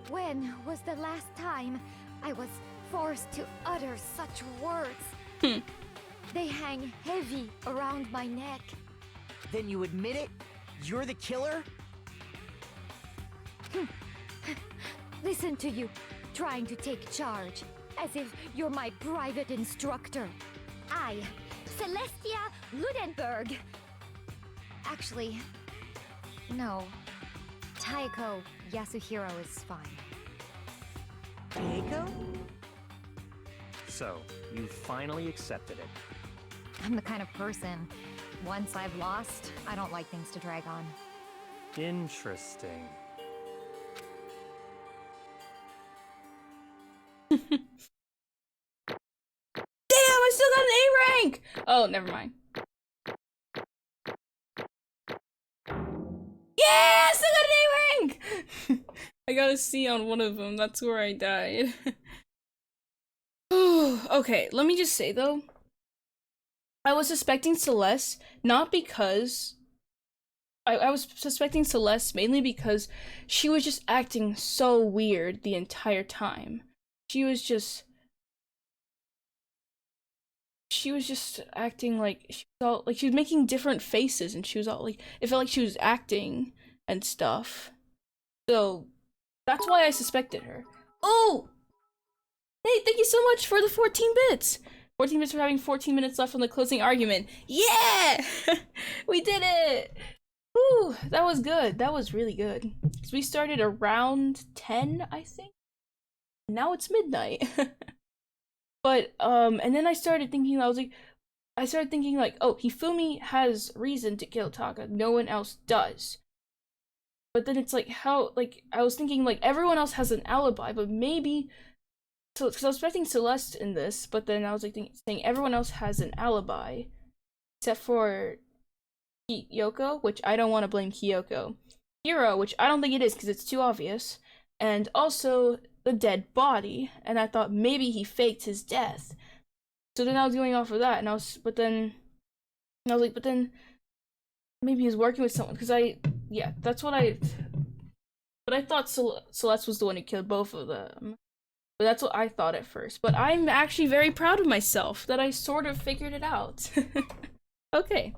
When was the last time I was forced to utter such words? They hang heavy around my neck. Then you admit it? You're the killer? Listen to you, trying to take charge, as if you're my private instructor. I, Celestia Ludenberg. Actually, no. Taiko Yasuhiro is fine. Diego? So, you finally accepted it. I'm the kind of person, once I've lost, I don't like things to drag on. Interesting. Damn, I still got an A rank! Oh, never mind. Yeah, I still got an A rank! I got a C on one of them, that's where I died. Okay, let me just say though, I was suspecting Celeste, not because... I was suspecting Celeste mainly because she was just acting so weird the entire time. She was just acting like she felt like she was making different faces, and she was all like, it felt like she was acting and stuff. So that's why I suspected her. Oh! Hey, thank you so much for the 14 bits! 14 bits for having 14 minutes left on the closing argument. Yeah! We did it! Whew, that was good. That was really good. Because we started around 10, I think? Now it's midnight. But, and then I started thinking, oh, Hifumi has reason to kill Taka. No one else does. But then it's like, how, like, I was thinking, like, everyone else has an alibi, but maybe... So, because I was expecting Celeste in this, but then I was, like, saying everyone else has an alibi. Except for... Kyoko, which I don't want to blame Kyoko. Hiro, which I don't think it is because it's too obvious. And also the dead body. And I thought maybe he faked his death. So then I was going off of that, and I was like, but then maybe he's working with someone, because but I thought Celeste was the one who killed both of them. But that's what I thought at first. But I'm actually very proud of myself that I sort of figured it out. Okay.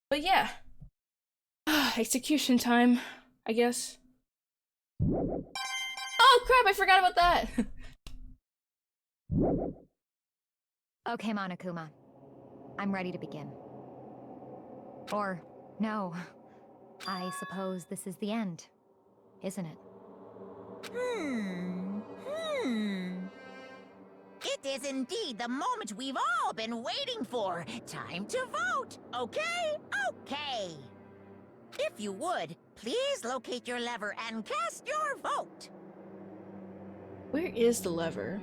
But yeah, execution time, I guess. Oh crap, I forgot about that! Okay, Monokuma. I'm ready to begin. Or, no. I suppose this is the end, isn't it? It is indeed the moment we've all been waiting for. Time to vote, okay? Okay. If you would, please locate your lever and cast your vote. Where is the lever?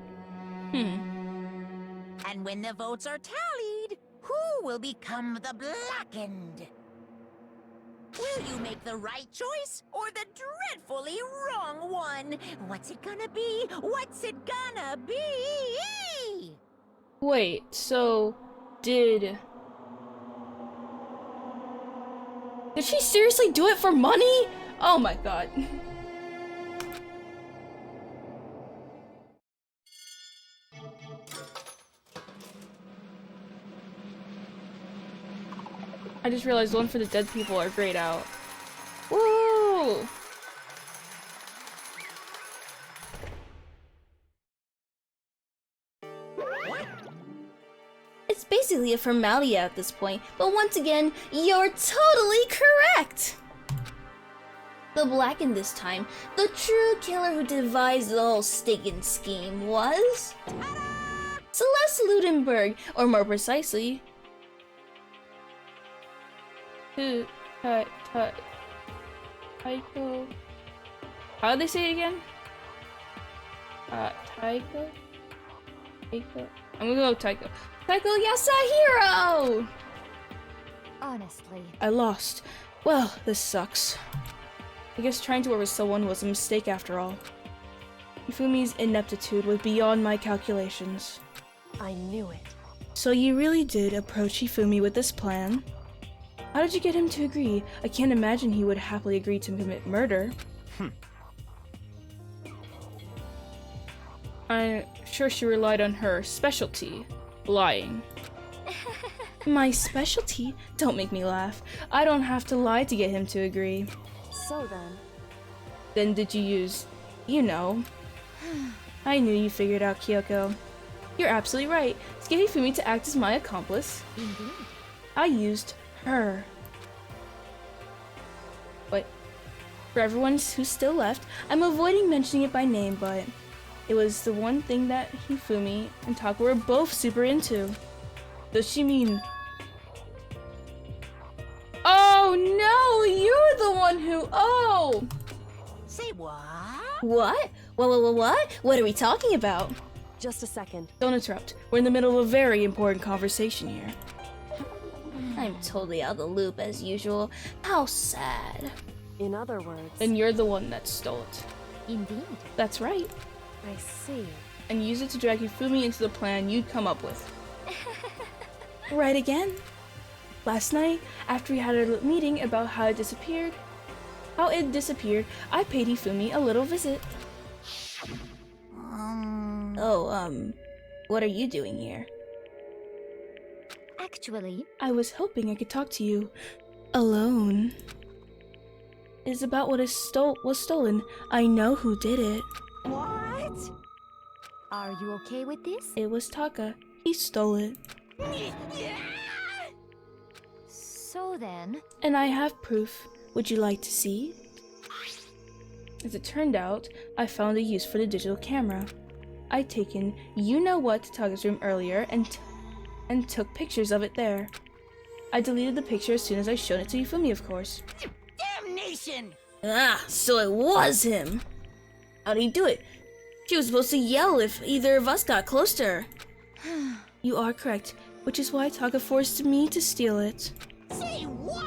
And when the votes are tallied, who will become the blackened? Will you make the right choice or the dreadfully wrong one? What's it gonna be? What's it gonna be? Wait, so did she seriously do it for money? Oh my god. I just realized one for the dead people are grayed out. Woo! It's basically a formality at this point, but once again, you're totally correct! The Blackened this time, the true killer who devised the whole stinking scheme was... Celeste Ludenberg, or more precisely... Taiko... How do they say it again? Taiko? Taiko? I'm gonna go with Taiko. Taiko Yasahiro! Honestly. I lost. Well, this sucks. I guess trying to work with someone was a mistake after all. Hifumi's ineptitude was beyond my calculations. I knew it. So you really did approach Hifumi with this plan? How did you get him to agree? I can't imagine he would happily agree to commit murder. I'm sure she relied on her specialty, lying. My specialty? Don't make me laugh. I don't have to lie to get him to agree. So then... Then did you use... you know. I knew you figured out, Kyoko. You're absolutely right. To get Hifumi to act as my accomplice. Indeed. I used her. But for everyone who's still left, I'm avoiding mentioning it by name, but it was the one thing that Hifumi and Taka were both super into. Does she mean... Oh no! You're the one who... Oh! Say what? What? What? What are we talking about? Just a second. Don't interrupt. We're in the middle of a very important conversation here. I'm totally out of the loop as usual. How sad. In other words... Then you're the one that stole it. Indeed. That's right. I see. And use it to drag Hifumi into the plan you'd come up with. Right again. Last night, after we had our meeting about how it disappeared, I paid Hifumi a little visit. What are you doing here? Actually, I was hoping I could talk to you alone. It's about what was stolen. I know who did it. What? are you okay with this? It was Taka. He stole it. So then... And I have proof. Would you like to see? As it turned out, I found a use for the digital camera. I'd taken you-know-what to Taka's room earlier and took pictures of it there. I deleted the picture as soon as I showed it to Hifumi, of course. Damnation! Ah, so it was him! How'd he do it? She was supposed to yell if either of us got close to her. You are correct, which is why Taka forced me to steal it. Say what?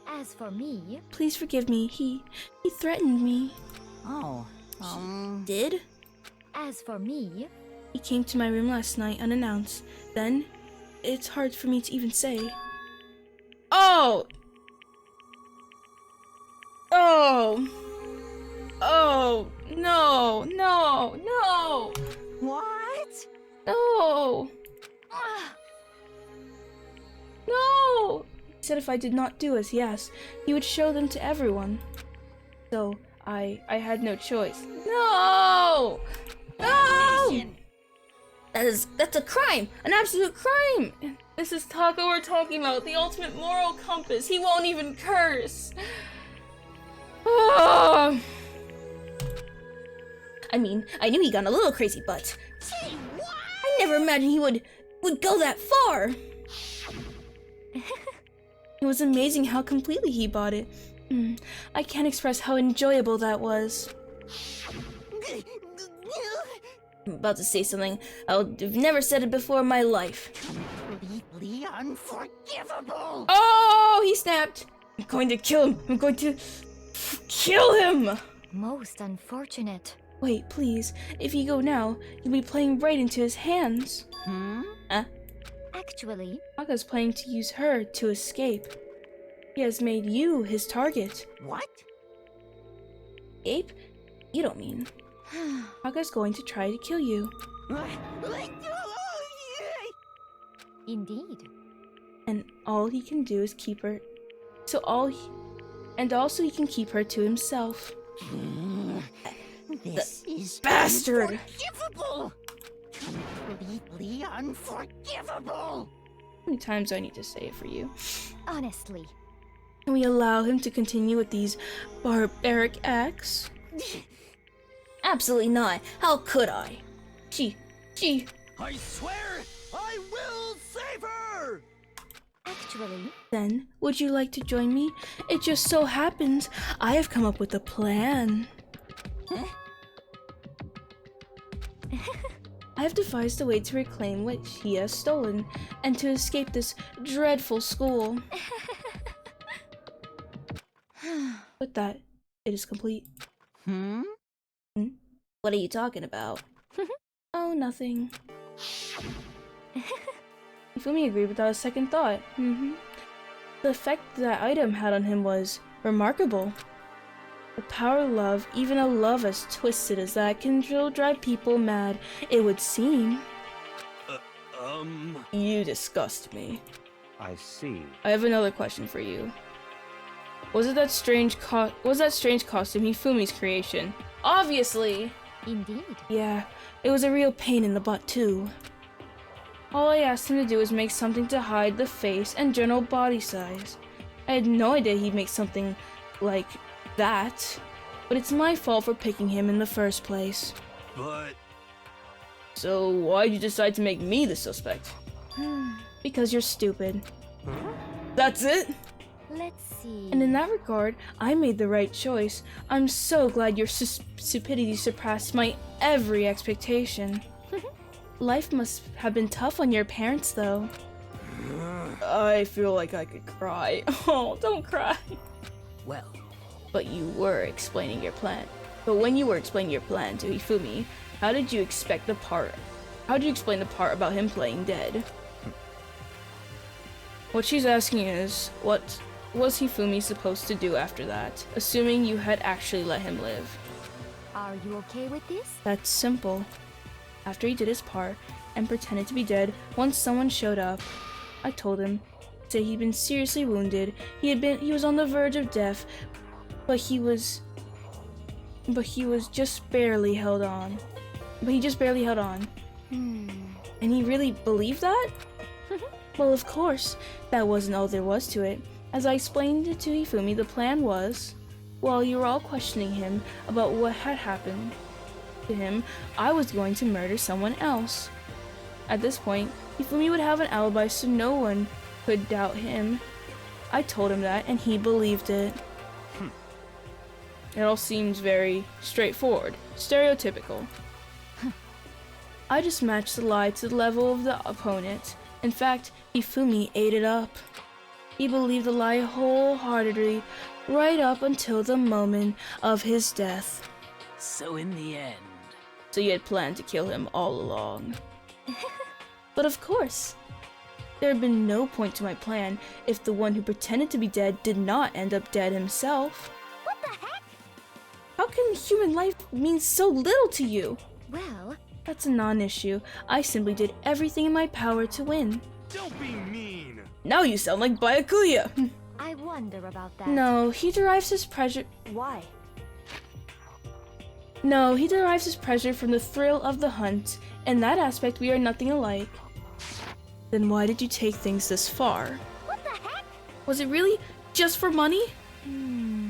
As for me... Please forgive me, he threatened me. Oh, Did? As for me... He came to my room last night unannounced. Then, it's hard for me to even say. Oh! No! What? No! No! He said if I did not do as he asked, he would show them to everyone. So, I had no choice. No! No! That's a crime! An absolute crime! This is Taka we're talking about, the ultimate moral compass. He won't even curse. Oh. I mean, I knew he got a little crazy, but... Say what? I never imagined he would go that far! It was amazing how completely he bought it. I can't express how enjoyable that was. I'm about to say something I've never said it before in my life. Completely unforgivable! Oh, he snapped! I'm going to kill him! I'm going to kill him! Most unfortunate. Wait, please. If you go now, you'll be playing right into his hands. Actually... Taka's planning to use her to escape. He has made you his target. What? Ape? You don't mean... Taka's going to try to kill you. Indeed. And all he can do is keep her... And also he can keep her to himself. This is Bastard! unforgivable! Completely unforgivable! How many times do I need to say it for you? Honestly. Can we allow him to continue with these barbaric acts? Absolutely not. How could I? Gee. I swear I will save her! Actually, Then, would you like to join me? It just so happens I have come up with a plan. I have devised a way to reclaim what he has stolen, and to escape this dreadful school. With that, it is complete. What are you talking about? Oh, nothing. Ifumi agreed without a second thought. The effect that item had on him was remarkable. The power of love, even a love as twisted as that, can drive people mad, it would seem. You disgust me. I see. I have another question for you. Was that strange costume Hifumi's creation? Obviously! indeed. Yeah, it was a real pain in the butt too. All I asked him to do was make something to hide the face and general body size. I had no idea he'd make something like that, but it's my fault for picking him in the first place. But... So why'd you decide to make me the suspect? Because you're stupid. That's it? Let's see. And in that regard, I made the right choice. I'm so glad your stupidity surpassed my every expectation. Life must have been tough on your parents, though. I feel like I could cry. Oh, don't cry. Well, But you were explaining your plan. But when you were explaining your plan to Hifumi, how did you explain the part about him playing dead? What she's asking is, what was Hifumi supposed to do after that, assuming you had actually let him live? Are you okay with this? That's simple. After he did his part and pretended to be dead, once someone showed up, I told him, said he'd been seriously wounded, he was on the verge of death, but he just barely held on. And he really believed that? Well, of course, that wasn't all there was to it. As I explained it to Hifumi, the plan was, while you were all questioning him about what had happened to him, I was going to murder someone else. At this point, Hifumi would have an alibi so no one could doubt him. I told him that, and he believed it. It all seems very straightforward, stereotypical. I just matched the lie to the level of the opponent. In fact, Hifumi ate it up. He believed the lie wholeheartedly, right up until the moment of his death. so in the end, So you had planned to kill him all along. But of course, there had been no point to my plan if the one who pretended to be dead did not end up dead himself. What the heck? How can human life mean so little to you? Well, That's a non-issue. I simply did everything in my power to win. Don't be mean! Now you sound like Byakuya. I wonder about that. No, he derives his pleasure. Why? No, he derives his pleasure from the thrill of the hunt. In that aspect, we are nothing alike. Then why did you take things this far? What the heck? Was it really just for money?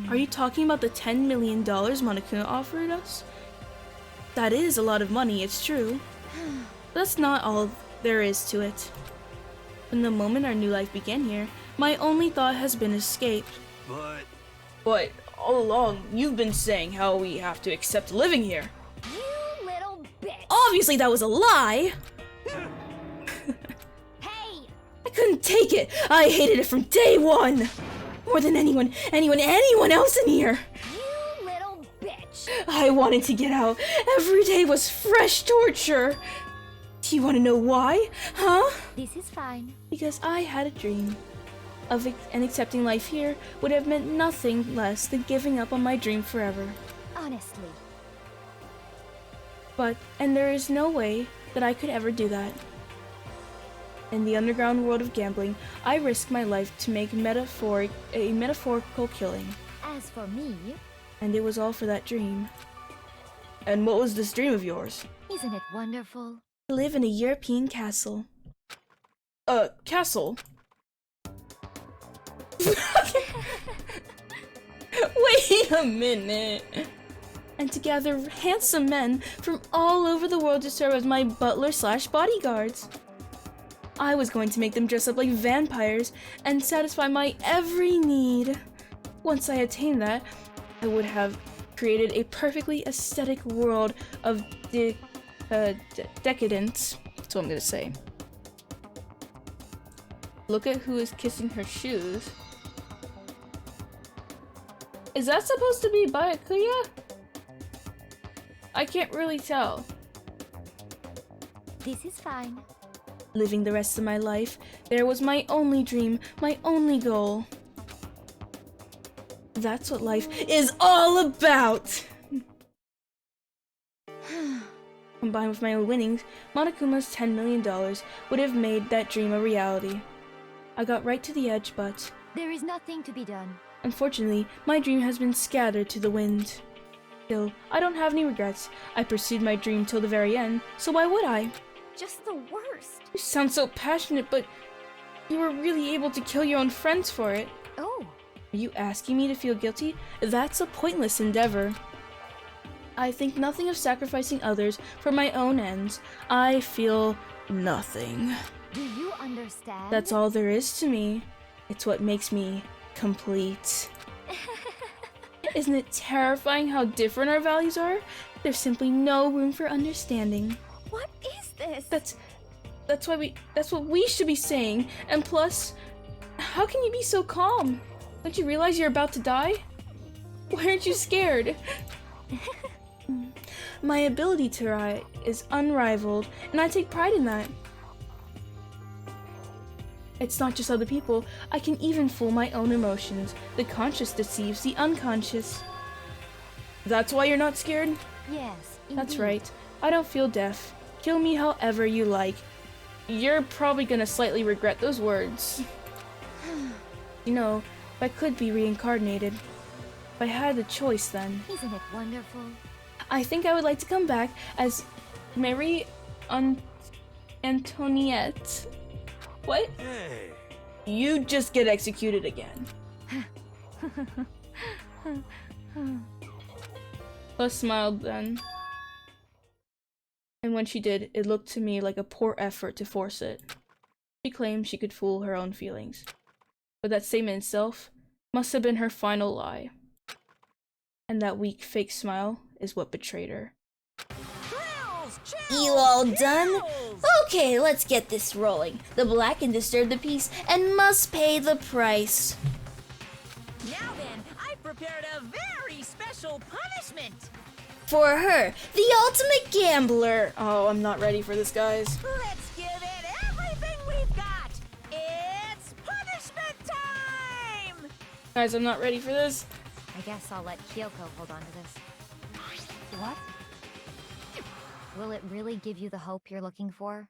Are you talking about the $10 million Monokuma offered us? That is a lot of money, it's true. But that's not all there is to it. From the moment our new life began here, my only thought has been escape. But all along, you've been saying how we have to accept living here. You little bitch! Obviously that was a lie! Hey! I couldn't take it! I hated it from day one! More than anyone else in here! You little bitch! I wanted to get out. Every day was fresh torture. Do you want to know why? Huh? This is fine. Because I had a dream. And accepting life here would have meant nothing less than giving up on my dream forever. Honestly. And there is no way that I could ever do that. In the underground world of gambling, I risked my life to make a metaphorical killing. As for me, And it was all for that dream. And what was this dream of yours? isn't it wonderful? live in a European castle. Castle? Wait a minute. And to gather handsome men from all over the world to serve as my butler/bodyguards. I was going to make them dress up like vampires and satisfy my every need. Once I attained that, I would have created a perfectly aesthetic world of decadence. That's what I'm gonna say. Look at who is kissing her shoes. Is that supposed to be Byakuya? I can't really tell. This is fine. Living the rest of my life, there was my only dream, my only goal. That's what life is all about! Combined with my own winnings, Monokuma's $10 million would have made that dream a reality. I got right to the edge, but There is nothing to be done. unfortunately, my dream has been scattered to the wind. Still, I don't have any regrets. I pursued my dream till the very end, so why would I? Just the worst. You sound so passionate, but you were really able to kill your own friends for it. Oh, Are you asking me to feel guilty? That's a pointless endeavor. I think nothing of sacrificing others for my own ends. I feel nothing. do you understand? That's all there is to me. It's what makes me complete. Isn't it terrifying how different our values are? There's simply no room for understanding. What is this? That's what we should be saying. And plus, how can you be so calm? Don't you realize you're about to die? Why aren't you scared? My ability to write is unrivaled, and I take pride in that. It's not just other people, I can even fool my own emotions. The conscious deceives the unconscious. That's why you're not scared? Yes, That's indeed. right. I don't feel deaf. Kill me however you like. You're probably gonna slightly regret those words. You know, if I could be reincarnated, if I had the choice then, Isn't it wonderful? I think I would like to come back as Marie Antoinette. What? Hey, You just get executed again. Plus smiled then. And when she did, it looked to me like a poor effort to force it. She claimed she could fool her own feelings. But that statement itself must have been her final lie. And that weak fake smile is what betrayed her. You all done? Okay, let's get this rolling. The black can disturb the peace and must pay the price. Now then, I've prepared a very special punishment. For her, the ultimate gambler. Oh, I'm not ready for this, guys. Let's give it everything we've got. It's punishment time! Guys, I'm not ready for this. I guess I'll let Kyoko hold on to this. What? Will it really give you the hope you're looking for?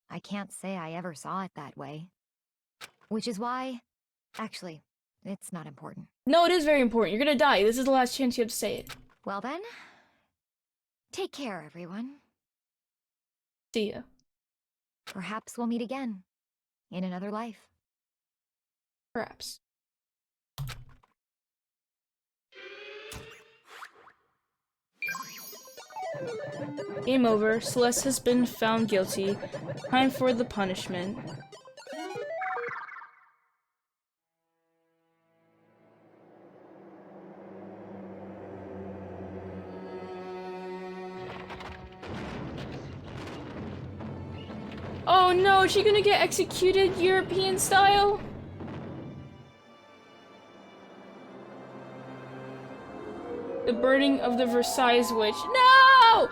I can't say I ever saw it that way. Which is why... Actually, it's not important. No, it is very important. You're gonna die. This is the last chance you have to say it. Well then, take care, everyone. See ya. Perhaps we'll meet again. In another life. Perhaps. Game over. Celeste has been found guilty. Time for the punishment. Oh no, is she gonna get executed European style? The burning of the Versailles witch. No!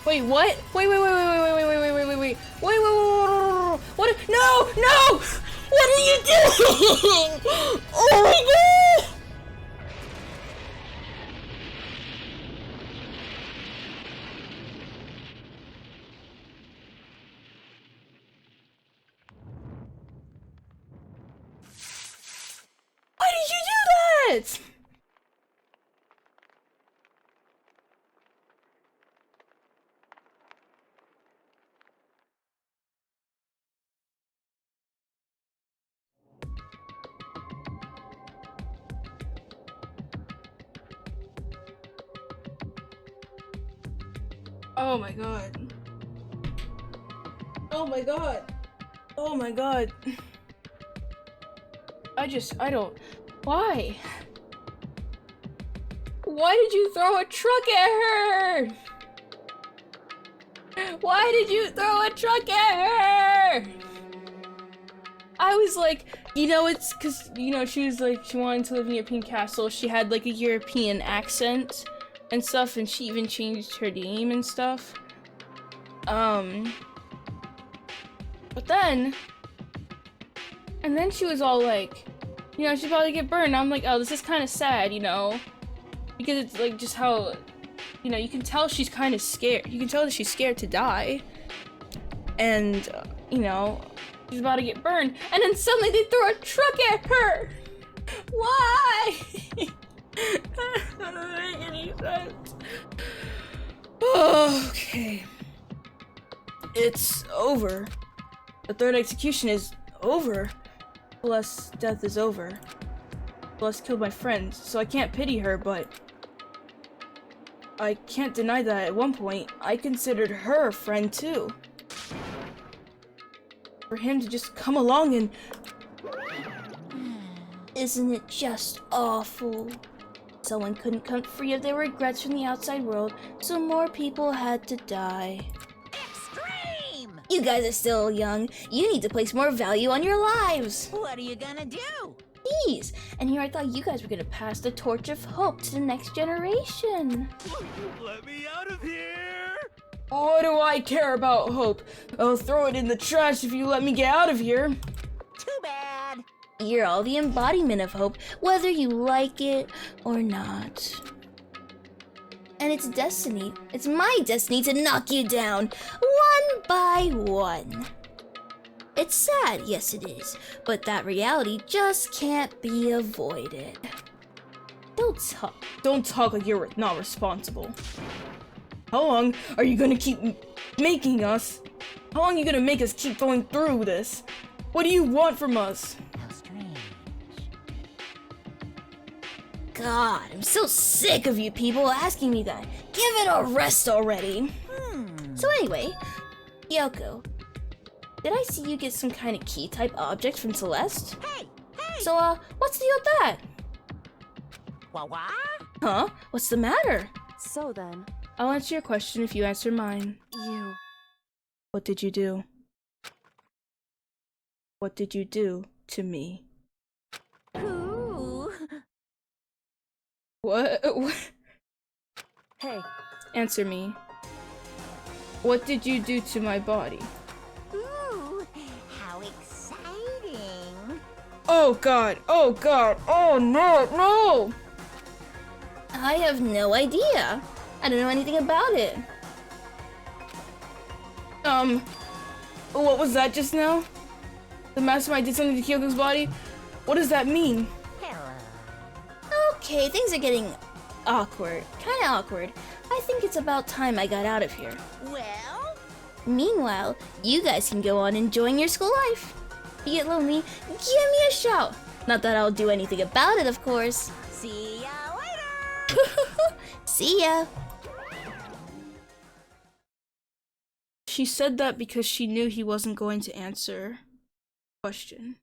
Wait, what? Wait, wait, wait, wait, wait, wait, wait, wait, wait, wait, wait, wait, wait, what? No, no! What are you doing? Oh my god! Why did you do that? Oh my god. Oh my god. Oh my god. I don't. Why? Why did you throw a truck at her? Why did you throw a truck at her? I was like, you know, it's cause, you know, she was like, she wanted to live in a European castle. She had like a European accent and stuff, and she even changed her name and stuff. But then, and then she was all like, you know, she's about to get burned. I'm like, oh, this is kind of sad, you know, because it's like just how, you know, you can tell she's kind of scared. You can tell that she's scared to die, and you know, she's about to get burned, and then suddenly they throw a truck at her. Why? That doesn't make any sense. Oh, okay. It's over. The third execution is over. Celeste's death is over. Celeste killed my friend, so I can't pity her, but I can't deny that at one point, I considered her a friend too. For him to just come along and... Isn't it just awful? Someone couldn't come free of their regrets from the outside world, so more people had to die. Extreme! You guys are still young. You need to place more value on your lives. What are you gonna do? Jeez, and here I thought you guys were gonna pass the torch of hope to the next generation. Let me out of here! What do I care about hope? I'll throw it in the trash if you let me get out of here. Too bad. You're all the embodiment of hope, whether you like it or not. And it's destiny. It's my destiny to knock you down, one by one. It's sad, yes it is, but that reality just can't be avoided. Don't talk like you're not responsible. How long are you gonna keep making us? How long are you gonna make us keep going through this? What do you want from us? How strange. God, I'm so sick of you people asking me that. Give it a rest already. So anyway, Yoko, did I see you get some kind of key type object from Celeste? Hey! Hey! So, what's the deal with that? What? Huh? What's the matter? So then, I'll answer your question if you answer mine. you... What did you do? What did you do to me? Ooh. What? Hey, Answer me. What did you do to my body? Ooh. How exciting. Oh god! Oh god! Oh no! No! I have no idea. I don't know anything about it. What was that just now? The mastermind did something to Kyoko's body? What does that mean? Hello. Okay, things are getting awkward. Kinda awkward. I think it's about time I got out of here. Well, Meanwhile, you guys can go on enjoying your school life. If you get lonely, give me a shout. Not that I'll do anything about it, of course. see ya later. See ya. She said that because she knew he wasn't going to answer the question,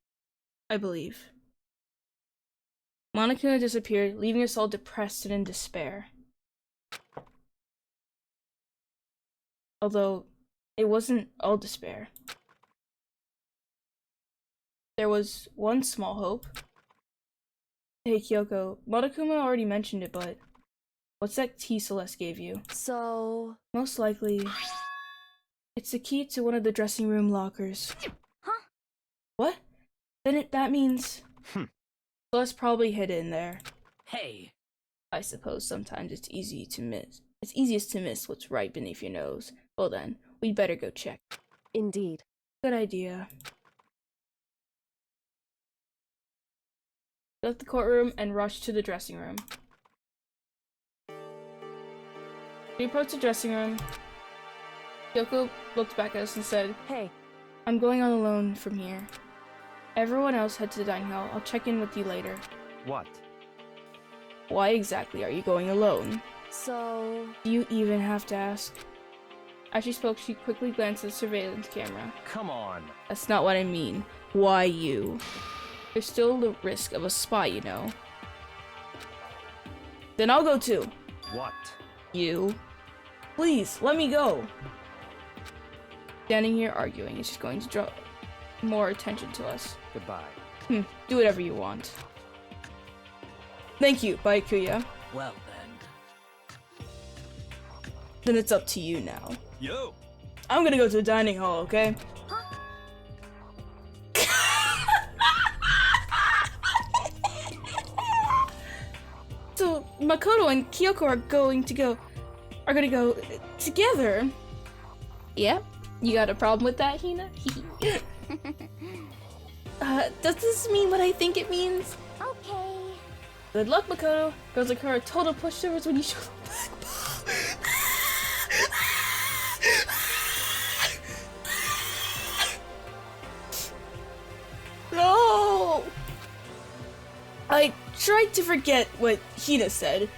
I believe. Monica disappeared, leaving us all depressed and in despair. Although, it wasn't all despair. There was one small hope. Hey Kyoko, Monokuma already mentioned it, but What's that key Celeste gave you? So... Most likely, it's the key to one of the dressing room lockers. Huh? What? Then that means... Celeste probably hid it in there. Hey! I suppose sometimes it's easy to miss. It's easiest to miss what's right beneath your nose. Well then, we'd better go check. Indeed. Good idea. Left the courtroom and rushed to the dressing room. We approached the dressing room. Kyoko looked back at us and said, Hey. I'm going on alone from here. Everyone else head to the dining hall. I'll check in with you later. What? Why exactly are you going alone? So... Do you even have to ask? As she spoke, she quickly glanced at the surveillance camera. Come on. That's not what I mean. Why you? There's still the risk of a spy, you know. Then I'll go too. What? You. Please, let me go. Standing here arguing is just going to draw more attention to us. Goodbye. Do whatever you want. Thank you, bye Kuya. Well then. Then it's up to you now. Yo! I'm gonna go to the dining hall, okay? So Makoto and Kyoko are gonna go together. Yep. You got a problem with that, Hina? Does this mean what I think it means? Okay. Good luck, Makoto. Girls like her are total pushovers when you show them back. No! I tried to forget what Hina said.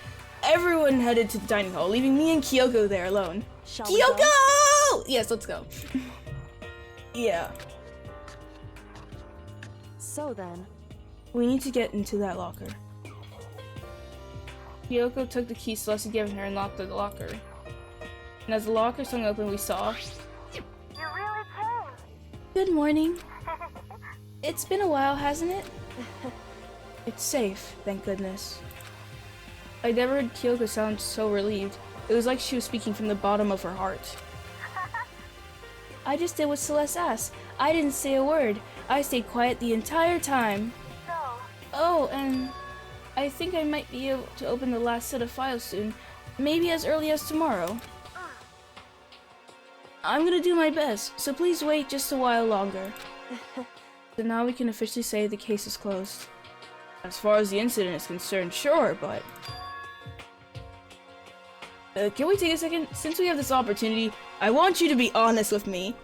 Everyone headed to the dining hall, leaving me and Kyoko there alone. Shall we go? Kyoko! Yes, let's go. Yeah. So then... We need to get into that locker. Kyoko took the key Celeste had given her and locked the locker. And as the locker swung open, we saw... You really came. Good morning. It's been a while, hasn't it? It's safe, thank goodness. I never heard Kyoko sound so relieved. It was like she was speaking from the bottom of her heart. I just did what Celeste asked. I didn't say a word. I stayed quiet the entire time. So, Oh, and I think I might be able to open the last set of files soon. Maybe as early as tomorrow. I'm gonna do my best, so please wait just a while longer. So now we can officially say the case is closed. As far as the incident is concerned, sure, but... can we take a second? Since we have this opportunity, I want you to be honest with me.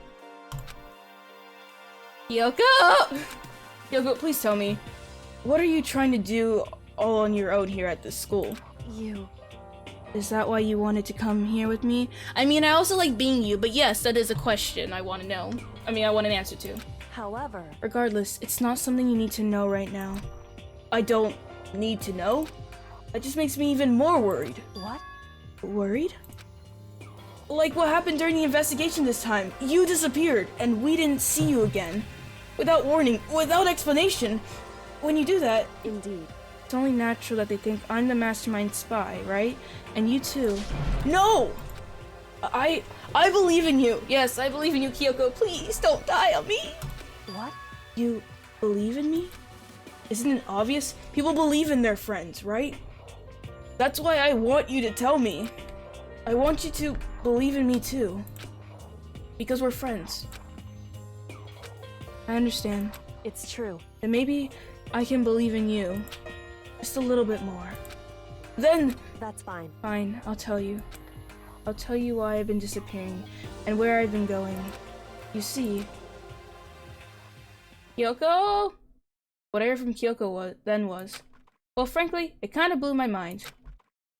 Kyoko! Kyoko, please tell me, what are you trying to do all on your own here at this school? You... Is that why you wanted to come here with me? I mean, I also like being you, but yes, that is a question I want to know. I mean, I want an answer to. However... Regardless, it's not something you need to know right now. I don't need to know? That just makes me even more worried. What? Worried? Like what happened during the investigation this time. You disappeared, and we didn't see you again. Without warning, without explanation. When you do that, Indeed. it's only natural that they think I'm the mastermind spy, right? And you too. No! I believe in you. Yes, I believe in you, Kyoko. Please don't die on me. What? You believe in me? Isn't it obvious? People believe in their friends, right? That's why I want you to tell me. I want you to believe in me too. Because we're friends. I understand. It's true. And maybe I can believe in you. Just a little bit more. Then... That's fine. Fine, I'll tell you. I'll tell you why I've been disappearing and where I've been going. You see... Kyoko? What I heard from Kyoko was... Well, frankly, it kind of blew my mind.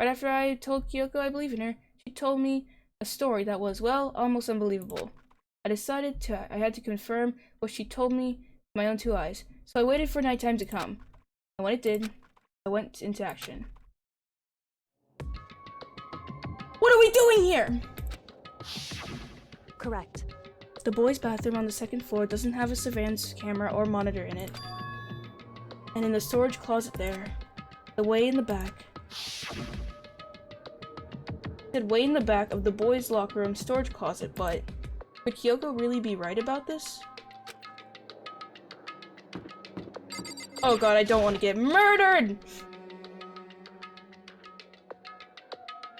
Right after I told Kyoko I believe in her, she told me a story that was, well, almost unbelievable. I decided I had to confirm what she told me with my own two eyes, so I waited for nighttime to come. And when it did, I went into action. What are we doing here? Correct. The boys' bathroom on the second floor doesn't have a surveillance camera or monitor in it. And in the storage closet there, the way in the back, said way in the back of the boys' locker room storage closet, but could Kyoko really be right about this? Oh god, I don't want to get murdered!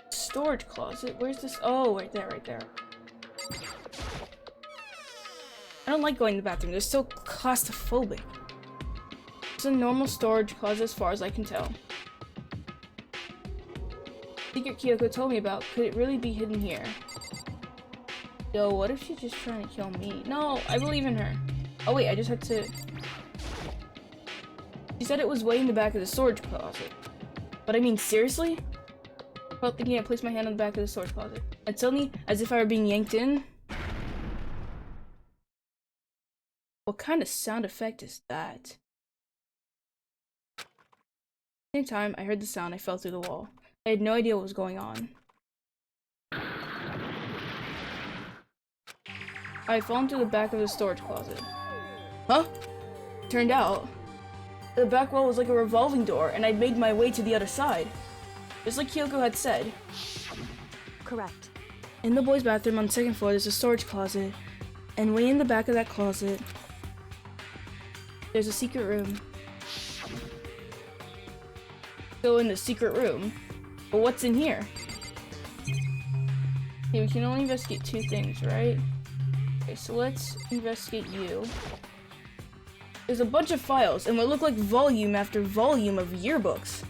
Storage closet? Where's this? Oh, right there, right there. I don't like going to the bathroom. They're so claustrophobic. It's a normal storage closet as far as I can tell. Secret Kyoko told me about. Could it really be hidden here? Yo, what if she's just trying to kill me? No, I believe in her. Oh wait, I just had to... She said it was way in the back of the storage closet. But I mean, seriously? While thinking, I placed my hand on the back of the storage closet. And suddenly, as if I were being yanked in... What kind of sound effect is that? At the same time, I heard the sound, I fell through the wall. I had no idea what was going on. I had fallen to the back of the storage closet. Huh? Turned out, the back wall was like a revolving door, and I'd made my way to the other side. Just like Kyoko had said. Correct. In the boys' bathroom on the second floor, there's a storage closet, and way in the back of that closet, there's a secret room. Go in the secret room. But what's in here? Okay, we can only investigate two things, right? Okay, so let's investigate you. There's a bunch of files, and what look like volume after volume of yearbooks.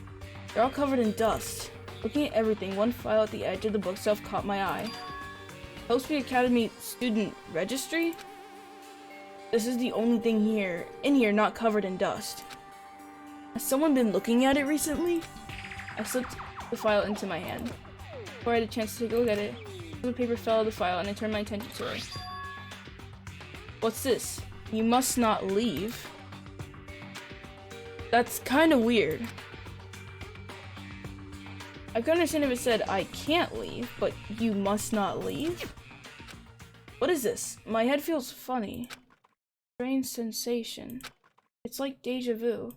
They're all covered in dust. Looking at everything, one file at the edge of the bookshelf caught my eye. Hospi Academy Student Registry? This is the only thing in here not covered in dust. Has someone been looking at it recently? I slipped the file into my hand. Before I had a chance to take a look at it, the paper fell out of the file and I turned my attention to it. What's this? You must not leave. That's kind of weird. I could understand if it said, I can't leave, but you must not leave? What is this? My head feels funny. Strange sensation. It's like deja vu.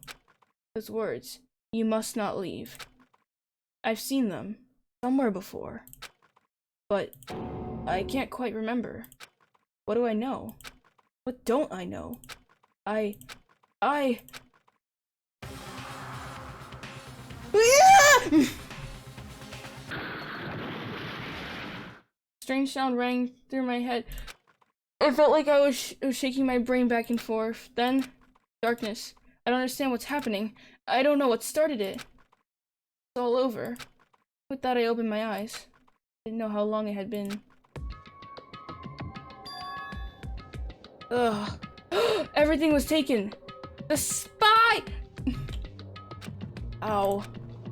Those words, you must not leave. I've seen them somewhere before, but I can't quite remember. What do I know? What don't I know? Strange sound rang through my head. It felt like I was shaking my brain back and forth. Then, darkness. I don't understand what's happening. I don't know what started it. It's all over. With that, I opened my eyes. I didn't know how long it had been. Ugh. Everything was taken. The spy! Ow.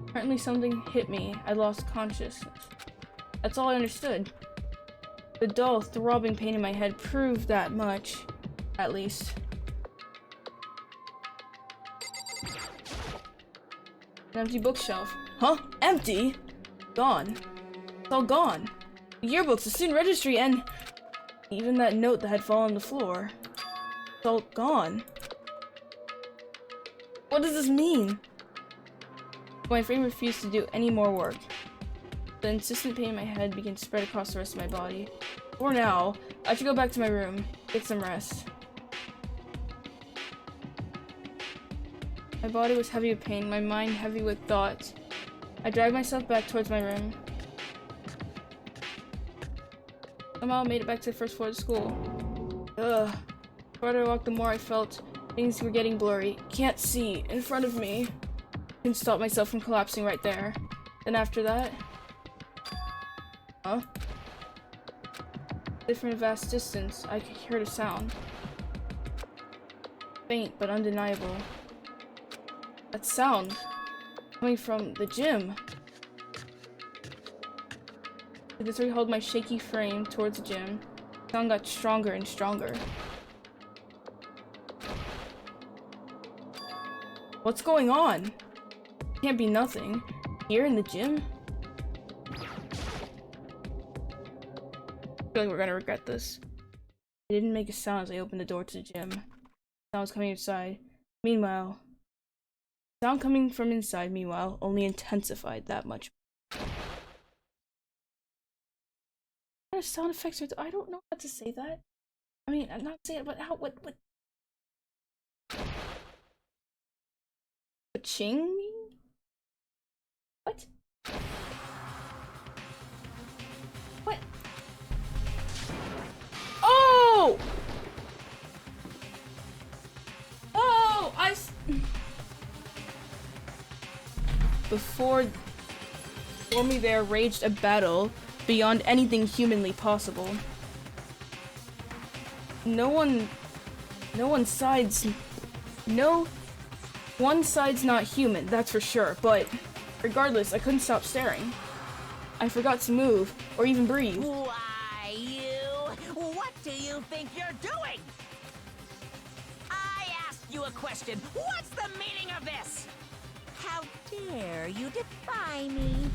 Apparently something hit me. I lost consciousness. That's all I understood. The dull, throbbing pain in my head proved that much. At least. An empty bookshelf. Huh? Empty? Gone. It's all gone. The yearbooks, the student registry, and even that note that had fallen on the floor. It's all gone. What does this mean? My brain refused to do any more work. The insistent pain in my head began to spread across the rest of my body. For now, I should go back to my room, get some rest. My body was heavy with pain, my mind heavy with thoughts. I dragged myself back towards my room. Somehow I made it back to the first floor of the school. Ugh. The farther I walked, the more I felt things were getting blurry. Can't see in front of me. Couldn't stop myself from collapsing right there. Then after that... Huh? From a vast distance, I could hear the sound. Faint but undeniable. That sound coming from the gym. As I held my shaky frame towards the gym, the sound got stronger and stronger. What's going on? Can't be nothing. Here in the gym? I feel like we're gonna regret this. I didn't make a sound as I opened the door to the gym. The sound was coming inside. Meanwhile, the sound coming from inside, only intensified that much. kind of sound effects are I don't know how to say that. I mean, I'm not saying it, but how, what? Ching? What? What? Oh! Oh! Before me there raged a battle beyond anything humanly possible. No one side's not human, that's for sure, but regardless, I couldn't stop staring. I forgot to move, or even breathe. Why, what do you think you're doing? I asked you a question. What's the meaning of this? How dare you defy me?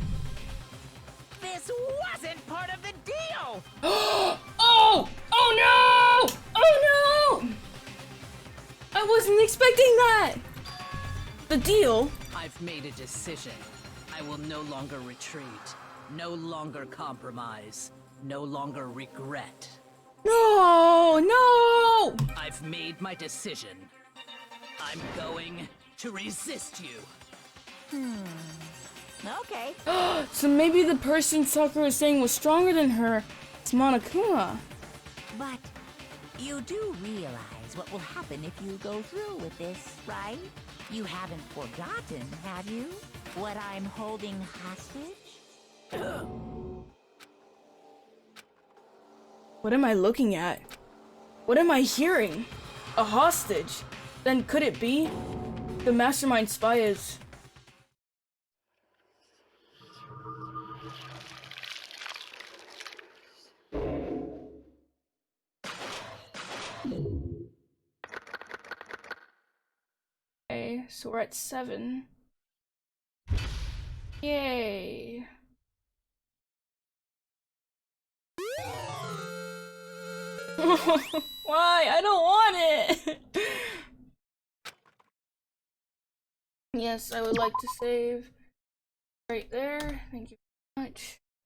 This wasn't part of the deal! Oh! Oh no! Oh no! I wasn't expecting that! The deal? I've made a decision. I will no longer retreat, no longer compromise, no longer regret. No! No! I've made my decision. I'm going to resist you. Okay. So maybe the person Sakura was saying was stronger than her. It's Monokuma. But you do realize what will happen if you go through with this, right? You haven't forgotten, have you? What I'm holding hostage? What am I looking at? What am I hearing? A hostage? Then could it be? The mastermind spy is... Okay, so we're at 7. Yay. Why? I don't want it! Yes, I would like to save right there. Thank you very much.